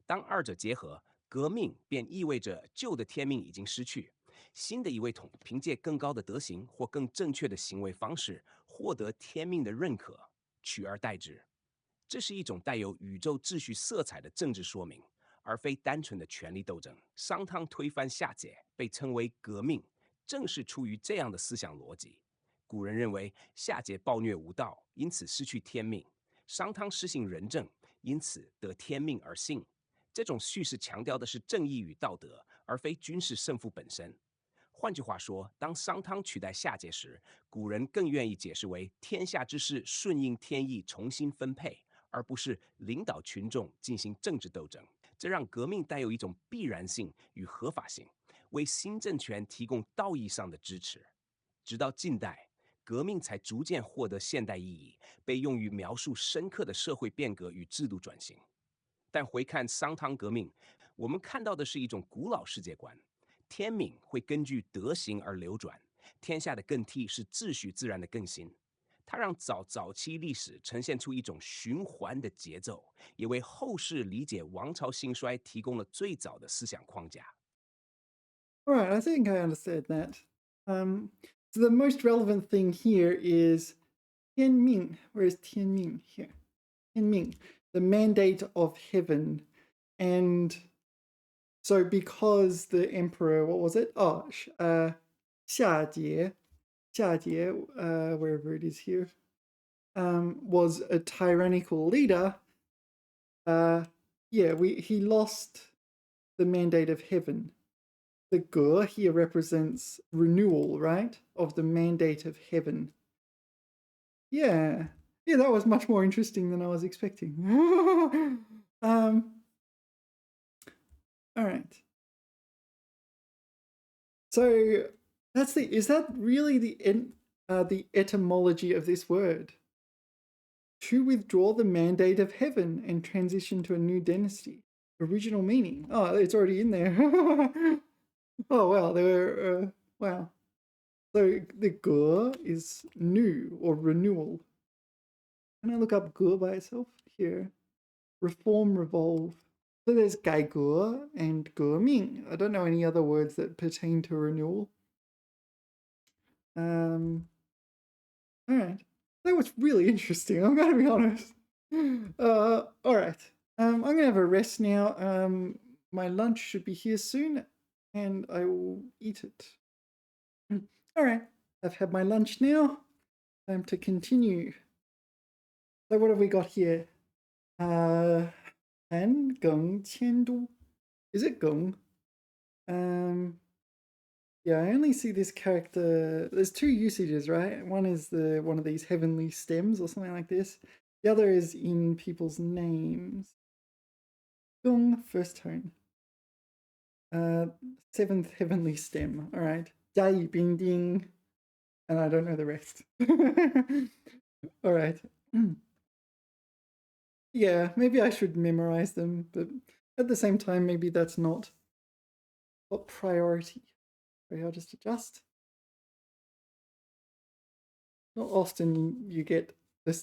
当二者结合，革命便意味着旧的天命已经失去，新的一位统凭借更高的德行或更正确的行为方式获得天命的认可，取而代之。这是一种带有宇宙秩序色彩的政治说明，而非单纯的权力斗争。商汤推翻夏桀被称为革命，正是出于这样的思想逻辑。古人认为夏桀暴虐无道，因此失去天命；商汤施行仁政，因此得天命而幸。这种叙事强调的是正义与道德，而非军事胜负本身。换句话说，当商汤取代夏桀时，古人更愿意解释为天下之事顺应天意重新分配，而不是领导群众进行政治斗争。这让革命带有一种必然性与合法性，为新政权提供道义上的支持。直到近代，革命才逐渐获得现代意义，被用于描述深刻的社会变革与制度转型。但回看商汤革命，我们看到的是一种古老世界观：天命会根据德行而流转，天下的更替是秩序自然的更新。它让早期历史呈现出一种循环的节奏，也为后世理解王朝兴衰提供了最早的思想框架。All right, I think I understand that. So the most relevant thing here is Tianming. Where is Tianming? Here. Tianming, the mandate of heaven. And so because the emperor, what was it? Oh, Xia Jie, wherever it is here, was a tyrannical leader, he lost the mandate of heaven. The Ge here represents renewal, right? Of the mandate of heaven. Yeah. Yeah, that was much more interesting than I was expecting. All right. So is that really the etymology of this word? To withdraw the mandate of heaven and transition to a new dynasty. Original meaning. Oh, it's already in there. Oh, wow. Wow. So the Ge is new or renewal. Can I look up Ge by itself? Here. Reform, revolve. So there's Gai Ge and Ge Ming. I don't know any other words that pertain to renewal. All right. That was really interesting. I'm going to be honest. All right. I'm going to have a rest now. My lunch should be here soon, and I will eat it. All right. I've had my lunch now. Time to continue. So what have we got here? Han Geng Qian Du. Is it Geng? Yeah, I only see this character. There's two usages, right? One is one of these heavenly stems or something like this. The other is in people's names. Gong, first tone. Seventh heavenly stem. All right. Jai Bing Ding. And I don't know the rest. All right. Yeah, maybe I should memorize them, but at the same time, maybe that's not what priority. Okay, I'll just adjust. Not often you get the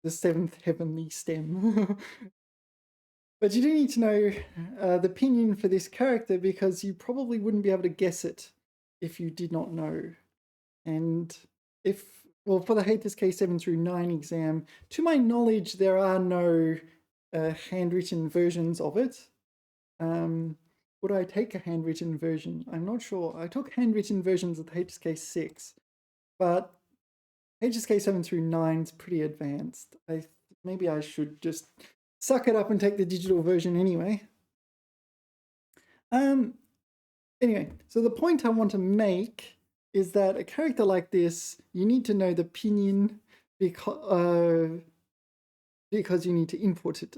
seventh heavenly stem. But you do need to know the pinyin for this character because you probably wouldn't be able to guess it if you did not know. And for the HSK 7 through 9 exam, to my knowledge, there are no handwritten versions of it. Would I take a handwritten version? I'm not sure. I took handwritten versions of the HSK 6, but HSK 7 through 9 is pretty advanced. Maybe I should just suck it up and take the digital version anyway. Anyway, so the point I want to make is that a character like this, you need to know the pinyin because you need to input it.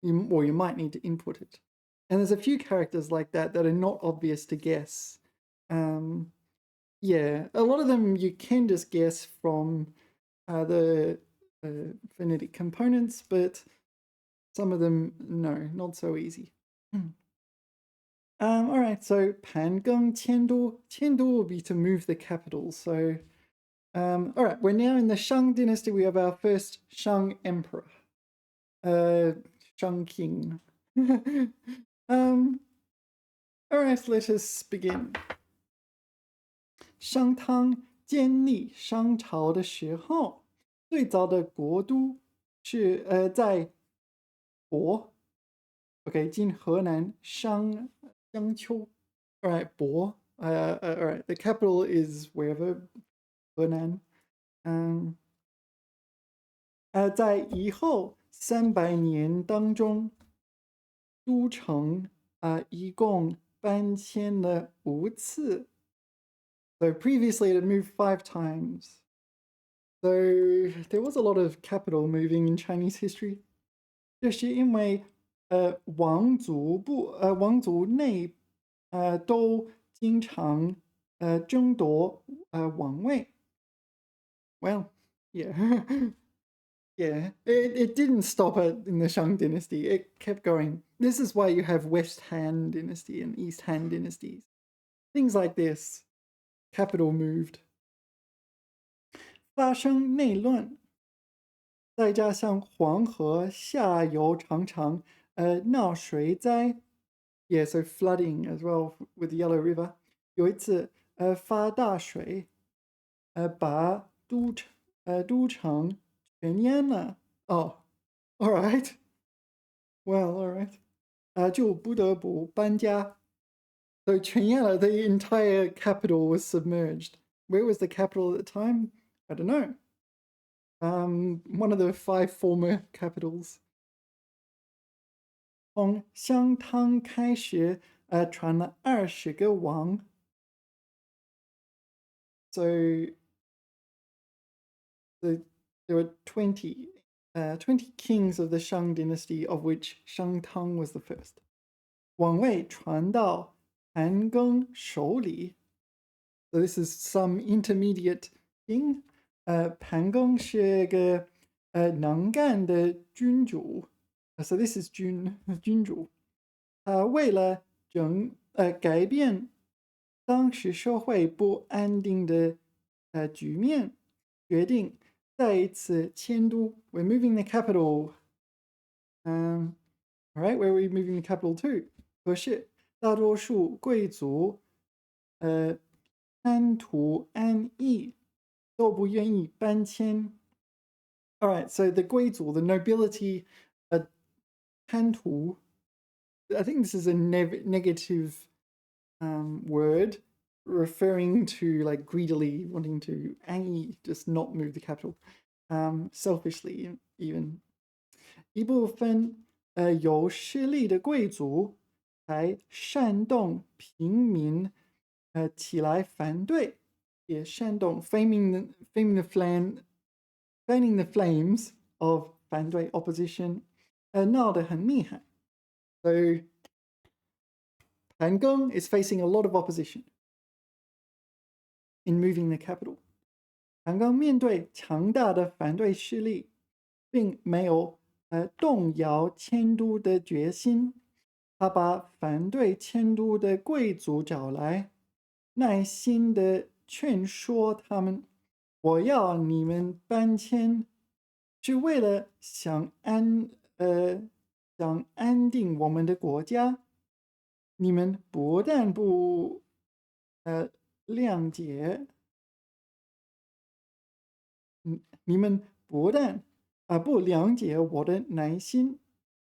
You might need to input it. And there's a few characters like that are not obvious to guess. Yeah, a lot of them you can just guess from the phonetic components, but some of them, no, not so easy. All right, so Pangeng Qiandu. Qiandu will be to move the capital. So, all right, we're now in the Shang dynasty. We have our first Shang emperor, Shang king. All right, let us begin. 商汤建立商朝的时候，最早的国都是在亳 ，OK， 今河南商丘。All right, 亳。All right, the capital is wherever 河南。在以后300年当中，都城一共搬迁了5次。So previously it had moved 5 times. So there was a lot of capital moving in Chinese history. 这是因为王族内都经常争夺王位。Well, yeah. Yeah, it didn't stop in the Shang dynasty. It kept going. This is why you have West Han dynasty and East Han dynasties. Things like this. Capital moved. 发生内乱，再加上黄河下游常常闹水灾，yeah, so flooding as well with the Yellow River。有一次发大水，把都城全淹了。哦，all right, well, all right，就不得不搬家。So 全淹了，the entire capital was submerged. Where was the capital at the time? I don't know. One of the 5 former capitals. 从商汤开始，传了20个王。So there were 20 kings of the Shang dynasty, of which Shang Tang was the first. 王位传到韩庚手里。So this is some intermediate king. 盘庚是个能干的君主。So this is 君主。为了改变当时社会不安定的局面，决定再一次迁都。We're moving the capital. All right, where are we moving the capital to? 可是大多数贵族贪图安逸，都不愿意搬迁。All right, so the 贵族, the nobility, 贪图 I think this is a negative word referring to like greedily wanting to just not move the capital, selfishly even. 一部分有势力的贵族才煽动平民起来反对，也煽动 fanning the flames of 反对 opposition，闹得很厉害。So Han Geng is facing a lot of opposition in moving the capital. 韩庚面对强大的反对势力，并没有动摇迁都的决心。他把反对迁都的贵族找来，耐心的劝说他们：“我要你们搬迁，是为了想安定我们的国家。你们不但不谅解，你们不但不谅解我的耐心，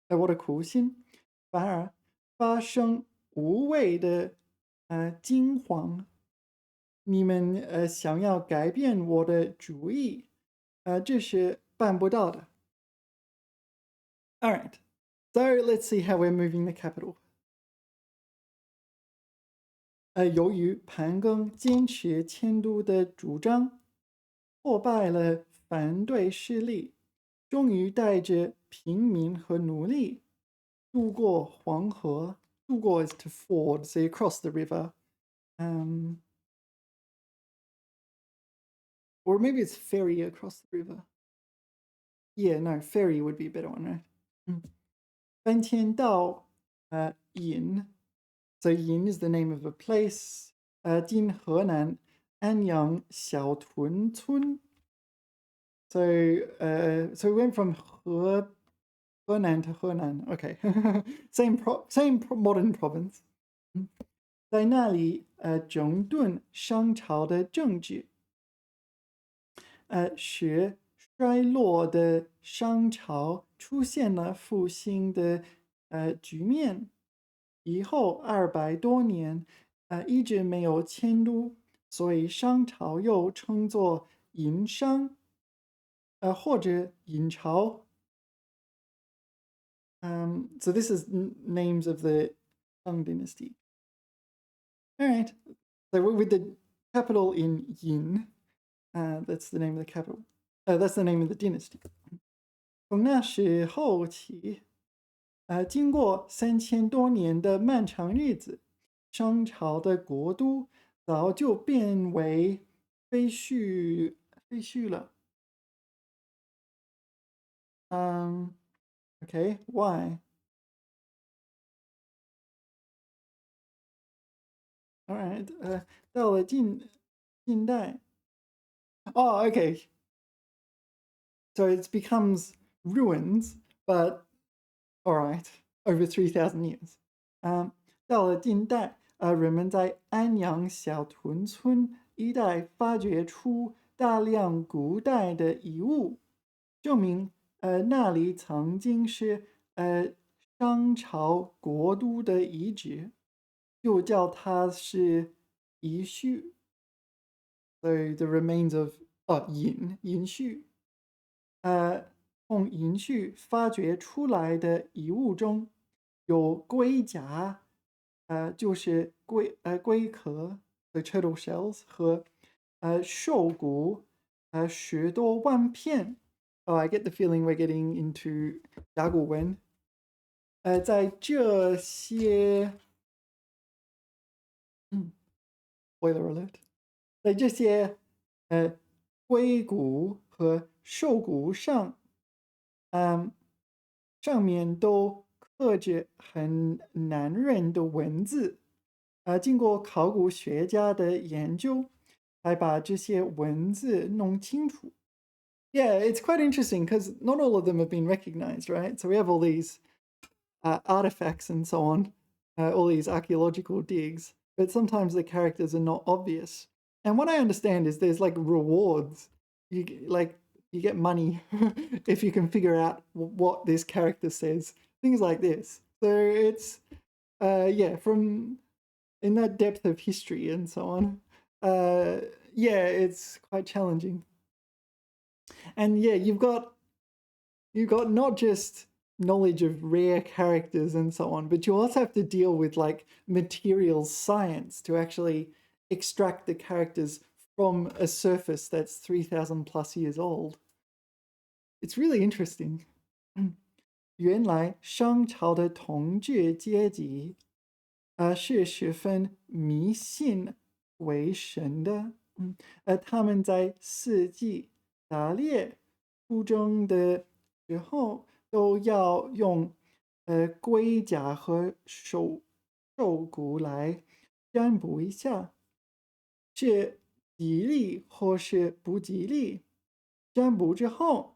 我的苦心，反而发生无谓的惊慌。你们想要改变我的主意，这是办不到的。All right, so let's see how we're moving the capital. 由于盘庚坚持迁都的主张，破败了反对势力，终于带着平民和奴隶渡过黄河。渡过 is to ford, so you cross the river. Or maybe it's ferry across the river. Yeah, no, ferry would be a better one, right? 搬迁到郢 So Yin is the name of a place. 今河南安阳小屯村。So we went from Henan to Henan. Okay, same modern province. 在那里整顿商朝的政治，使衰落的商朝出现了复兴的局面。以后200多年，一直没有迁都，所以商朝又称作殷商，或者殷朝。So this is names of the Shang dynasty. All right, so with the capital in Yin, that's the name of the capital. That's the name of the dynasty. 从那时候起，经过3000多年的漫长日子，商朝的国都早就变为废墟了。Okay, why? All right. 到了近代. Oh, okay. So it becomes ruins, but all right, over 3,000 years. 到了近代，人们在安阳小屯村一带发掘出大量古代的遗物，证明那里曾经是商朝国都的遗址，就叫它是遗墟。So the remains of 隐墟。从银絮发掘出来的遗物中，有龟甲，就是龟壳的 turtle shells 和兽骨10多万片。Oh, I get the feeling we're getting into 甲骨文。在这些，spoiler alert，在这些龟骨和兽骨上，上面都刻着很难认的文字。经过考古学家的研究，才把这些文字弄清楚。Yeah, it's quite interesting because not all of them have been recognized, right? So we have all these artifacts and so on, all these archaeological digs, but sometimes the characters are not obvious. And what I understand is there's like rewards. You get money if you can figure out what this character says. Things like this. So it's yeah, from in that depth of history and so on. Yeah, it's quite challenging. And yeah, you've got not just knowledge of rare characters and so on, but you also have to deal with like materials science to actually extract the characters from a surface that's 3,000 plus years old. It's really interesting. 原来商朝的统治阶级是十分迷信为神的。他们在四季打猎、出征的时候，都要用龟甲和兽骨来占卜一下，是吉利或是不吉利。占卜之后，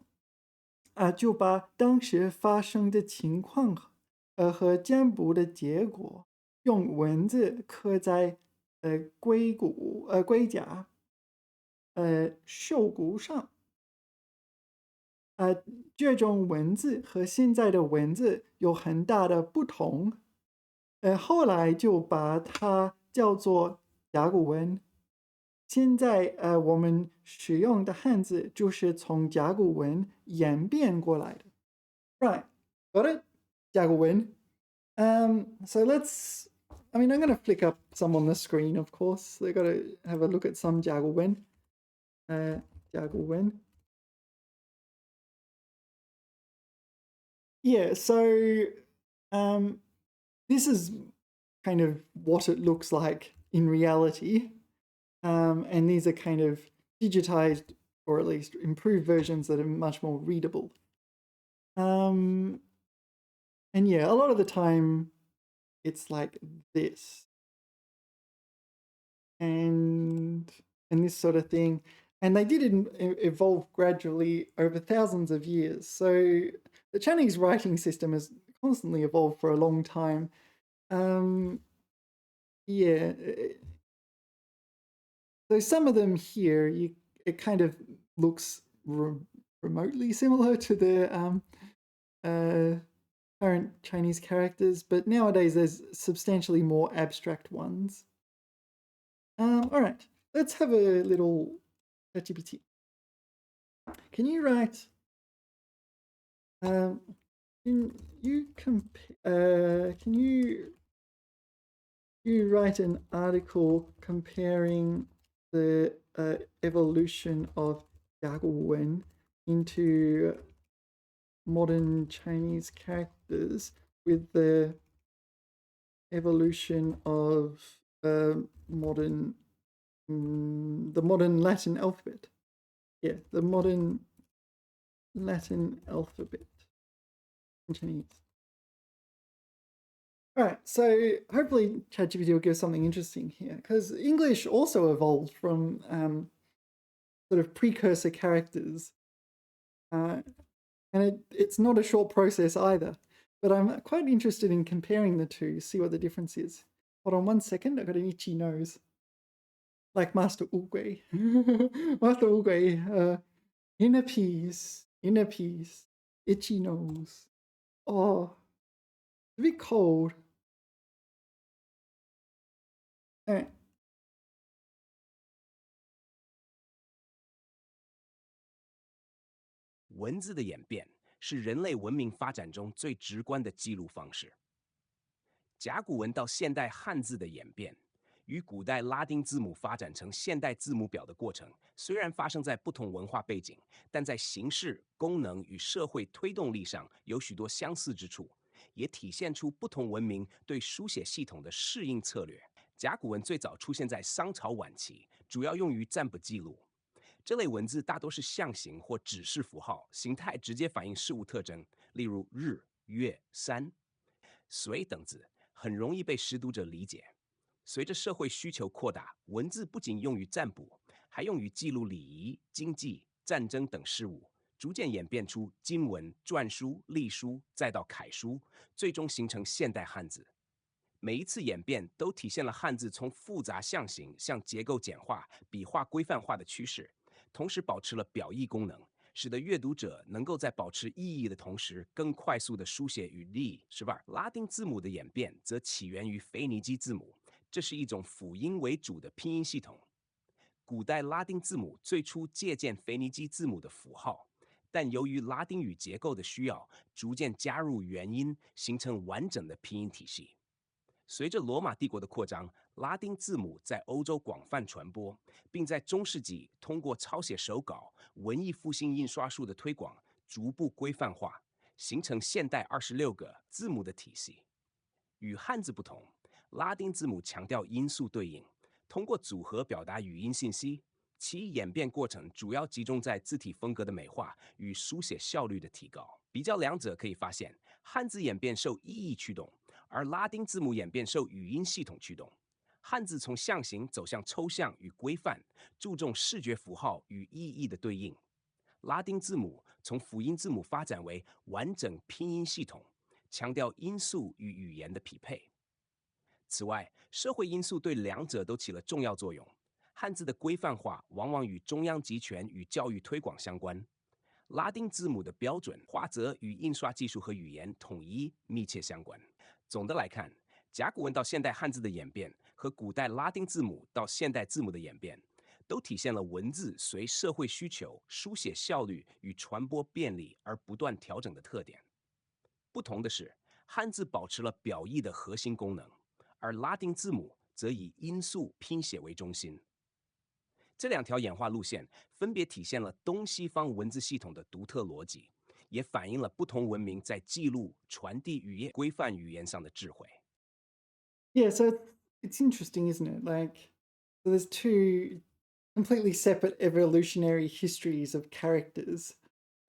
就把当时发生的情况，和占卜的结果，用文字刻在龟甲、兽骨上。这种文字和现在的文字有很大的不同。后来就把它叫做甲骨文。现在我们使用的汉字就是从甲骨文演变过来的。Right, got it? 甲骨文。So let's. I mean, I'm going to flick up some on the screen, of course. They got to have a look at some 甲骨文。甲骨文。Yeah, so this is kind of what it looks like in reality. And these are kind of digitized or at least improved versions that are much more readable. And yeah, a lot of the time it's like this. And this sort of thing. And they did evolve gradually over thousands of years. So the Chinese writing system has constantly evolved for a long time. Yeah. So some of them here, it kind of looks remotely similar to the current Chinese characters, but nowadays there's substantially more abstract ones. All right, let's have a little ChatGPT. Can you write? Can you Can you write an article comparing the evolution of 甲骨文 into modern Chinese characters with the evolution of modern the modern Latin alphabet. Yeah, the modern Latin alphabet in Chinese. All right, so hopefully ChatGPT will give something interesting here, because English also evolved from sort of precursor characters, and it's not a short process either. But I'm quite interested in comparing the two, see what the difference is. Hold on 1 second, I got an itchy nose. Like Master Ugui. Master Ugui, inner peace, itchy nose. Oh, it's a bit cold. All right. 文字的演变是人类文明发展中最直观的记录方式。甲骨文到现代汉字的演变，与古代拉丁字母发展成现代字母表的过程，虽然发生在不同文化背景，但在形式、功能与社会推动力上有许多相似之处，也体现出不同文明对书写系统的适应策略。甲骨文最早出现在商朝晚期，主要用于占卜记录。这类文字大多是象形或指示符号，形态直接反映事物特征，例如日、月、山、水等字，很容易被识读者理解。随着社会需求扩大，文字不仅用于占卜，还用于记录礼仪、经济、战争等事务，逐渐演变出经文、篆书、隶书，再到楷书，最终形成现代汉字。每一次演变都体现了汉字从复杂象形向结构简化、笔画规范化的趋势，同时保持了表意功能，使得阅读者能够在保持意义的同时，更快速地书写语例。12. 拉丁字母的演变则起源于腓尼基字母，这是一种辅音为主的拼音系统。古代拉丁字母最初借鉴腓尼基字母的符号，但由于拉丁语结构的需要，逐渐加入元音，形成完整的拼音体系。随着罗马帝国的扩张，拉丁字母在欧洲广泛传播，并在中世纪通过抄写手稿、文艺复兴印刷术的推广，逐步规范化，形成现代26个字母的体系。与汉字不同，拉丁字母强调音素对应，通过组合表达语音信息。其演变过程主要集中在字体风格的美化与书写效率的提高。比较两者可以发现，汉字演变受意义驱动，而拉丁字母演变受语音系统驱动。汉字从象形走向抽象与规范，注重视觉符号与意义的对应。拉丁字母从辅音字母发展为完整拼音系统，强调音素与语言的匹配。此外，社会因素对两者都起了重要作用。汉字的规范化往往与中央集权与教育推广相关。拉丁字母的标准化则与印刷技术和语言统一密切相关。总的来看，甲骨文到现代汉字的演变和古代拉丁字母到现代字母的演变，都体现了文字随社会需求、书写效率与传播便利而不断调整的特点。不同的是，汉字保持了表意的核心功能，而拉丁字母则以音素拼写为中心。这两条演化路线分别体现了东西方文字系统的独特逻辑，也反映了不同文明在记录、传递语言、规范语言上的智慧。Yeah, so it's interesting, isn't it? Like, so there's two completely separate evolutionary histories of characters.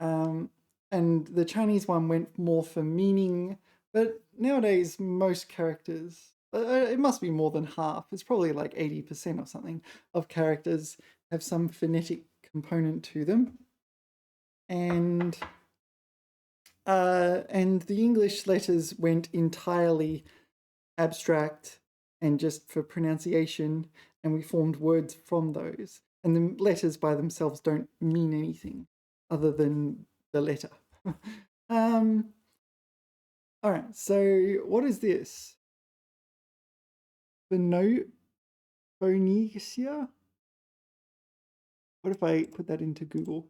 Um, and the Chinese one went more for meaning, but nowadays most characters, it must be more than half, it's probably like 80% or something of characters have some phonetic component to them. And the English letters went entirely abstract and just for pronunciation, and we formed words from those. And the letters by themselves don't mean anything other than the letter. um, all right, so what is this? Phoenicia? What if I put that into Google?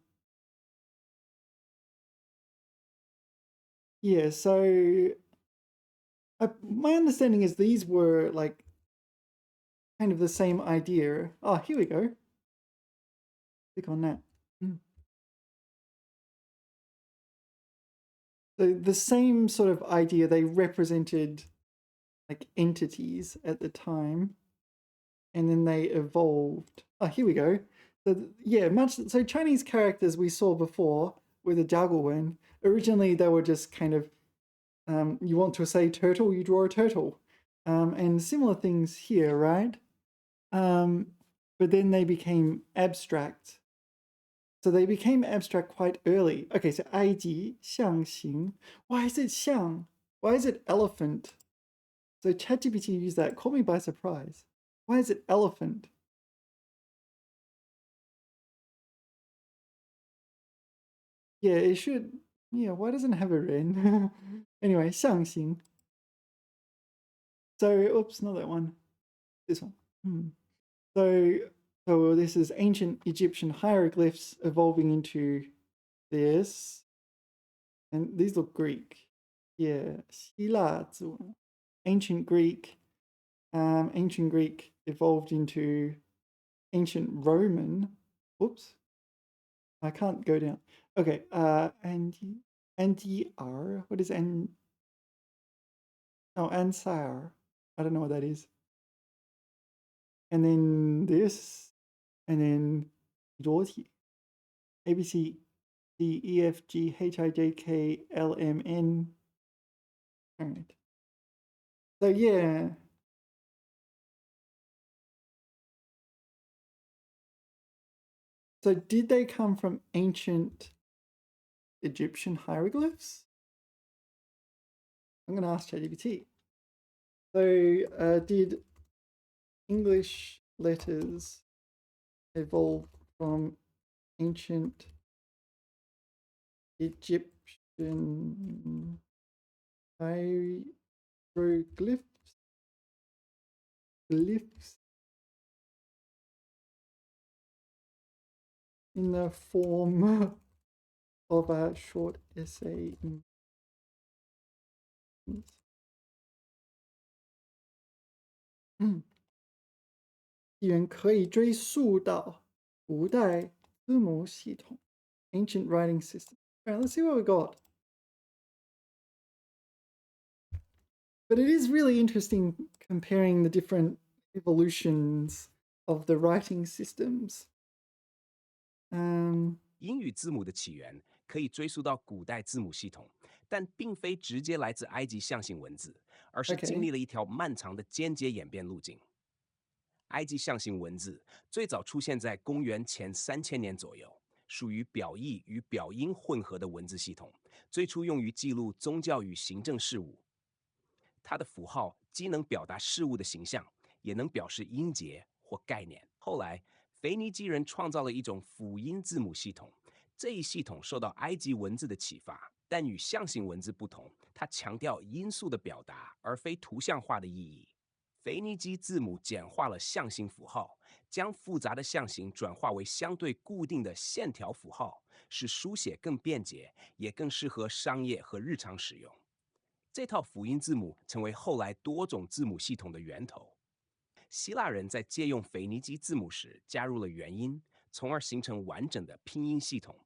Yeah, so my understanding is these were like kind of the same idea. Oh, here we go. Click on that. So the same sort of idea, they represented like entities at the time, and then they evolved. Oh, here we go. So yeah, so Chinese characters we saw before with the Jiaguwen, originally they were just kind of you want to say turtle, you draw a turtle. And similar things here, right? But then they became abstract. So they became abstract quite early. Okay, so 埃及象形. Why is it 象? Why is it elephant? So ChatGPT used that. Caught me by surprise. Why is it elephant? Yeah, it should. Yeah, why doesn't it have a ren? Anyway, 象形. So, oops, not that one. This one. So, so this is ancient Egyptian hieroglyphs evolving into this, and these look Greek. Yeah, 希腊字, ancient Greek. Ancient Greek evolved into ancient Roman. Whoops, I can't go down. Okay, anti-r. What is an? Oh, ansar. I don't know what that is. And then this, and then Dorothy. ABC, D, E, F, G, H, I, J, K, L, M, N. All right. So yeah. So did they come from ancient Egyptian hieroglyphs? I'm going to ask ChatGPT. So did English letters evolve from ancient Egyptian hieroglyphs? Glyphs in the form of a short essay. 起源可以追溯到古代字母系统 （ancient writing system）。All right, let's see what we got. But it is really interesting comparing the different evolutions of the writing systems. 英语字母的起源可以追溯到古代字母系统，但并非直接来自埃及象形文字，而是经 Okay. 历了一条漫长的间接演变路径。埃及象形文字最早出现在公元前3000年左右，属于表意与表音混合的文字系统，最初用于记录宗教与行政事务。它的符号既能表达事物的形象，也能表示音节或概念。后来，腓尼基人创造了一种辅音字母系统，这一系统受到埃及文字的启发，但与象形文字不同，它强调音素的表达，而非图像化的意义。腓尼基字母简化了象形符号，将复杂的象形转化为相对固定的线条符号，使书写更便捷，也更适合商业和日常使用。这套辅音字母成为后来多种字母系统的源头。希腊人在借用腓尼基字母时加入了元音，从而形成完整的拼音系统。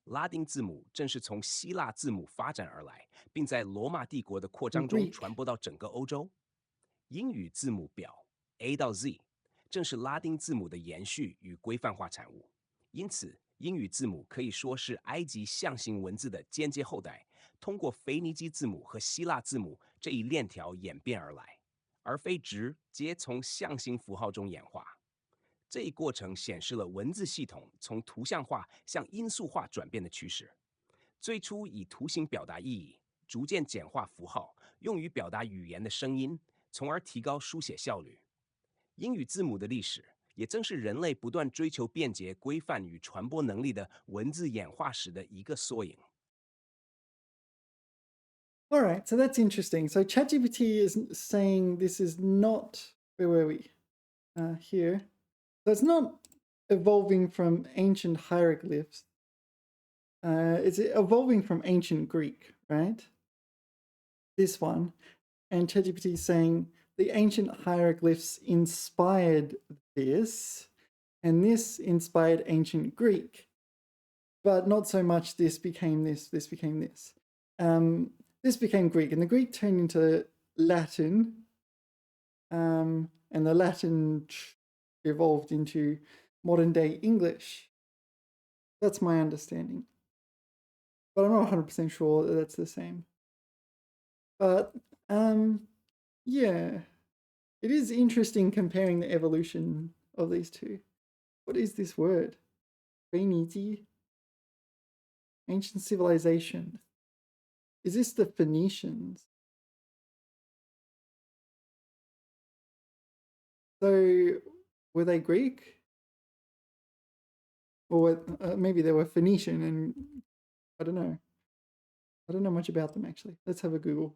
拉丁字母正是从希腊字母发展而来，并在罗马帝国的扩张中 Greek. 传播到整个欧洲。英语字母表 A 到 Z 正是拉丁字母的延续与规范化产物，因此英语字母可以说是埃及象形文字的间接后代，通过腓尼基字母和希腊字母这一链条演变而来，而非直接从象形符号中演化。这一过程显示了文字系统从图像化向音素化转变的趋势。最初以图形表达意义，逐渐简化符号，用于表达语言的声音，从而提高书写效率。英语字母的历史，也正是人类不断追求便捷、规范与传播能力的文字演化史的一个缩影。All right, so that's interesting. So ChatGPT is saying this is not, where were we? Here. So it's not evolving from ancient hieroglyphs. It's evolving from ancient Greek, right? This one. And ChatGPT is saying the ancient hieroglyphs inspired this, and this inspired ancient Greek. But not so much this became this, this became this. this became Greek, and the Greek turned into Latin, and the Latin evolved into modern day English. That's my understanding. But I'm not 100% sure that that's the same. But yeah, it is interesting comparing the evolution of these two. What is this word? Phoenici? Ancient civilization. Is this the Phoenicians? So, were they Greek? Or maybe they were Phoenician, and I don't know. I don't know much about them, actually. Let's have a Google.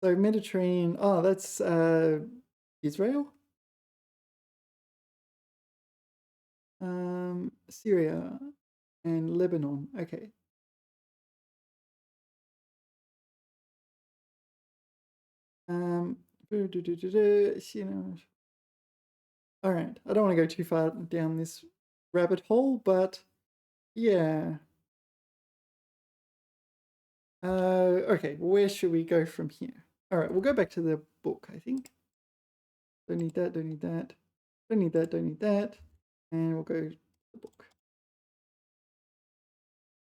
So, Mediterranean. Oh, that's Israel? Syria and Lebanon. Okay. Um, all right. I don't want to go too far down this rabbit hole, but yeah. Okay, where should we go from here? All right, we'll go back to the book, I think. Don't need that, don't need that. Don't need that, don't need that. And we'll go to the book.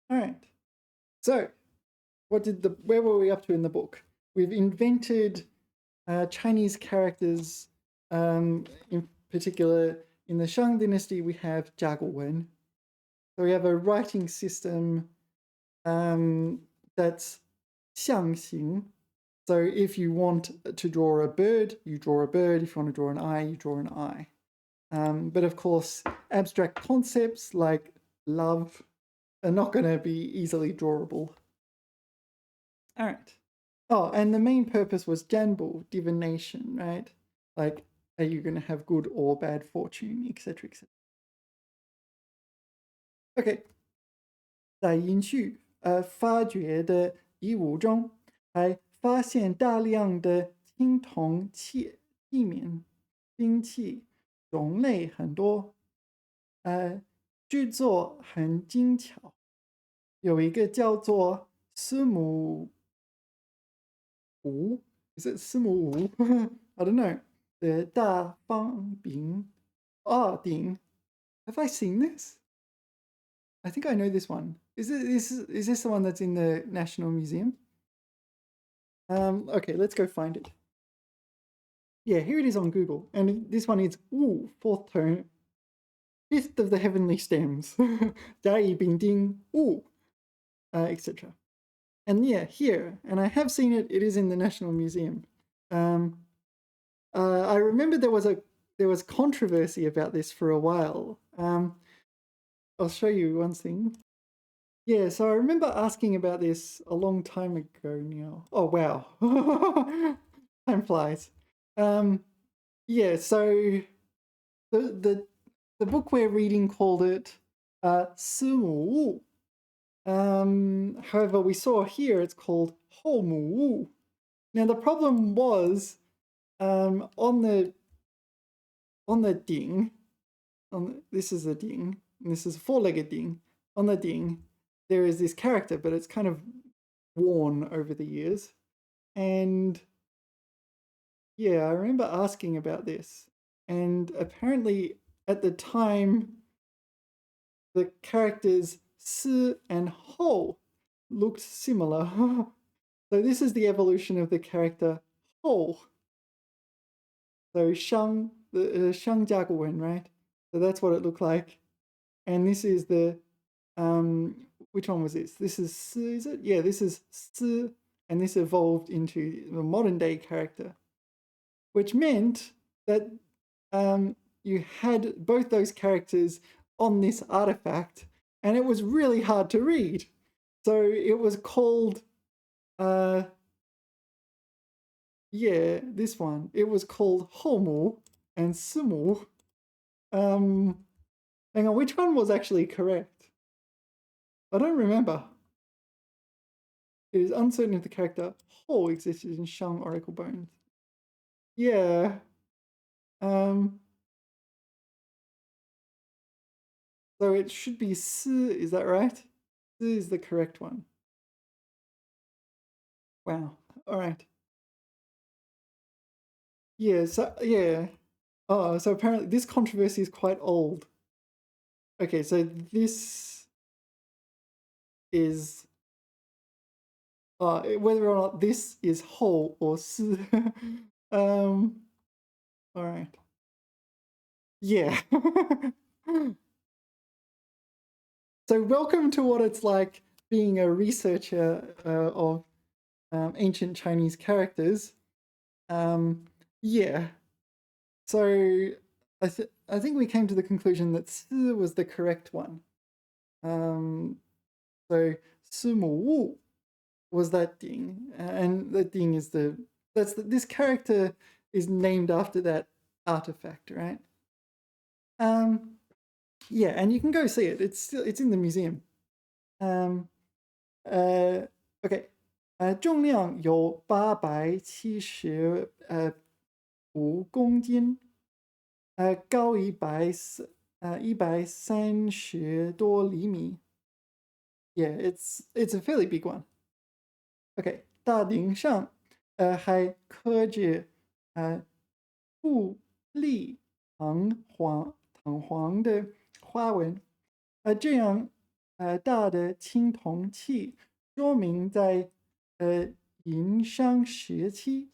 All right. So, where were we up to in the book? We've invented Chinese characters. In particular, in the Shang Dynasty, we have Jiaguwen. So we have a writing system that's 象形. So if you want to draw a bird, you draw a bird. If you want to draw an eye, you draw an eye. But of course, abstract concepts like love are not going to be easily drawable. All right. Oh, and the main purpose was Janbu, divination, right? Like, are you going to have good or bad fortune, etc., etc. OK， 在殷墟发掘的遗物中，还发现大量的青铜器皿、兵器，种类很多，制作很精巧。有一个叫做司母吴，is it 司母吴？I don't know 的大方饼二鼎。Have I seen this? I think I know this one. Is this the one that's in the National Museum? Okay, let's go find it. Yeah, here it is on Google, and this one is fourth tone, fifth of the heavenly stems, Dai Bing Ding etc. And yeah, here, and I have seen it. It is in the National Museum. I remember there was controversy about this for a while. I'll show you one thing. Yeah, so I remember asking about this a long time ago now. Oh wow, time flies. Yeah, so the book we're reading called it Simu. However, we saw here it's called Homu. Now the problem was on the ding, this is a ding, and this is a four-legged ding. On the ding, there is this character, but it's kind of worn over the years. And yeah, I remember asking about this. And apparently at the time, the characters Si and Ho looked similar. So this is the evolution of the character Ho. So Shang, the Shang Jiaguwen, right? So that's what it looked like. And this is the which one was this? This is Si, is it? Yeah, this is Si, and this evolved into the modern day character, which meant that you had both those characters on this artifact, and it was really hard to read. So it was called, yeah, this one. It was called Homu and Sumu. Hang on, which one was actually correct? I don't remember. It is uncertain if the character Ho existed in Shang Oracle Bones. Yeah. So it should be 是, is that right? 是 is the correct one. Wow. All right. Yeah, so yeah. Oh, so apparently this controversy is quite old. Okay, so this is whether or not this is whole or 是. All right. Yeah. So welcome to what it's like being a researcher of ancient Chinese characters. Yeah. So I think we came to the conclusion that 是 was the correct one. So 师母物 was that ding, and that ding is this character is named after that artifact, right? Yeah, and you can go see it. It's in the museum. OK，重量有875公斤，高130多厘米。Yeah, it's a fairly big one. OK，大顶上还刻着富丽堂皇的花纹，这样大的青铜器，说明在殷商时期，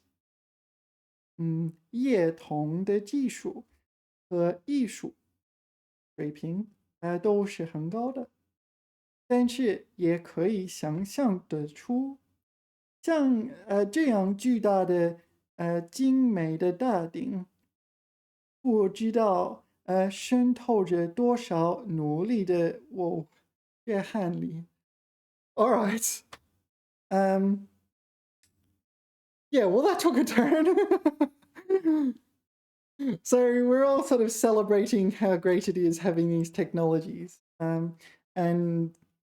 冶铜的技术和艺术水平都是很高的，但是也可以想象得出，像这样巨大的精美的大鼎，不知道渗透着多少努力的血汗里。All right. Yeah, well, that took a turn. So we're all sort of celebrating how great it is having these technologies. And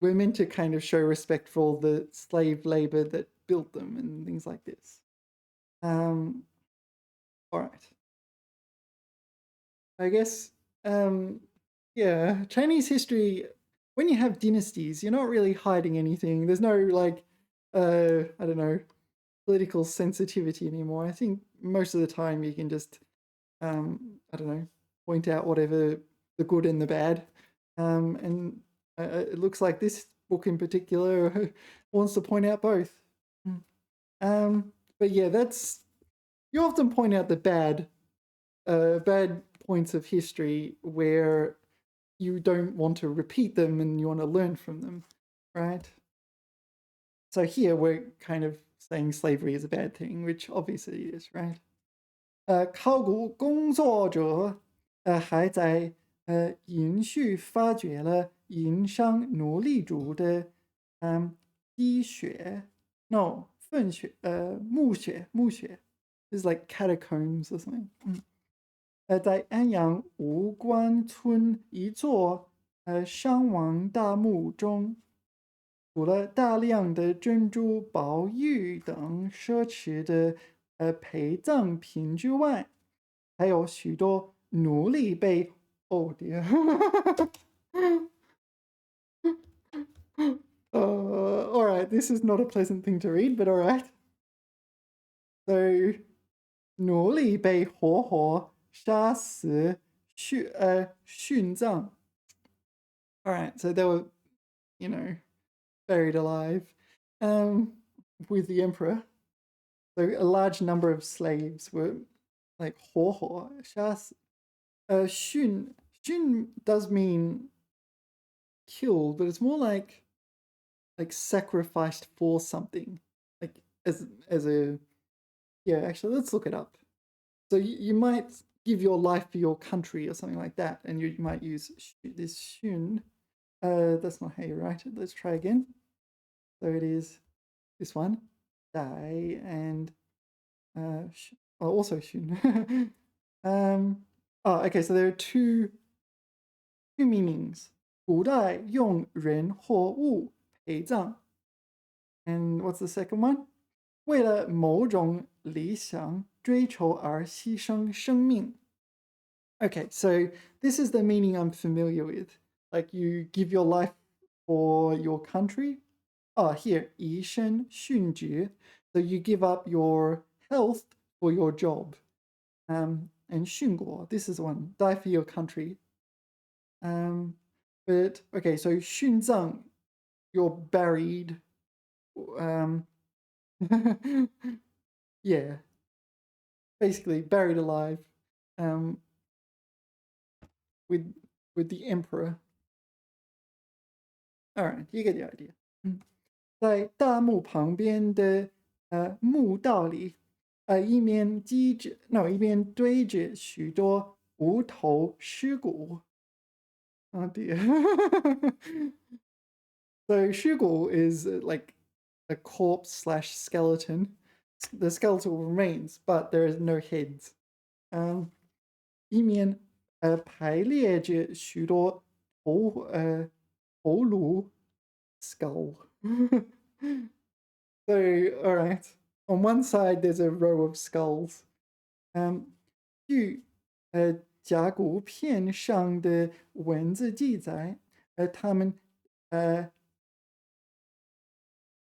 we're meant to kind of show respect for all the slave labor that built them and things like this. All right. I guess, yeah, Chinese history, when you have dynasties, you're not really hiding anything. There's no, like, I don't know, political sensitivity anymore. I think most of the time you can just, I don't know, point out whatever the good and the bad. And it looks like this book in particular wants to point out both. But yeah, you often point out the bad points of history where you don't want to repeat them and you want to learn from them, right? So here we're kind of saying slavery is a bad thing, which obviously it is, right? 考古工作者还在延续发掘了殷商奴隶主的滴血 no 粪血墓穴 is like catacombs or something. 在安阳吴关村一座商王大墓中，除了大量的珍珠、宝玉等奢侈的陪葬品之外，还有许多奴隶被oh dear. All right, this is not a pleasant thing to read, but all right. So 奴隶被活活杀死殉葬。All right, so they were, buried alive with the emperor. So a large number of slaves were like 活活杀死。殉does mean killed, but it's more like sacrificed for something, like as a yeah. Actually, let's look it up. So you might give your life for your country or something like that, and you might use this shun. That's not how you write it. Let's try again. So it is this one, die, and also shun. Okay, so there are two meanings. 古代用人或物陪葬 and what's the second one? 为了某种理想追求而牺牲生命 Okay, so this is the meaning I'm familiar with. like you give your life for your country. Oh, here, 以身殉职. So you give up your health for your job. And 殉国, this is one, die for your country. But okay, so 殉葬, you're buried. Yeah, basically buried alive. With the emperor. All right, you get the idea. 在大墓旁边的墓道里，一面堆着许多无头尸骨。Oh dear. So 尸骨 is like a corpse slash skeleton. The skeletal remains, but there is no heads. 一面排列着许多头颅 skull. So, all right. On one side, there's a row of skulls. 据甲骨片上的文字记载，他们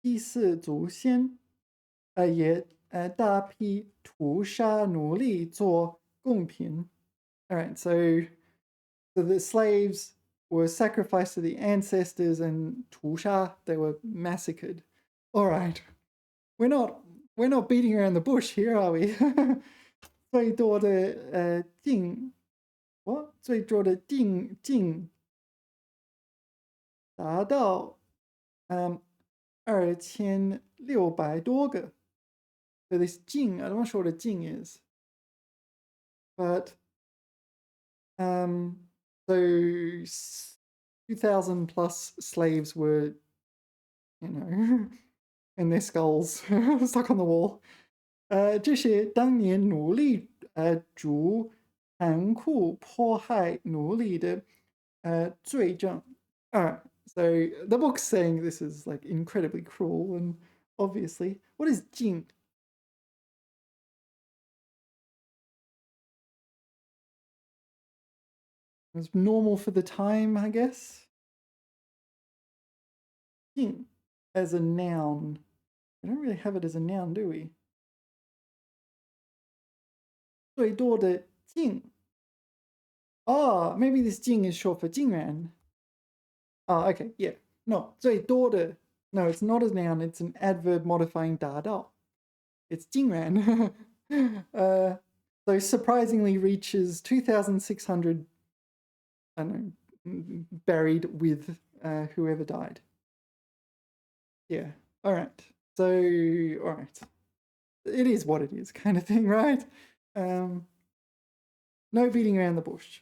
祭祀祖先，也大批屠杀奴隶做贡品。All right, so the slaves were sacrificed to the ancestors and 屠杀, they were massacred. All right, we're not beating around the bush here, are we? 最多的最多的进达到2600多个. So this 进, I'm not sure what a 进 is, but so 2,000 plus slaves were, and their skulls stuck on the wall. 这些当年奴隶主残酷迫害奴隶的罪证。So the book's saying this is like incredibly cruel and obviously. What is 禁? It was normal for the time, I guess. 禁 as a noun. We don't really have it as a noun, do we? 最多的禁. Oh, maybe this 禁 is short for 竟然. Oh, okay, yeah. No, 最多的. No, it's not a noun, it's an adverb modifying 达到. It's 竟然. So surprisingly reaches 2,600, I don't know, buried with whoever died. Yeah, all right. So, all right. It is what it is kind of thing, right? No beating around the bush.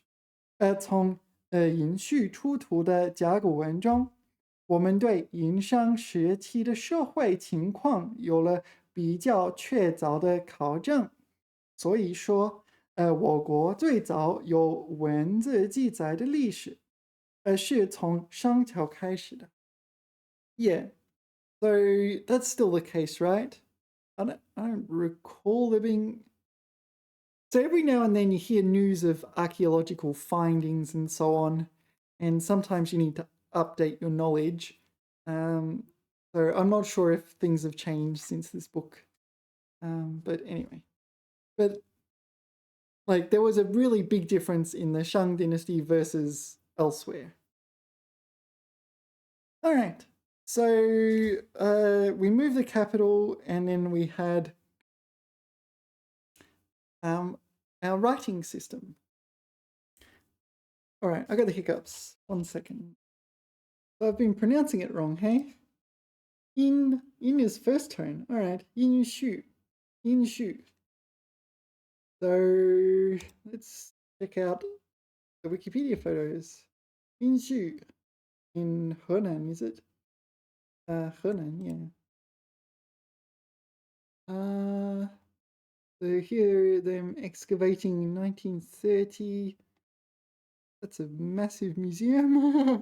从殷墟出土的甲骨文中，我们对殷商时期的社会情况有了比较确凿的考证。所以说，我国最早有文字记载的历史，是从商朝开始的。Yeah, so that's still the case, right? I don't recall there being. So every now and then you hear news of archaeological findings and so on, and sometimes you need to update your knowledge. So I'm not sure if things have changed since this book. But anyway. But like there was a really big difference in the Shang dynasty versus elsewhere. All right. So we moved the capital and then we had our writing system. All right, I got the hiccups. 1 second. So I've been pronouncing it wrong, hey? In is first tone. All right, 殷墟. So let's check out the Wikipedia photos. 殷墟 in Henan, is it? Henan, yeah. So here them excavating in 1930. That's a massive museum.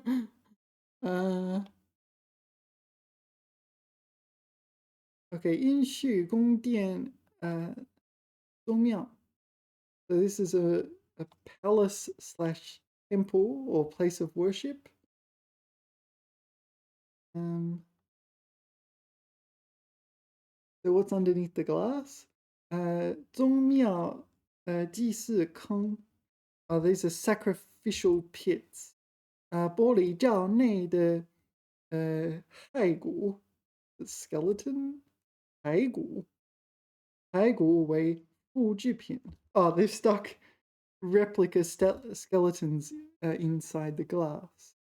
Okay, 殷墟宫殿宗庙. So this is a palace slash temple or place of worship. So what's underneath the glass? 宗庙祭祀坑 these are sacrificial pits. 玻璃罩内的骸骨 skeleton 骸骨为复制品 they've stuck replica skeletons inside the glass.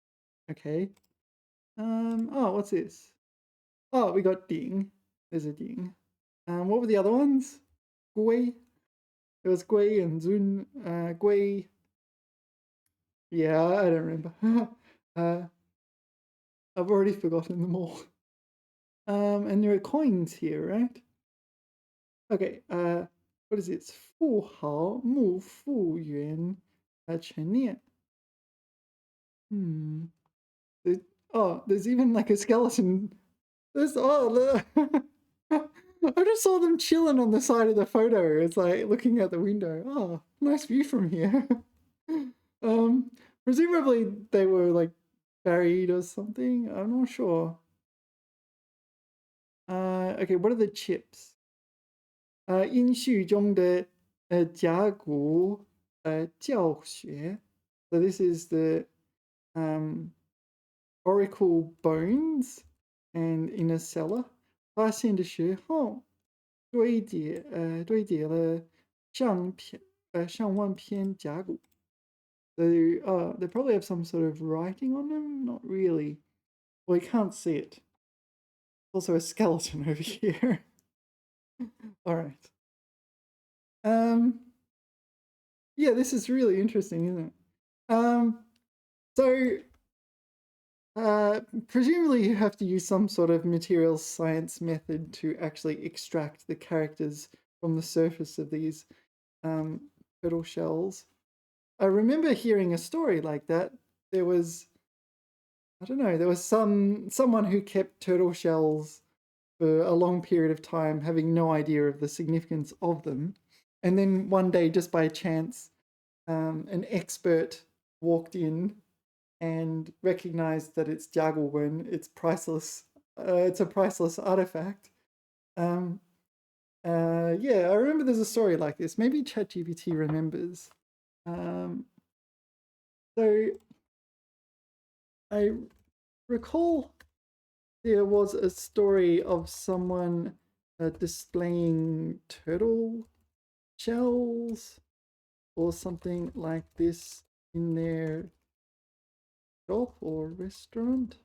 Okay. What's this? Oh, we got ding. There's a ding. What were the other ones? Gui. There was Gui and Zun. Gui. Yeah, I don't remember. I've already forgotten them all. And there are coins here, right? Okay. What is it? 富豪木复原陈列. There's even like a skeleton. I just saw them chilling on the side of the photo. It's like looking out the window. Oh, nice view from here. Presumably they were like buried or something. I'm not sure. Okay, what are the chips? 音序中的甲骨教学. So this is the oracle bones and in a cellar. 发现的时候堆叠了上万篇甲骨. So they probably have some sort of writing on them. Not really. Well, you can't see it. Also a skeleton over here. All right. Yeah, this is really interesting, isn't it? Presumably you have to use some sort of material science method to actually extract the characters from the surface of these turtle shells. I remember hearing a story like that. There was someone who kept turtle shells for a long period of time, having no idea of the significance of them. And then one day, just by chance, an expert walked in and recognized that it's jaguarwen. It's priceless. It's a priceless artifact. Yeah, I remember there's a story like this. Maybe ChatGPT remembers. So I recall there was a story of someone displaying turtle shells or something like this in their shop or restaurant.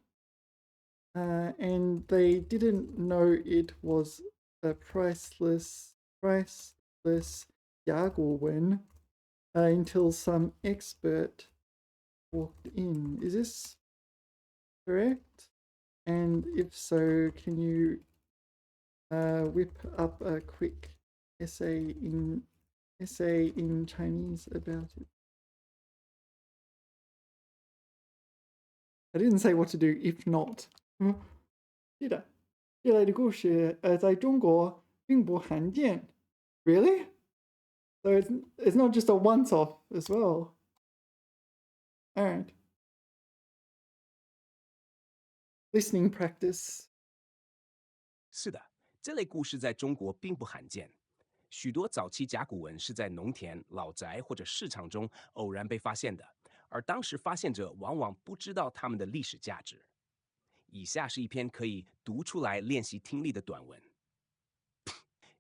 And they didn't know it was a priceless jaguarwen until some expert walked in. Is this correct? And if so, can you whip up a quick essay in Chinese about it? I didn't say what to do if not. 是的，这类的故事在中国并不罕见. Really? So it's not just a once-off as well. All right. Listening practice. 是的，这类故事在中国并不罕见。许多早期甲骨文是在农田、老宅或者市场中偶然被发现的，而当时发现者往往不知道它们的历史价值。以下是一篇可以读出来练习听力的短文。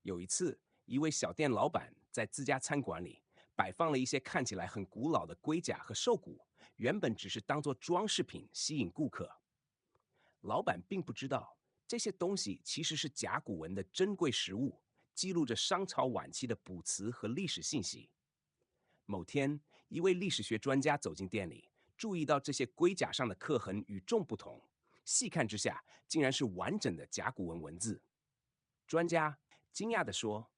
有一次，一位小店老板在自家餐馆里摆放了一些看起来很古老的龟甲和兽骨，原本只是当作装饰品吸引顾客。老板并不知道，这些东西其实是甲骨文的珍贵实物，记录着商朝晚期的卜辞和历史信息。某天，一位历史学专家走进店里，注意到这些龟甲上的刻痕与众不同，细看之下，竟然是完整的甲骨文文字。专家惊讶地说：“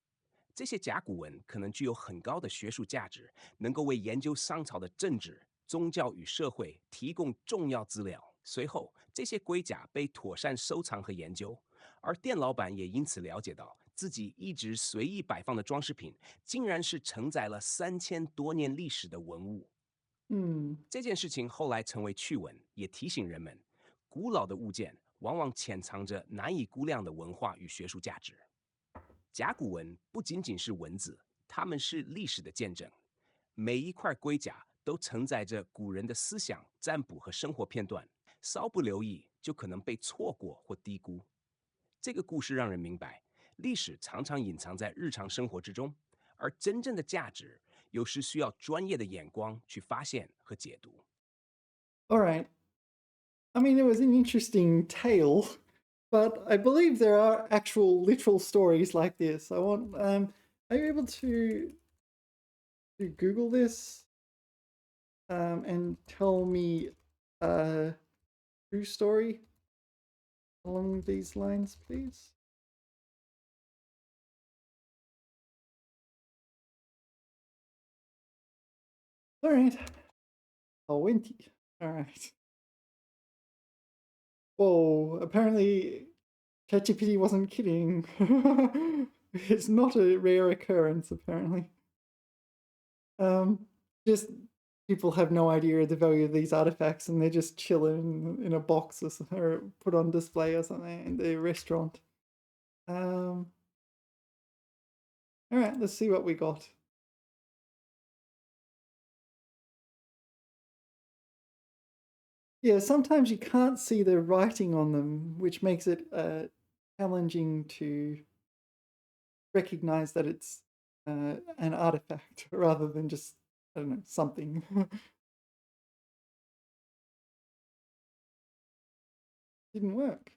这些甲骨文可能具有很高的学术价值，能够为研究商朝的政治、宗教与社会提供重要资料。”随后，这些龟甲被妥善收藏和研究，而店老板也因此了解到，自己一直随意摆放的装饰品，竟然是承载了3000多年历史的文物。Hmm. 这件事情后来成为趣闻，也提醒人们，古老的物件往往潜藏着难以估量的文化与学术价值。甲骨文不仅仅是文字，它们是历史的见证。每一块龟甲都承载着古人的思想、占卜和生活片段，稍不留意就可能被错过或低估。这个故事让人明白，历史常常隐藏在日常生活之中，而真正的价值有时需要专业的眼光去发现和解读。All right. I mean, it was an interesting tale, but I believe there are actual literal stories like this. I want. Are you able to Google this and tell me a true story along these lines, please? All right. 好问题. All right. Whoa, apparently ChatGPT wasn't kidding. It's not a rare occurrence, apparently. Just people have no idea the value of these artifacts and they're just chilling in a box or put on display or something in the restaurant. All right, let's see what we got. Yeah, sometimes you can't see the writing on them, which makes it challenging to recognize that it's an artifact rather than just, I don't know, something. Didn't work.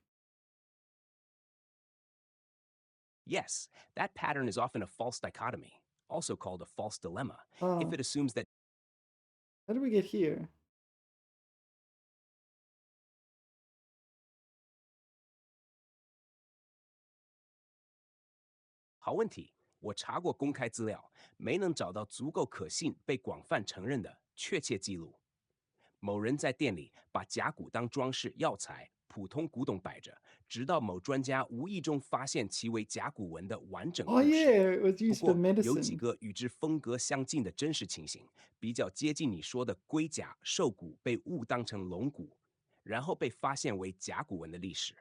Yes, that pattern is often a false dichotomy, also called a false dilemma, if Ah, it assumes that how did we get here? 好问题。我查过公开资料，没能找到足够可信、被广泛承认的确切记录。某人在店里把甲骨当装饰药材、普通古董摆着，直到某专家无意中发现其为甲骨文的完整 Oh 故事。yeah, it was 不 used for 过，有几 medicine. 个与之风格相近的真实情形，比较接近你说的龟甲、兽骨被误当成龙骨，然后被发现为甲骨文的历史。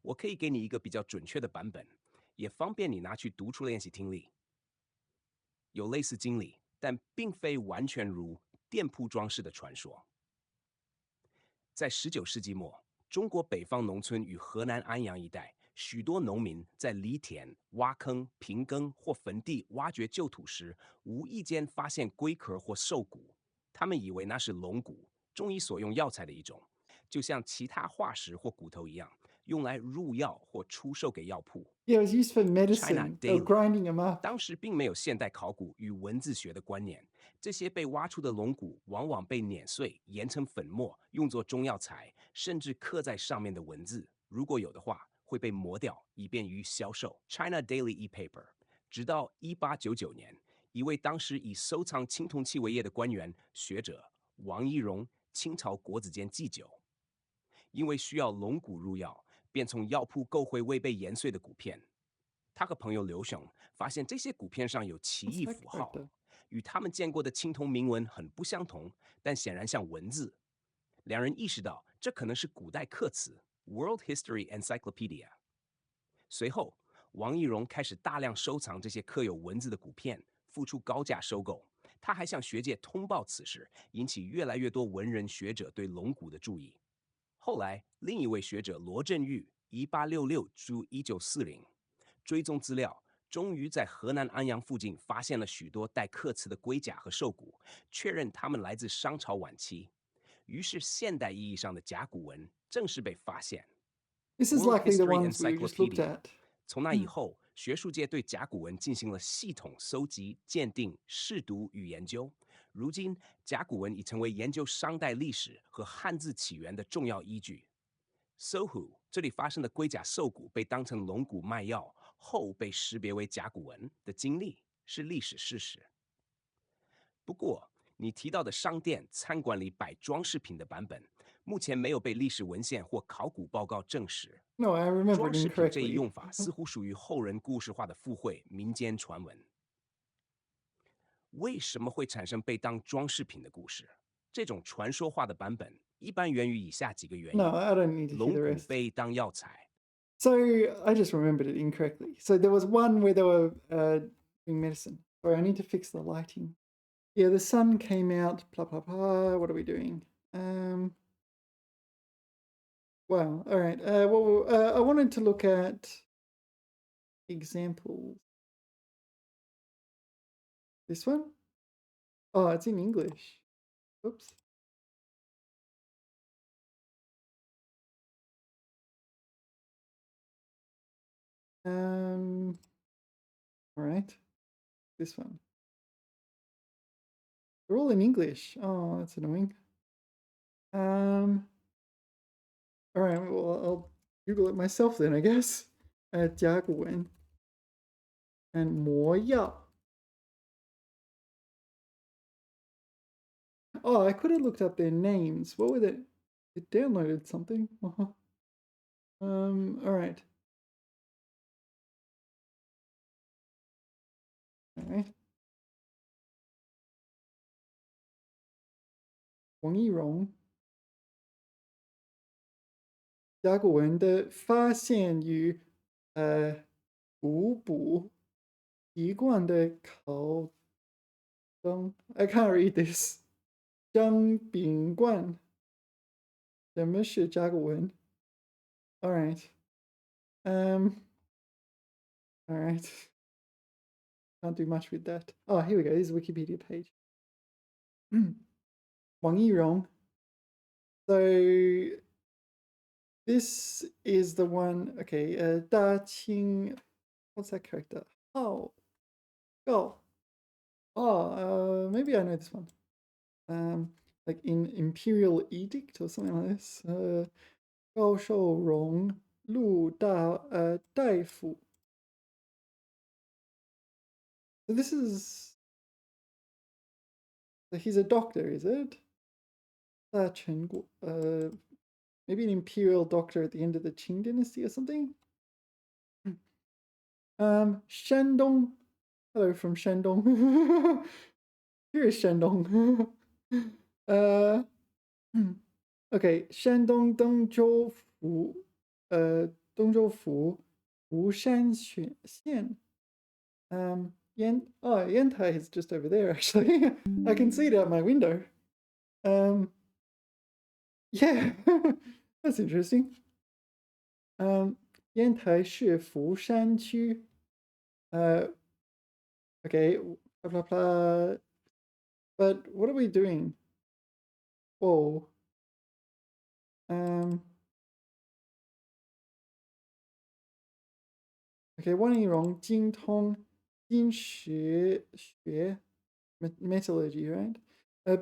我可以给你一个比较准确的版本，也方便你拿去读出练习听力。有类似经历，但并非完全如店铺装饰的传说。在19世纪末，中国北方农村与河南安阳一带，许多农民在犁田、挖坑、平耕或坟地挖掘旧土时，无意间发现龟壳或兽骨，他们以为那是龙骨，中医所用药材的一种，就像其他化石或骨头一样，用来入药或出售给药铺。Yeah, it was used for China medicine. They were Daily grinding them up. 当时并没有现代考古与文字学的观念，这些被挖出的龙骨往往被碾碎、研成粉末，用作中药材，甚至刻在上面的文字，如果有的话，会被磨掉，以便于销售。China Daily E-Paper，直到1899年，一位当时以收藏青铜器为业的官员学者王一荣，清朝国子监祭酒，因为需要龙骨入药，便从药铺购回未被研碎的骨片。他和朋友刘雄发现这些骨片上有奇 What's 异 that 符号，character? 与他们见过的青铜铭文很不相同，但显然像文字。两人意识到这可能是古代刻词 （World History Encyclopedia）。随后，王懿荣开始大量收藏这些刻有文字的骨片，付出高价收购。他还向学界通报此事，引起越来越多文人学者对龙骨的注意。后来，另一位学者罗振玉 （1866-1940） 追踪资料，终于在河南安阳附近发现了许多带刻词的龟甲和兽骨，确认它们来自商朝晚期。于是，现代意义上的甲骨文正式被发现。This is World likely the History ones we just looked Encyclopedia。at. 从那以后，学术界对甲骨文进行了系统搜集、鉴定、试读与研究。如今，甲骨文已成为研究商代历史和汉字起源的重要依据。Sohu 这里发生的龟甲兽骨被当成龙骨卖药后被识别为甲骨文的经历是历史事实。不过，你提到的商店、餐馆里摆装饰品的版本，目前没有被历史文献或考古报告证实。No, I remember 装 it 饰品这一 incorrectly. 用法似乎属于后人故事化的附会、民间传闻。为什么会产生被当装饰品的故事？这种传说化的版本一般源于以下几个原 No, 因：I don't need to hear 龙 the 骨 rest. 被当药材，So I just remembered it incorrectly. So there was one where they were doing medicine. Sorry, I need to fix the lighting. Yeah, the sun came out. Blah blah blah. What are we doing? Wow. All right. I wanted to look at examples. This one? Oh, it's in English. Oops. All right. This one. They're all in English. Oh, that's annoying. All right. Well, I'll Google it myself then, I guess. 甲骨文 and 魔药. Oh, I could have looked up their names. What were they? It downloaded something. All right. All right. 王懿荣甲骨文的发现与古卜一贯的考证. I can't read this. 张秉冠什么是甲骨文? All right. All right. Can't do much with that. Oh, here we go. This is a Wikipedia page. Wang Yirong. So this is the one. Okay. Da Qing. What's that character? Oh. Oh. Oh. Maybe I know this one. Like in Imperial Edict or something like this. 高寿荣陆大夫. So this is. So he's a doctor, is it? Maybe an imperial doctor at the end of the Qing dynasty or something. Shandong. Hello from Shandong. Here is Shandong. Okay, Shandong Dongzhou Fu, Wushan Xian. Yantai is just over there actually. I can see it out my window. Yeah, that's interesting. 烟台市福山区. Okay, blah blah blah. But what are we doing? Whoa. Okay, 万一荣精通金石学 metallurgy, right?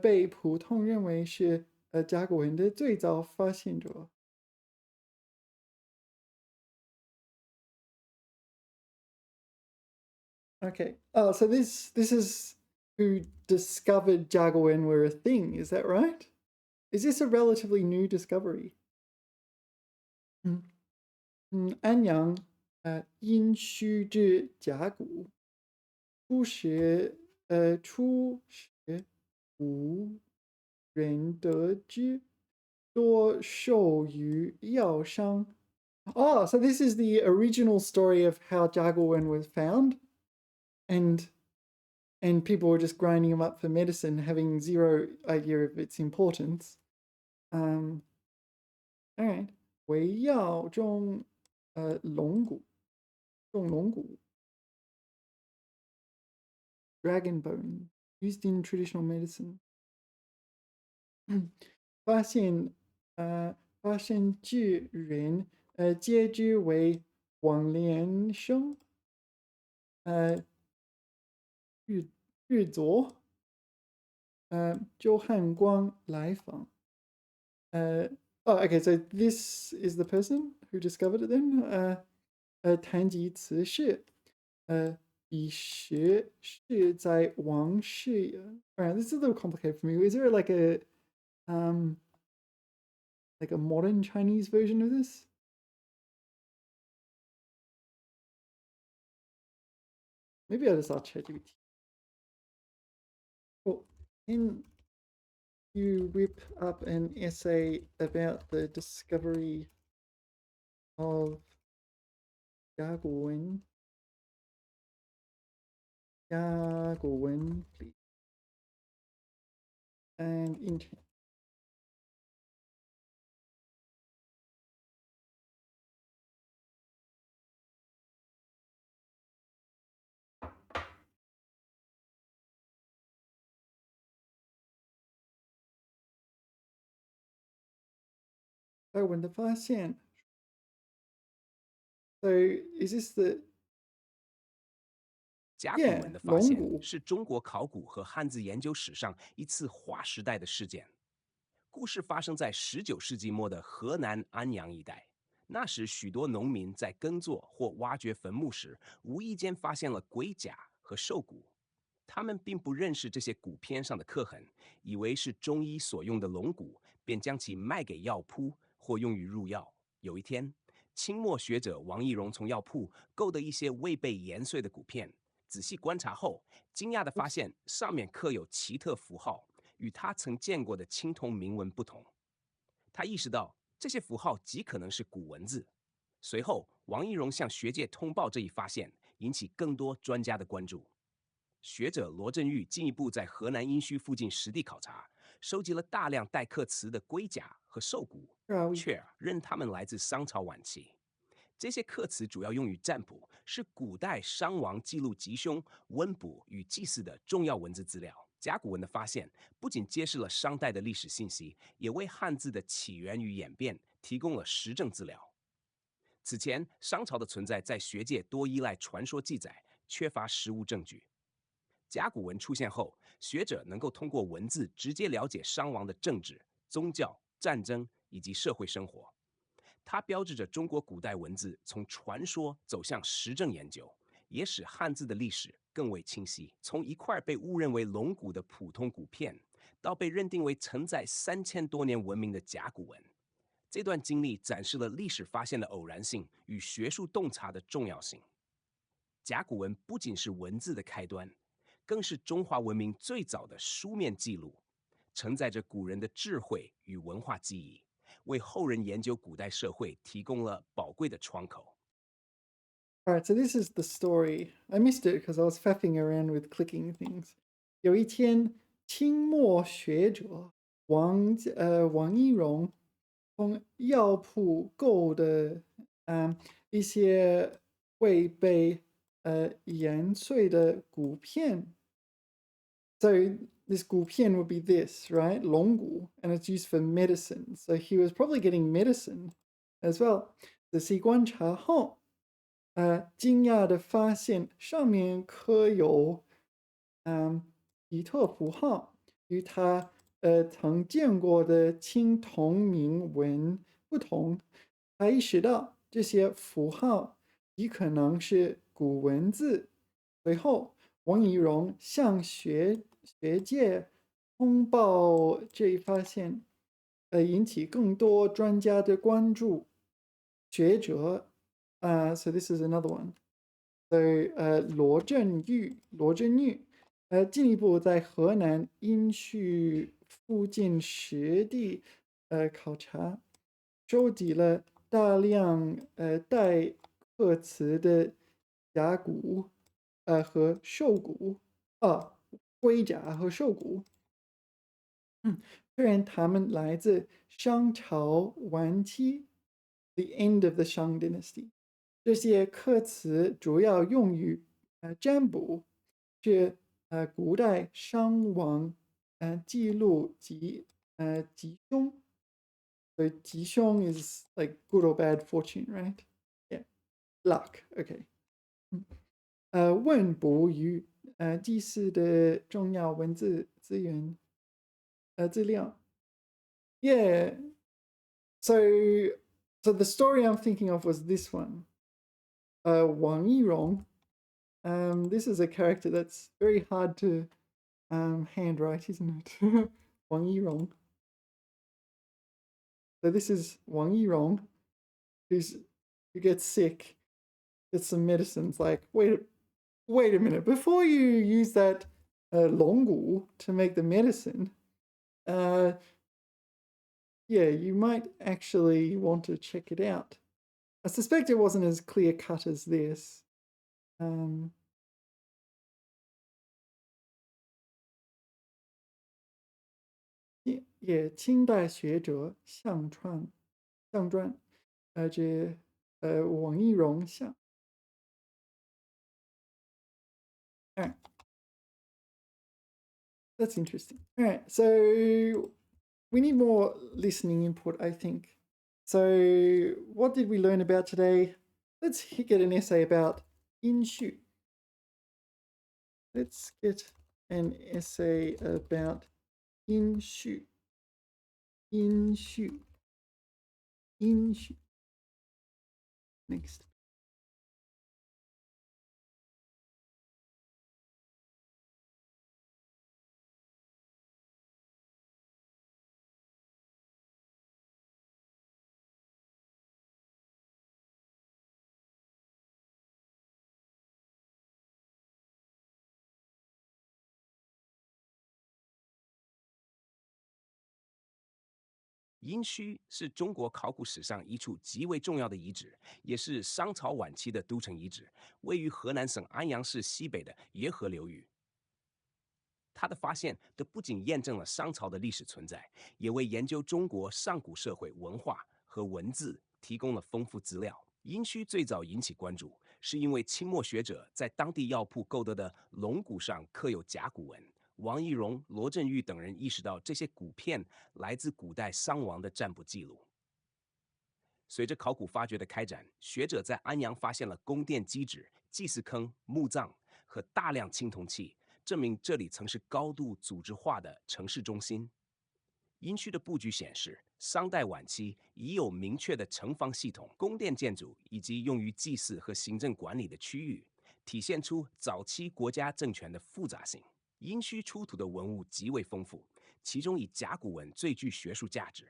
被普通认为是甲骨文的最早发现者. Okay. Oh, so this is who discovered Jaguan were a thing, is that right? Is this a relatively new discovery? Anyang, 殷墟之甲骨，初时无人得知，多授于药商. Oh, so this is the original story of how Jaguan was found, and people were just grinding them up for medicine, having zero idea of its importance. All right. 为药中龙骨 dragon bone used in traditional medicine. 发现之人皆知为王连生日左周汉光来访. Okay, so this is the person who discovered it then. 谈及此事彼时是在王室. Alright, this is a little complicated for me. Is there like a modern Chinese version of this? Maybe I'll just ask ChatGPT. Can you whip up an essay about the discovery of Darwin? Darwin, please. And intent. 达文的发现。So is this the 甲骨文 yeah 的发现龙骨？是中国考古和汉字研究史上一次划时代的事件。故事发生在19世纪末的河南安阳一带。那时，许多农民在耕作或挖掘坟墓时，无意间发现了龟甲和兽骨。他们并不认识这些骨片上的刻痕，以为是中医所用的龙骨，便将其卖给药铺或用于入药。有一天，清末学者王懿荣从药铺购得一些未被研碎的骨片，仔细观察后，惊讶地发现上面刻有奇特符号，与他曾见过的青铜铭文不同。他意识到这些符号极可能是古文字。随后，王懿荣向学界通报这一发现，引起更多专家的关注。学者罗振玉进一步在河南殷墟附近实地考察，收集了大量带刻词的龟甲和兽骨，却认它们来自商朝晚期。这些刻词主要用于占卜，是古代商王记录吉凶、温卜与祭祀的重要文字资料。甲骨文的发现不仅揭示了商代的历史信息，也为汉字的起源与演变提供了实证资料。此前，商朝的存在在学界多依赖传说记载，缺乏实物证据。甲骨文出现后，学者能够通过文字直接了解商王的政治、宗教、战争以及社会生活。它标志着中国古代文字从传说走向实证研究，也使汉字的历史更为清晰。从一块被误认为龙骨的普通骨片，到被认定为承载3000多年文明的甲骨文，这段经历展示了历史发现的偶然性与学术洞察的重要性。甲骨文不仅是文字的开端，更是中华文明最早的书面记录，承载着古人的智慧与文化记忆，为后人研究古代社会提供了宝贵的窗口。Alright, so this is the story. I missed it because I was faffing around with clicking things. 有一天，清末学者王懿荣从药铺购的一些未被研碎的骨片。So this 骨片 would be this, right? 龙骨, and it's used for medicine. So he was probably getting medicine as well. 仔细观察后，惊讶的发现上面刻有比特符号，与他曾见过的青铜铭文不同。他意识到这些符号极可能是古文字。随后，王懿荣向学界通报这一发现，引起更多专家的关注。学者so this is another one. So 罗振玉进一步在河南殷墟附近实地考察，收集了大量带刻词的甲骨和兽骨龟甲和兽骨。虽然它们来自商朝晚期 the end of the Shang dynasty. 这些刻词主要用于占卜，是古代商王记录吉凶。So 吉凶 is like good or bad fortune, right? Yeah, luck. Okay. 问卜与祭祀的重要文字资料。Yeah. So the story I'm thinking of was this one. Wang Yirong. This is a character that's very hard to handwrite, isn't it? Wang Yirong. So this is Wang Yirong, who gets sick, gets some medicines. Like, wait a minute, before you use that 龙骨 to make the medicine, uh, yeah, you might actually want to check it out. I suspect it wasn't as clear cut as this. Yeah, 清代学者项传，王懿荣像。All right, that's interesting. All right, so we need more listening input, I think. So what did we learn about today? Let's get an essay about 音序. Let's get an essay about 音序. 音序. 音序. Next. “殷墟”是中国考古史上一处极为重要的遗址，也是商朝晚期的都城遗址，位于河南省安阳市西北的野河流域。它的发现不仅验证了商朝的历史存在，也为研究中国上古社会文化和文字提供了丰富资料。殷墟最早引起关注，是因为清末学者在当地药铺购得的龙骨上刻有甲骨文。王懿荣、罗振玉等人意识到这些骨片来自古代商王的占卜记录。随着考古发掘的开展，学者在安阳发现了宫殿基址、祭祀坑、墓葬和大量青铜器，证明这里曾是高度组织化的城市中心。殷墟的布局显示，商代晚期已有明确的城防系统、宫殿建筑以及用于祭祀和行政管理的区域，体现出早期国家政权的复杂性。殷墟出土的文物极为丰富，其中以甲骨文最具学术价值。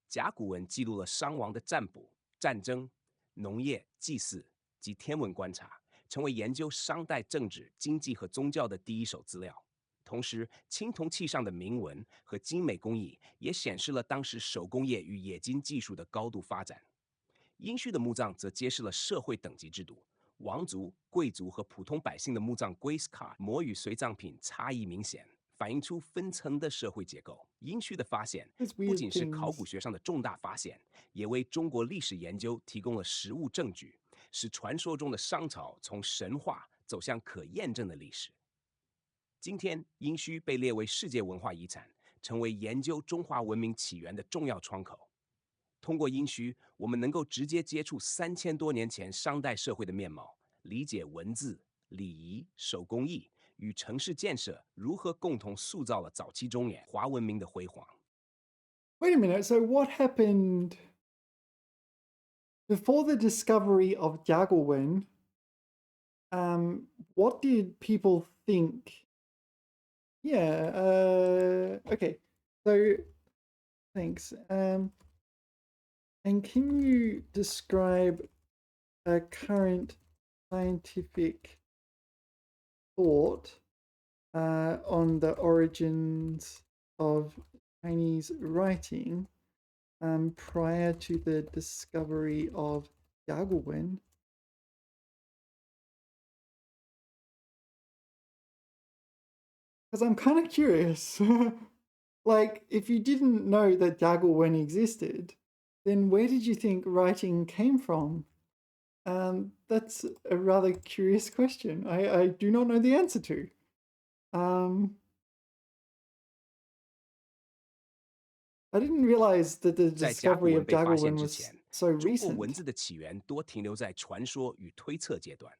甲骨文记录了商王的占卜、战争、农业、祭祀及天文观察，成为研究商代政治、经济和宗教的第一手资料。同时，青铜器上的铭文和精美工艺也显示了当时手工业与冶金技术的高度发展。殷墟的墓葬则揭示了社会等级制度，王族、贵族和普通百姓的墓葬龟斯卡模与随葬品差异明显，反映出分层的社会结构。殷墟的发现 Those 不 weird 仅是考古 things. 学上的重大发现，也为中国历史研究提供了实物证据，使传说中的商朝从神话走向可验证的历史。今天，殷墟被列为世界文化遗产，成为研究中华文明起源的重要窗口。通过殷墟，我们能够直接接触3000多年前商代社会的面貌，理解文字、礼仪、手工艺与城市建设如何共同塑造了早期中原华文明的辉煌。Wait a minute. So what happened before the discovery of Jaguwen? What did people think? Yeah. Okay. So thanks. And can you describe a current scientific thought on the origins of Chinese writing prior to the discovery of Jaguwen? Because I'm kind of curious. Like, if you didn't know that Jaguwen existed, then where did you think writing came from? That's a rather curious question. I do not know the answer to. I didn't realize that the 在甲骨 discovery 文 of 被发现 Jaguwen 之 was 前， so 中国文 recent. 字的起源多停留在传说与推测阶段。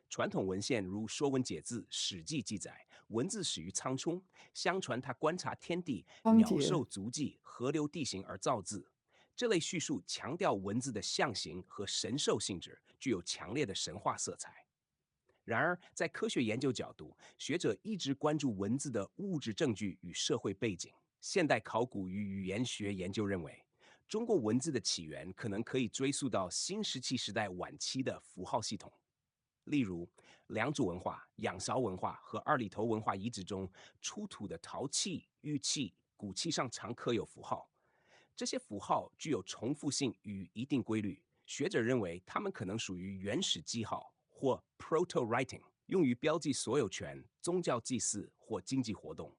传统文献如《说文解字》《史记》记载，文字始于苍冲。相传他观察天地、鸟兽足迹、河流地形而造字。这类叙述强调文字的象形和神兽性质，具有强烈的神话色彩。然而，在科学研究角度，学者一直关注文字的物质证据与社会背景。现代考古与语言学研究认为，中国文字的起源可能可以追溯到新石器时代晚期的符号系统。例如，良渚文化、仰韶文化和二里头文化遗址中出土的陶器、玉器、骨器上常刻有符号，这些符号具有重复性与一定规律。学者认为它们可能属于原始记号或 proto writing，用于标记所有权、宗教祭祀或经济活动。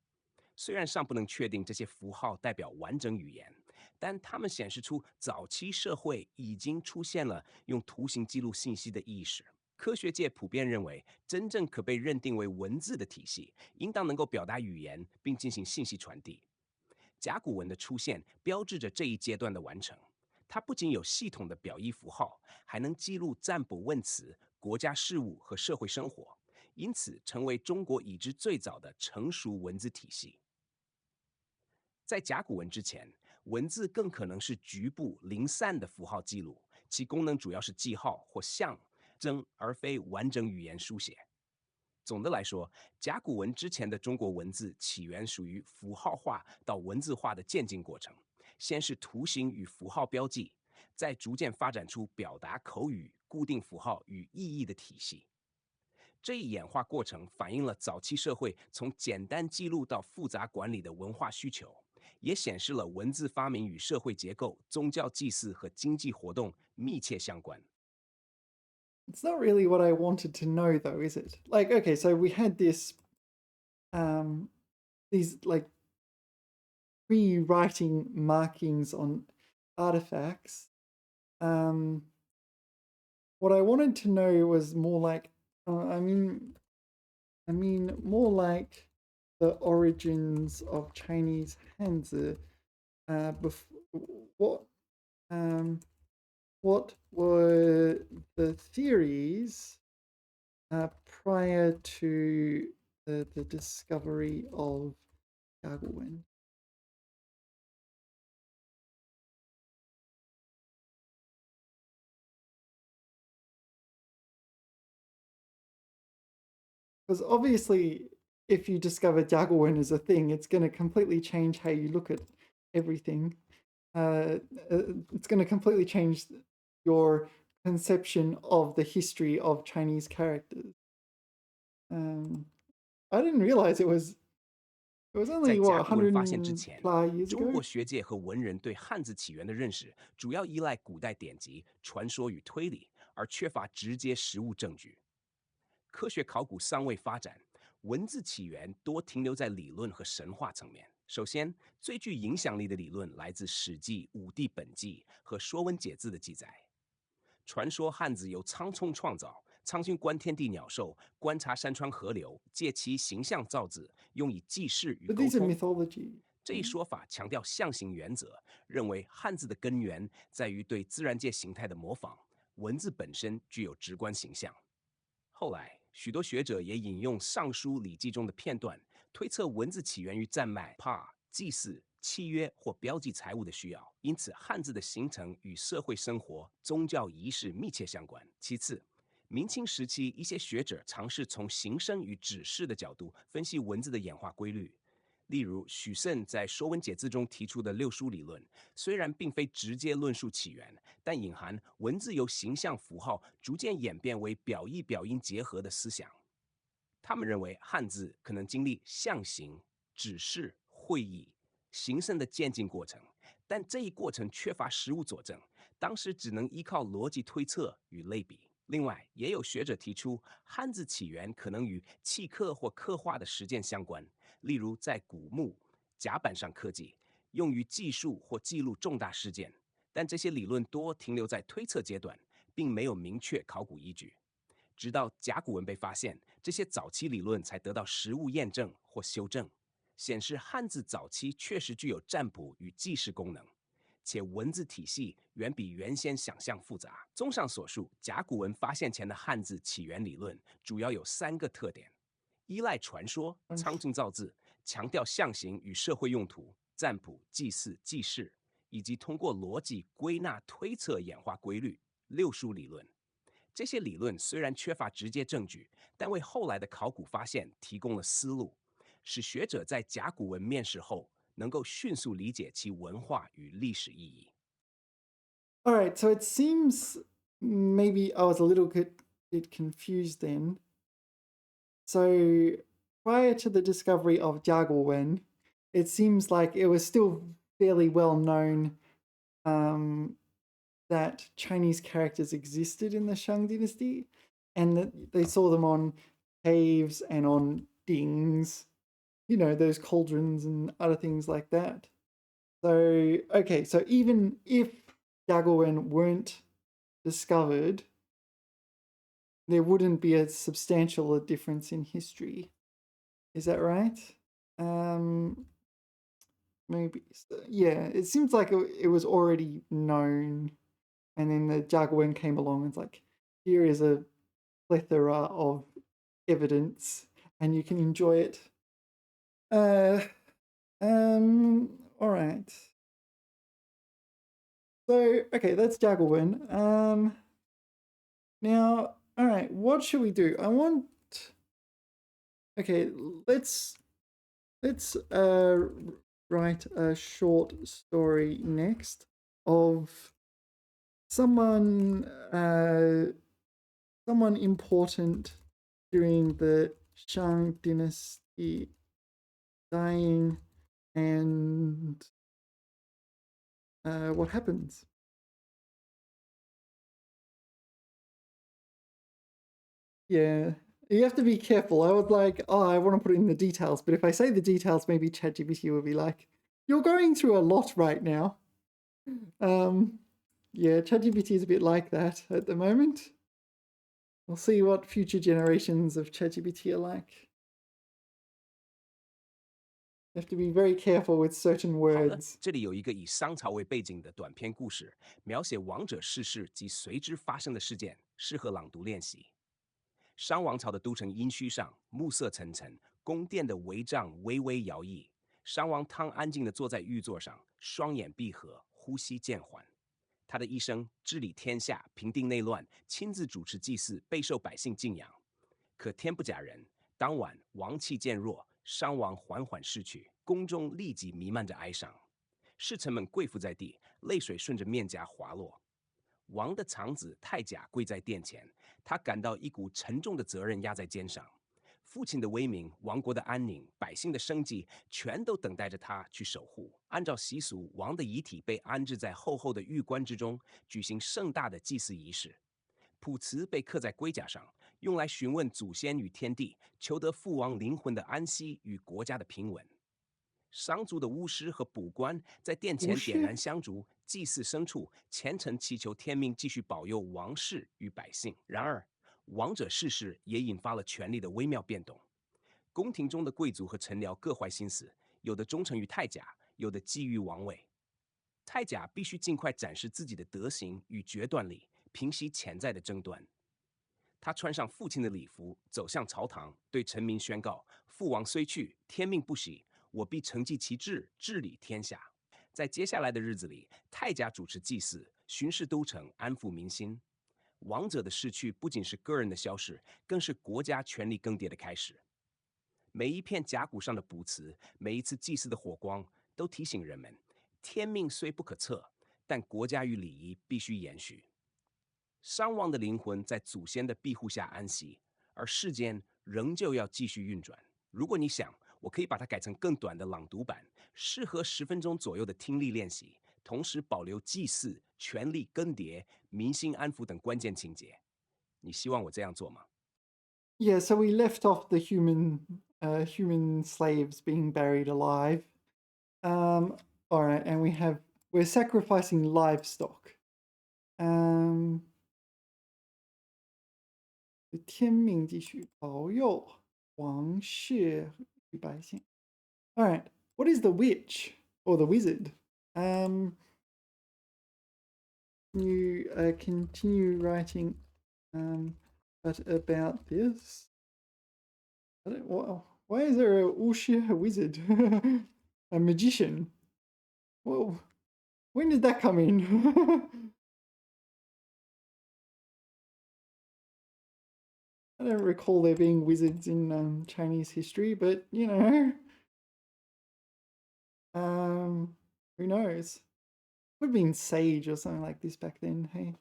虽然尚不能确定这些符号代表完整语言，但它们显示出早期社会已经出现了用图形记录信息的意识。科学界普遍认为，真正可被认定为文字的体系，应当能够表达语言并进行信息传递。甲骨文的出现标志着这一阶段的完成。它不仅有系统的表意符号，还能记录占卜问辞、国家事务和社会生活，因此成为中国已知最早的成熟文字体系。在甲骨文之前，文字更可能是局部零散的符号记录，其功能主要是记号或象征，而非完整语言书写。总的来说，甲骨文之前的中国文字起源属于符号化到文字化的渐进过程，先是图形与符号标记，再逐渐发展出表达口语、固定符号与意义的体系。这一演化过程反映了早期社会从简单记录到复杂管理的文化需求，也显示了文字发明与社会结构、宗教祭祀和经济活动密切相关。It's not really what I wanted to know, though, is it? Like, okay, so we had um, these like rewriting markings on artifacts. Um, what I wanted to know was more like, I mean, more like the origins of Chinese Hanzi. What, um, what were the theories prior to the discovery of Gaguin? Because obviously, if you discover Jaguin as a thing, it's going to completely change how you look at everything. It's going to completely change your conception of the history of Chinese characters. Um, I didn't realize it was 在 only what 甲骨文 100发现之前，years 中 ago. 国学界和文人对汉字起源的认识主要依赖古代典籍、传说与推理，而缺乏直接实物证据。科学考古尚未发展，文字起源多停留在理论和神话层面。首先，最具影响力的理论来自《史记·五帝本纪》和《说文解字》的记载。传说汉字由苍葱创造，苍穹观天地鸟兽，观察山川河流，借其形象造字，用以记事与 But 沟 these are 通。mythology. 这一说法强调象形原则，认为汉字的根源在于对自然界形态的模仿，文字本身具有直观形象。后来，许多学者也引用《尚书》《礼记》中的片段，推测文字起源于战脉、帕、祭祀、契约或标记财物的需要。因此，汉字的形成与社会生活、宗教仪式密切相关。其次，明清时期一些学者尝试从形声与指示的角度分析文字的演化规律。例如，许慎在《说文解字》中提出的六书理论，虽然并非直接论述起源，但隐含文字由形象符号逐渐演变为表意表音结合的思想。他们认为汉字可能经历象形、指示、会意、形声的渐进过程，但这一过程缺乏实物佐证，当时只能依靠逻辑推测与类比。另外，也有学者提出，汉字起源可能与契刻或刻画的实践相关，例如在古墓、甲板上刻记，用于记述或记录重大事件。但这些理论多停留在推测阶段，并没有明确考古依据。直到甲骨文被发现，这些早期理论才得到实物验证或修正，显示汉字早期确实具有占卜与记事功能，且文字体系远比原先想象复杂。综上所述，甲骨文发现前的汉字起源理论主要有3个特点：依赖传说、苍劲造字，强调象形与社会用途、占卜、祭祀、记事，以及通过逻辑归纳推测演化规律，六书理论。这些理论虽然缺乏直接证据，但为后来的考古发现提供了思路，使学者在甲骨文面世后能够迅速理解其文化与历史意义。All right, so it seems maybe I was a little bit it confused them. So prior to the discovery of Jaguarwen, it seems like it was still fairly well known that Chinese characters existed in the Shang Dynasty, and that they saw them on caves and on dings, those cauldrons and other things like that. So, okay, so even if Jaguarwen weren't discovered, there wouldn't be a substantial difference in history. Is that right? Um, maybe. Yeah, it seems like it was already known, and then the Jaguarwen came along and it's like, here is a plethora of evidence, and you can enjoy it. Uh, all right. So, okay, that's Jaguarwen. Now, all right, what should we do? Okay, let's write a short story next of someone someone important during the Shang Dynasty dying, and what happens. Yeah, you have to be careful. I would like, oh, I want to put in the details, but if I say the details, maybe ChatGPT will be like, you're going through a lot right now. Um, yeah, ChatGPT is a bit like that at the moment. We'll see what future generations of ChatGPT are like. You have to be very careful with certain 好的， words. 这里有一个以商朝为背景的短篇故事，描写王者逝世及随之发生的事件，适合朗读练习。商王朝的都城殷墟上，暮色沉沉，宫殿的帷帐微微摇曳。商王汤安静地坐在玉座上，双眼闭合，呼吸渐缓。他的一生治理天下，平定内乱，亲自主持祭祀，备受百姓敬仰。可天不假人，当晚王气渐弱，商王缓缓逝去，宫中立即弥漫着哀伤。侍臣们跪伏在地，泪水顺着面颊滑落。王的长子太甲跪在殿前，他感到一股沉重的责任压在肩上。父亲的威名、王国的安宁、百姓的生计，全都等待着他去守护。按照习俗，王的遗体被安置在厚厚的玉棺之中，举行盛大的祭祀仪式。卜辞被刻在龟甲上，用来询问祖先与天地，求得父王灵魂的安息与国家的平稳。商族的巫师和卜官在殿前点燃香烛，祭祀牲畜，虔诚祈求天命继续保佑王室与百姓。然而，王者逝世也引发了权力的微妙变动。宫廷中的贵族和臣僚各怀心思，有的忠诚于太甲，有的觊觎王位。太甲必须尽快展示自己的德行与决断力，平息潜在的争端。他穿上父亲的礼服，走向朝堂，对臣民宣告：父王虽去，天命不息，我必承继其志，治理天下。在接下来的日子里，太甲主持祭祀，巡视都城，安抚民心。王者的逝去不仅是个人的消逝，更是国家权力更迭的开始。每一片甲骨上的卜辞，每一次祭祀的火光，都提醒人们：天命虽不可测，但国家与礼仪必须延续。商王的灵魂在祖先的庇护下安息，而世间仍旧要继续运转。如果你想，我可以把它改成更短的朗读版，适合10分钟左右的听力练习，同时保留祭祀、权力更迭、民心安抚等关键情节。你希望我这样做吗？ Yeah, so we left off the human slaves being buried alive. All right, and we're sacrificing livestock. 天命继续保佑王室与百姓。All right, what is the witch or the wizard? You continue writing, but about this. Why is there a wuxia wizard, a magician? Well, when did that come in? I don't recall there being wizards in Chinese history, but who knows? Would have been sage or something like this back then. Hey.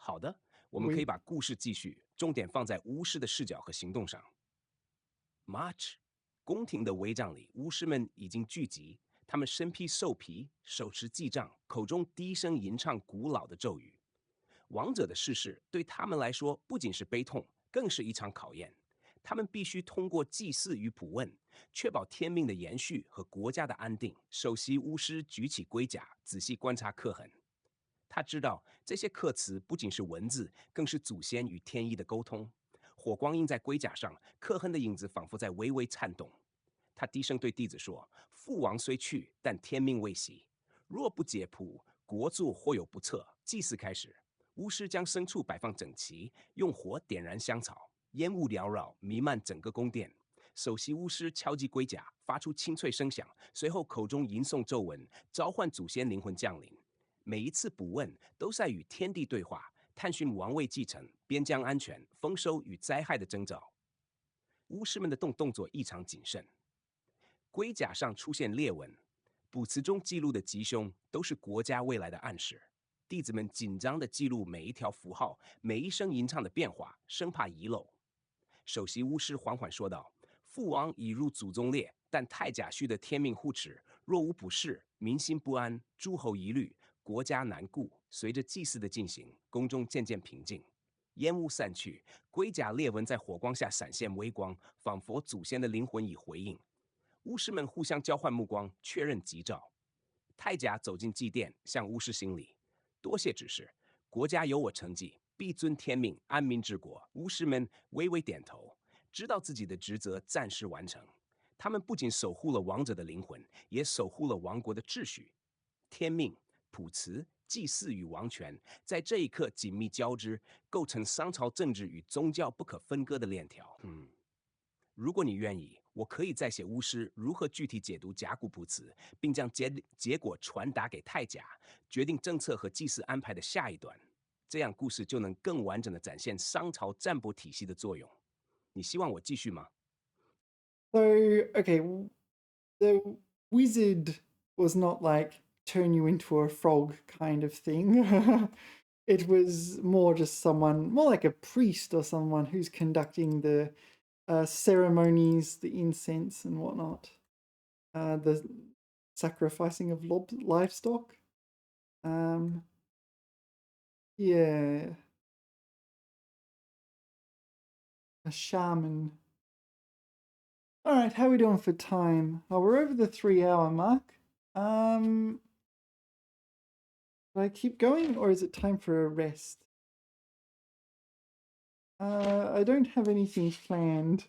好的，我们可以We 把故事继续，重点放在巫师的视角和行动上。March，宫廷的帷帐里，巫师们已经聚集，他们身披兽皮，手持祭杖，口中低声吟唱古老的咒语。王者的逝世对他们来说不仅是悲痛，更是一场考验。他们必须通过祭祀与卜问，确保天命的延续和国家的安定。首席巫师举起龟甲，仔细观察刻痕。他知道这些刻词不仅是文字，更是祖先与天意的沟通。火光映在龟甲上，刻痕的影子仿佛在微微颤动。他低声对弟子说：父王虽去，但天命未息。若不解谱，国祚或有不测。祭祀开始，巫师将牲畜摆放整齐，用火点燃香草，烟雾缭绕，弥漫整个宫殿。首席巫师敲击龟甲，发出清脆声响，随后口中吟诵咒文，召唤祖先灵魂降临。每一次卜问都在与天地对话，探寻王位继承、边疆安全、丰收与灾害的征兆。巫师们的动作异常谨慎，龟甲上出现裂纹，卜辞中记录的吉凶都是国家未来的暗示。弟子们紧张地记录每一条符号、每一声吟唱的变化，生怕遗漏。首席巫师缓缓说道：父王已入祖宗列，但太甲虚的天命护持，若无不事，民心不安，诸侯疑虑，国家难顾。随着祭祀的进行，宫中渐渐平静，烟雾散去，龟甲裂纹在火光下闪现微光，仿佛祖先的灵魂已回应。巫师们互相交换目光，确认吉兆。太甲走进祭殿，向巫师行礼：多谢指示，国家有我承继，必遵天命，安民治国。巫师们微微点头，知道自己的职责暂时完成。他们不仅守护了王者的灵魂，也守护了王国的秩序。天命、卜辞、祭祀与王权，在这一刻紧密交织，构成商朝政治与宗教不可分割的链条。如果你愿意，我可以再写巫师如何具体解读甲骨卜辞，并将结果传达给太甲，决定政策和祭祀安排的下一段。这样故事就能更完整地展现商朝占卜体系的作用。你希望我继续吗？ So, okay, the wizard was not like turn you into a frog kind of thing. It was more just someone, more like a priest or someone who's conducting the ceremonies, the incense and whatnot, the sacrificing of livestock. Yeah, a shaman. All right, how are we doing for time? Oh, we're over the 3 hour mark. Should I keep going or is it time for a rest? I don't have anything planned.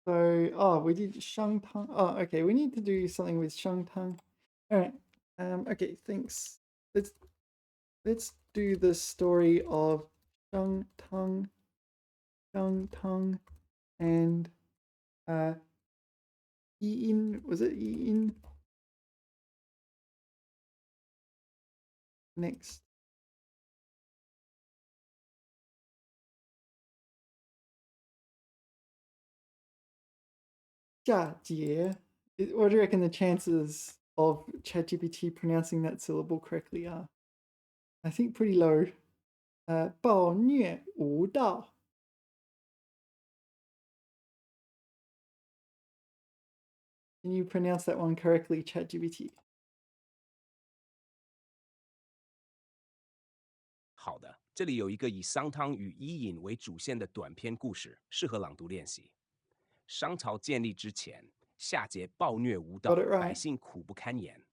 So, we did Shangtang. Oh, okay, we need to do something with Shangtang. All right. Okay, thanks. Let's do the story of Shangtang, Shangtang, and Yin. Was it Yin? Next. Jie. What do you reckon the chances of ChatGPT pronouncing that syllable correctly are? I think pretty low. 暴虐无道. Can you pronounce that one correctly, ChatGPT? 好的，这里有一个以商汤与伊尹为主线的短篇故事，适合朗读练习。商朝建立之前，夏桀暴虐无道， Got it right. 百姓苦不堪言。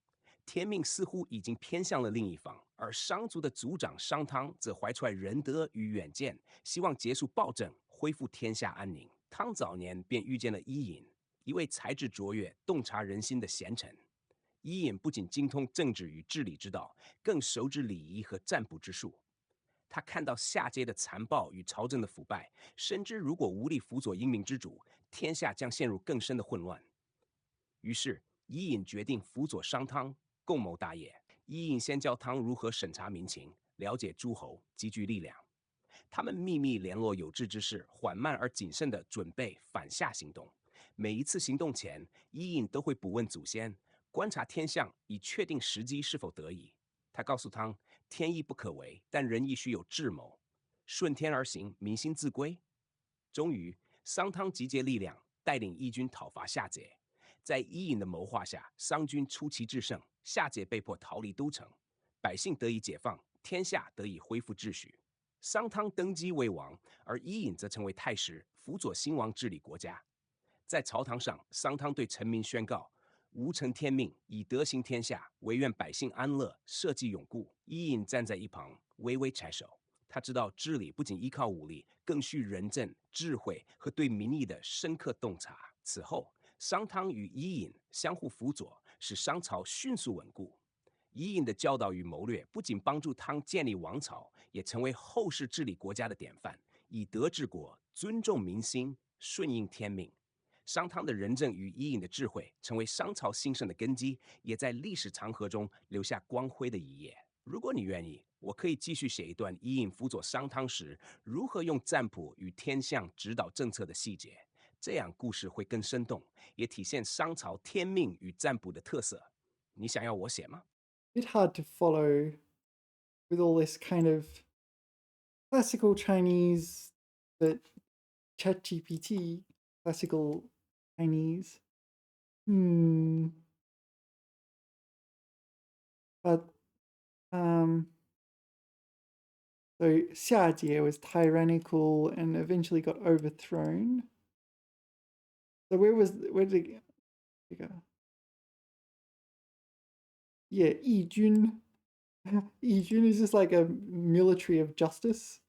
天命似乎已经偏向了另一方，而商族的族长商汤则怀揣仁德与远见，希望结束暴政，恢复天下安宁。汤早年便遇见了伊尹，一位才智卓越、洞察人心的贤臣。伊尹不仅精通政治与治理之道，更熟知礼仪和占卜之术。他看到夏桀的残暴与朝政的腐败，深知如果无力辅佐英明之主，天下将陷入更深的混乱。于是，伊尹决定辅佐商汤，共谋大业。伊尹先教汤如何审查民情，了解诸侯，集聚力量。他们秘密联络有志之士，缓慢而谨慎地准备反夏行动。每一次行动前，伊尹都会卜问祖先，观察天象，以确定时机是否得宜。他告诉汤，天意不可违，但人亦须有智谋。顺天而行，民心自归。终于，商汤集结力量，带领义军讨伐夏桀。在伊尹的谋划下，商军出奇制胜，夏桀被迫逃离都城，百姓得以解放，天下得以恢复秩序。商汤登基为王，而伊尹则成为太师，辅佐新王治理国家。在朝堂上，商汤对臣民宣告：吾承天命，以德行天下，惟愿百姓安乐，社稷永固。伊尹站在一旁，微微颀首。他知道治理不仅依靠武力，更需仁政、智慧和对民意的深刻洞察。此后，商汤与伊尹相互辅佐，使商朝迅速稳固。伊尹的教导与谋略不仅帮助汤建立王朝，也成为后世治理国家的典范，以德治国，尊重民心，顺应天命。商汤的仁政与伊尹的智慧，成为商朝兴盛的根基，也在历史长河中留下光辉的一页。如果你愿意，我可以继续写一段伊尹辅佐商汤时，如何用占卜与天象指导政策的细节，这样故事会更生动，也体现商朝天命与占卜的特色。你想要我写吗？ Bit hard to follow with all this kind of classical Chinese, but ChatGPT classical Chinese. But so Xiajie was tyrannical and eventually got overthrown. So where did it go? Yeah, Yijun. Yijun is just like a military of justice,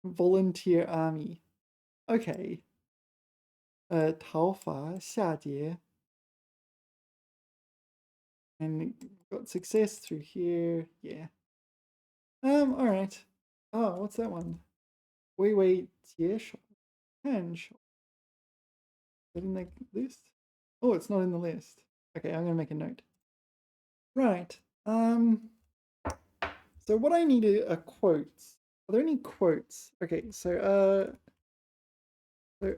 volunteer army. Okay. 讨伐夏桀 and got success through here. Yeah. All right. Oh, what's that one? 微微解手看手 Is that in the list? Oh, it's not in the list. Okay, I'm gonna make a note. Right. So what I need are quotes. Are there any quotes? Okay, so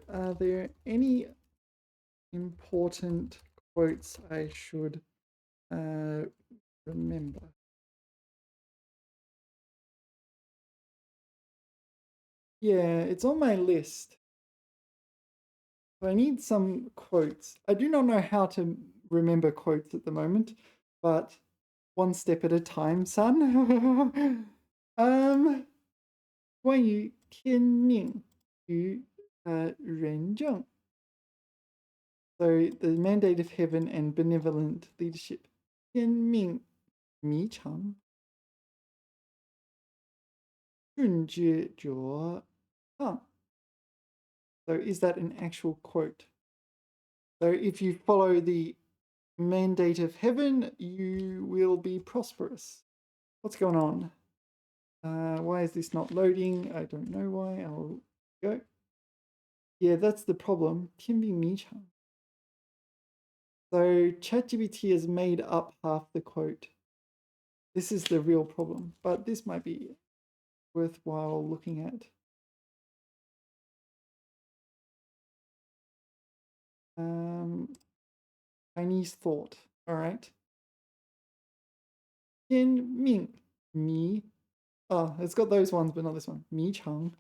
are there any important quotes I should remember? Yeah, it's on my list. So I need some quotes. I do not know how to remember quotes at the moment, but one step at a time, son. 关于天命与仁政 So the mandate of heaven and benevolent leadership. 天命弥长顺之者畅 So is that an actual quote? So if you follow the mandate of heaven, you will be prosperous. What's going on? Why is this not loading? I don't know why. I'll go. Yeah, that's the problem. 天命弥长 So ChatGPT has made up half the quote. This is the real problem, but this might be worthwhile looking at. Chinese thought. All right. 天命弥 Oh, it's got those ones, but not this one. 弥长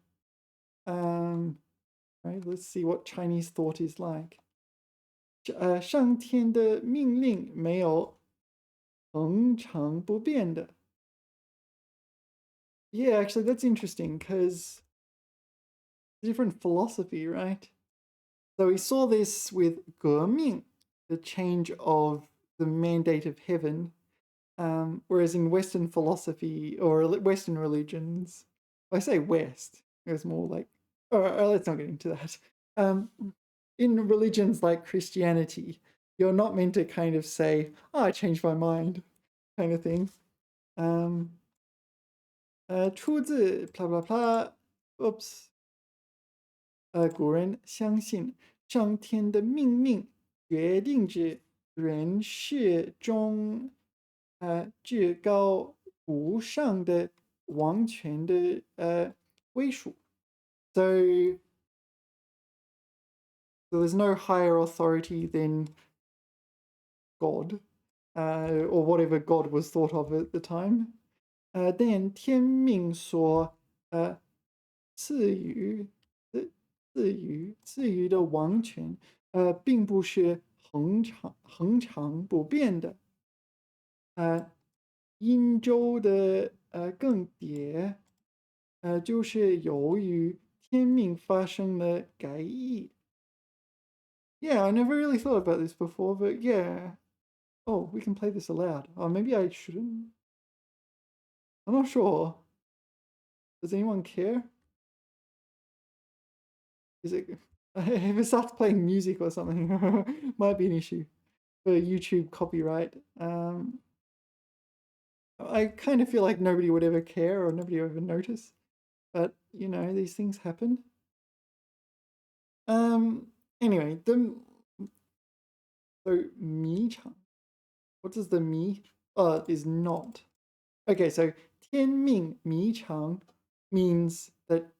Right, let's see what Chinese thought is like. 上天的命令没有恒常不变的 Yeah, actually, that's interesting because different philosophy, right? So we saw this with 革命, the change of the mandate of heaven, whereas in Western philosophy or Western religions, I say West, it's more like, let's not get into that. In religions like Christianity, you're not meant to kind of say, oh, I changed my mind, kind of thing. 出自 blah blah blah. Oops. 古人相信上天的命令决定着人世中至高无上的王权的归属。So there's no higher authority than God, or whatever God was thought of at the time. 但天命所赐予的王权，并不是恒常不变的，殷周的更迭，就是由于天命发生了改易。Yeah, I never really thought about this before, but yeah. Oh, we can play this aloud. Oh, maybe I shouldn't. I'm not sure. Does anyone care? Is it if it starts playing music or something, might be an issue for YouTube copyright. I kind of feel like nobody would ever care or nobody would ever notice, but you know these things happen. Anyway, the so 迷场. What does the 迷 is not? Okay, so 天命迷场 means that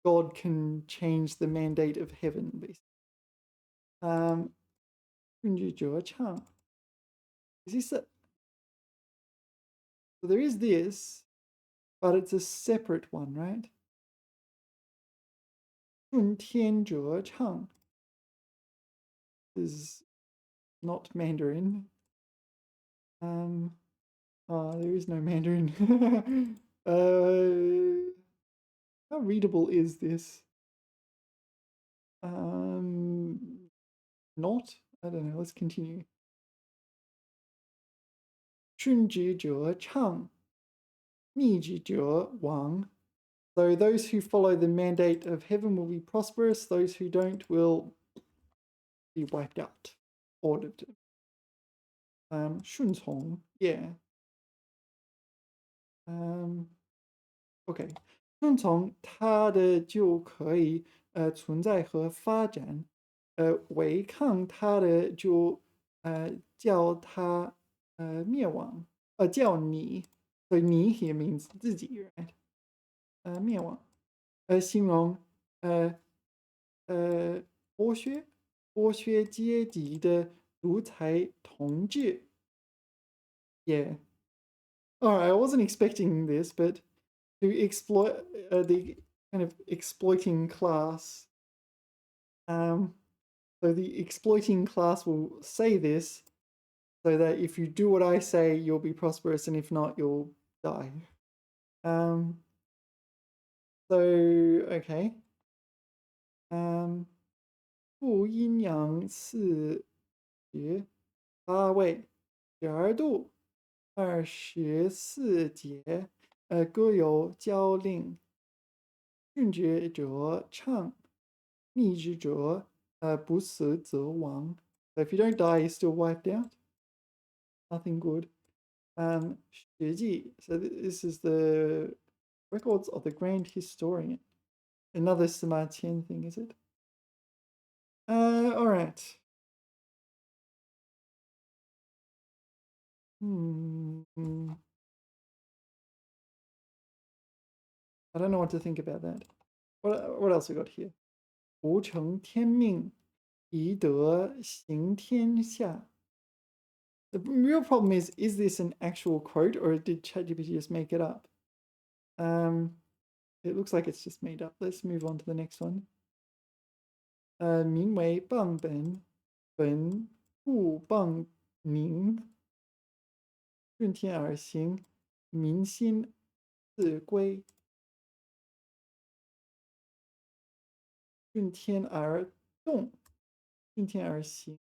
God can change the mandate of heaven, basically. 顺之者唱. Is this a, so there is this, but it's a separate one, right? 顺天者唱 is not Mandarin. There is no Mandarin. How readable is this? Not. I don't know. Let's continue. 顺之者昌，逆之者亡. So those who follow the mandate of heaven will be prosperous. Those who don't will be wiped out. Ordered. 顺从, yeah. OK. 顺从它的就可以存在和发展，违抗它的就叫它灭亡，叫你，所以你 here means 自己 right？灭亡，形容剥削阶级的独裁统治。Yeah. All right, I wasn't expecting this, but to exploit the kind of exploiting class. So the exploiting class will say this so that if you do what I say, you'll be prosperous, and if not, you'll die. So okay. 负阴阳四节8位12度24节，各有交令。顺之者昌，逆之者不死则亡。So if you don't die, you're still wiped out. Nothing good. 史记. So this is the records of the grand historian. Another Sima Qian thing, is it? All right. I don't know what to think about that. What else we got here? 吾承天命，宜得行天下. The real problem is this an actual quote or did ChatGPT just make it up? It looks like it's just made up. Let's move on to the next one. 名为谤本，本不谤名，顺天而行，民心自归。顺天而动，顺天而行。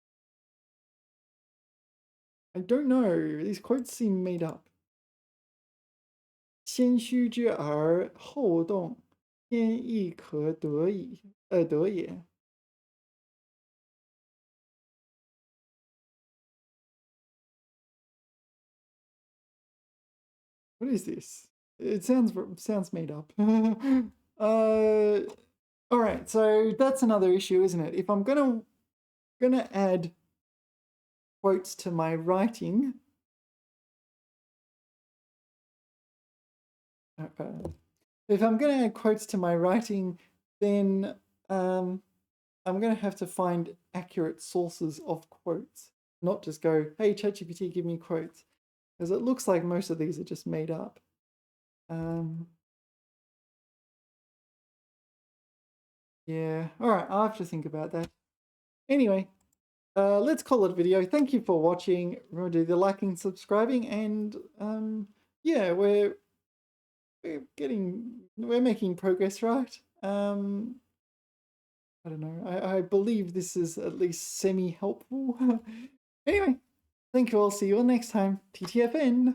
I don't know. These quotes seem made up. 先须之而后动，天亦可得矣，得也。What is this? It sounds made up. All right, so that's another issue, isn't it? If I'm gonna add quotes to my writing, if I'm gonna add quotes to my writing, then I'm gonna have to find accurate sources of quotes, not just go, "Hey, ChatGPT, give me quotes," because it looks like most of these are just made up. Yeah. All right. I'll have to think about that. Anyway, let's call it a video. Thank you for watching. Remember to do the liking, subscribing, and yeah, we're making progress, right? I don't know. I believe this is at least semi helpful. Anyway, thank you all. See you all next time. TTFN.